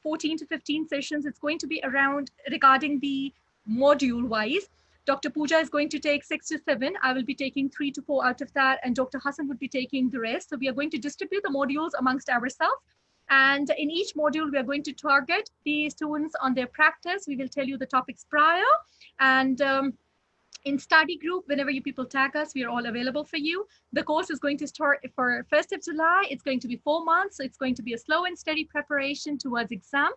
14 to 15 sessions. It's going to be around regarding the module wise. Dr. Pooja is going to take 6 to 7. I will be taking 3 to 4 out of that, and Dr. Hassan would be taking the rest. So we are going to distribute the modules amongst ourselves. And in each module, we are going to target the students on their practice. We will tell you the topics prior. And in study group, whenever you people tag us, we are all available for you. The course is going to start for 1st of July. It's going to be 4 months. So it's going to be a slow and steady preparation towards exam.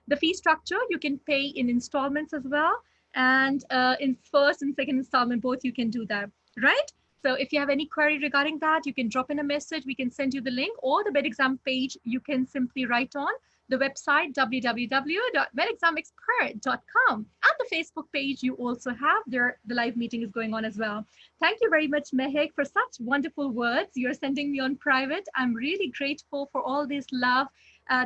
The fee structure, you can pay in installments as well. And in first and second installment, both you can do that, right? So if you have any query regarding that, you can drop in a message. We can send you the link, or the MedExam page, you can simply write on the website, www.medexamexpert.com. And the Facebook page you also have there. The live meeting is going on as well. Thank you very much, Mehek, for such wonderful words. You're sending me on private. I'm really grateful for all this love.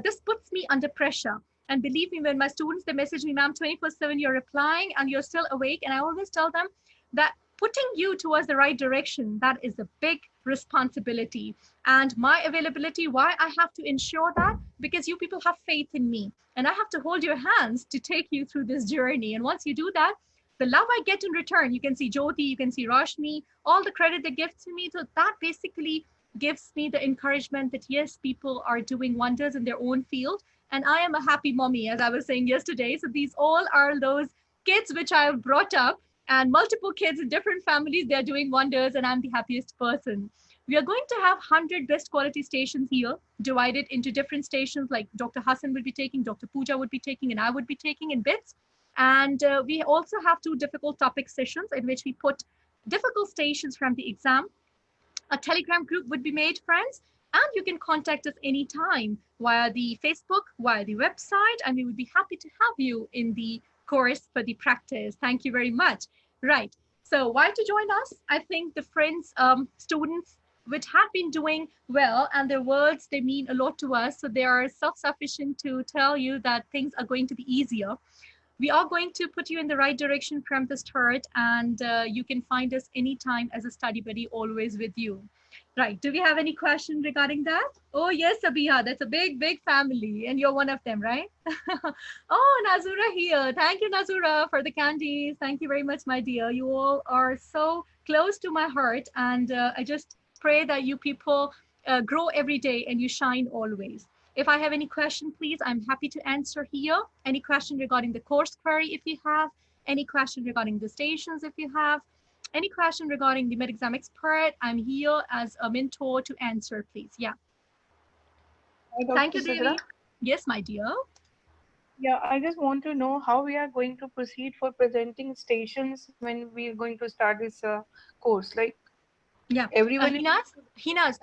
This puts me under pressure. And believe me, when my students, they message me, ma'am, 24/7, you're replying and you're still awake. And I always tell them that putting you towards the right direction, that is a big responsibility. And my availability, why I have to ensure that? Because you people have faith in me. And I have to hold your hands to take you through this journey. And once you do that, the love I get in return, you can see Jyoti, you can see Rashmi, all the credit they give to me. So that basically gives me the encouragement that yes, people are doing wonders in their own field. And I am a happy mommy, as I was saying yesterday. So these all are those kids which I have brought up, and multiple kids in different families, they're doing wonders, and I'm the happiest person. We are going to have 100 best quality stations here, divided into different stations, like Dr. Hassan will be taking, Dr. Pooja would be taking, and I would be taking in bits. And we also have 2 difficult topic sessions in which we put difficult stations from the exam. A Telegram group would be made, friends, and you can contact us anytime via the Facebook, via the website, and we would be happy to have you in the course for the practice. Thank you very much. Right. So why to join us? I think the friends, students, which have been doing well, and their words, they mean a lot to us. So they are self-sufficient to tell you that things are going to be easier. We are going to put you in the right direction from the start, and you can find us anytime as a study buddy, always with you. Right. Do we have any question regarding that? Oh, yes, Abiha. That's a big, big family. And you're one of them, right? Oh, Nazura here. Thank you, Nazura, for the candies. Thank you very much, my dear. You all are so close to my heart. And I just pray that you people grow every day and you shine always. If I have any question, please, I'm happy to answer here. Any question regarding the course query, if you have. Any question regarding the stations, if you have. Any question regarding the med-exam expert, I'm here as a mentor to answer, please. Yeah. Thank you, Devi. Yes, my dear. Yeah, I just want to know how we are going to proceed for presenting stations when we are going to start this course. Like, yeah, everyone. Hinas,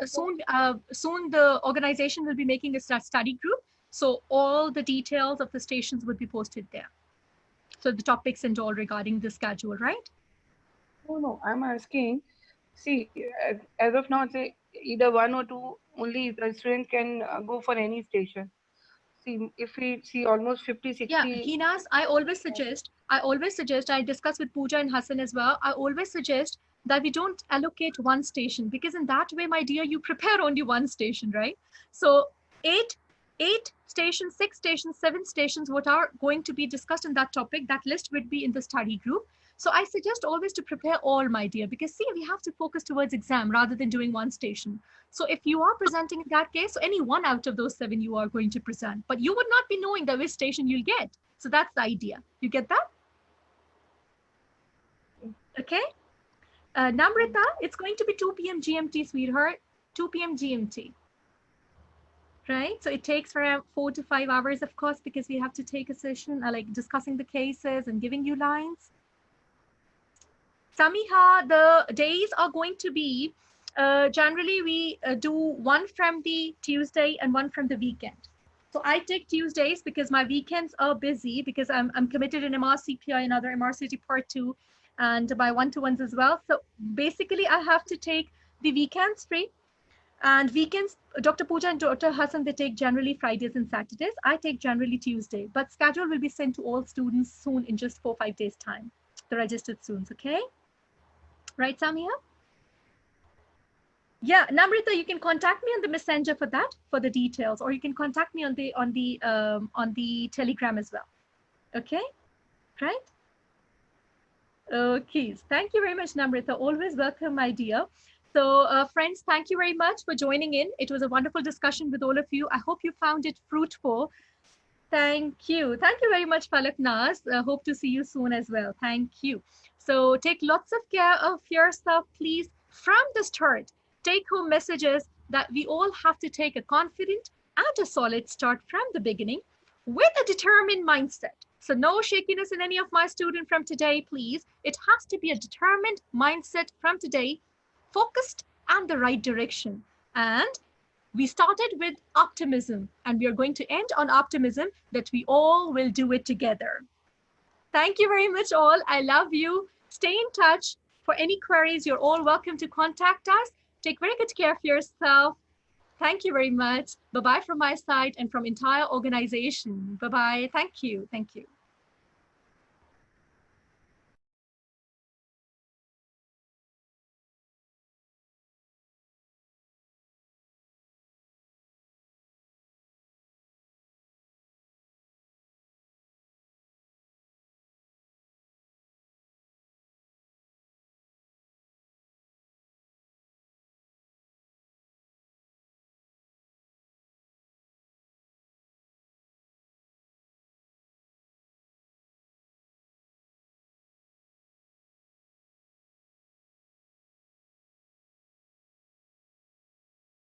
soon the organization will be making a study group. So all the details of the stations would be posted there. So the topics and all regarding the schedule, right? No, I'm asking, see, as of now, say either one or two only the student can go for any station. See, if we see almost 50, 60. Yeah, Hinas, I always suggest, I discuss with Pooja and Hassan as well. I always suggest that we don't allocate one station, because in that way, my dear, you prepare only one station, right? So eight stations, 6 stations, 7 stations, what are going to be discussed in that topic, that list would be in the study group. So I suggest always to prepare all, my dear, because see, we have to focus towards exam rather than doing one station. So if you are presenting in that case, so any one out of those 7 you are going to present, but you would not be knowing the which station you'll get. So that's the idea. You get that? Okay. Namrita, it's going to be 2 p.m. GMT, sweetheart. 2 p.m. GMT. Right? So it takes around 4 to 5 hours, of course, because we have to take a session, like discussing the cases and giving you lines. Samiha, the days are going to be, generally we do one from the Tuesday and one from the weekend. So I take Tuesdays because my weekends are busy, because I'm committed in MRCPI and other MRCT Part 2 and my one-to-ones as well. So basically I have to take the weekends free. And weekends, Dr. Pooja and Dr. Hassan, they take generally Fridays and Saturdays. I take generally Tuesday, but schedule will be sent to all students soon in just 4-5 days time, the registered students, okay? Right, Samia? Yeah, Namrita, you can contact me on the messenger for that, for the details, or you can contact me on the Telegram as well. Okay, right? Okay, thank you very much, Namrita. Always welcome, my dear. So, friends, thank you very much for joining in. It was a wonderful discussion with all of you. I hope you found it fruitful. Thank you. Thank you very much, Falak Naz. Hope to see you soon as well. Thank you. So take lots of care of yourself, please. From the start, take home messages that we all have to take a confident and a solid start from the beginning with a determined mindset. So no shakiness in any of my students from today, please. It has to be a determined mindset from today, focused and the right direction. And we started with optimism, and we are going to end on optimism that we all will do it together. Thank you very much all. I love you. Stay in touch. For any queries, you're all welcome to contact us. Take very good care of yourself. Thank you very much. Bye-bye from my side and from entire organization. Bye-bye. Thank you. Thank you.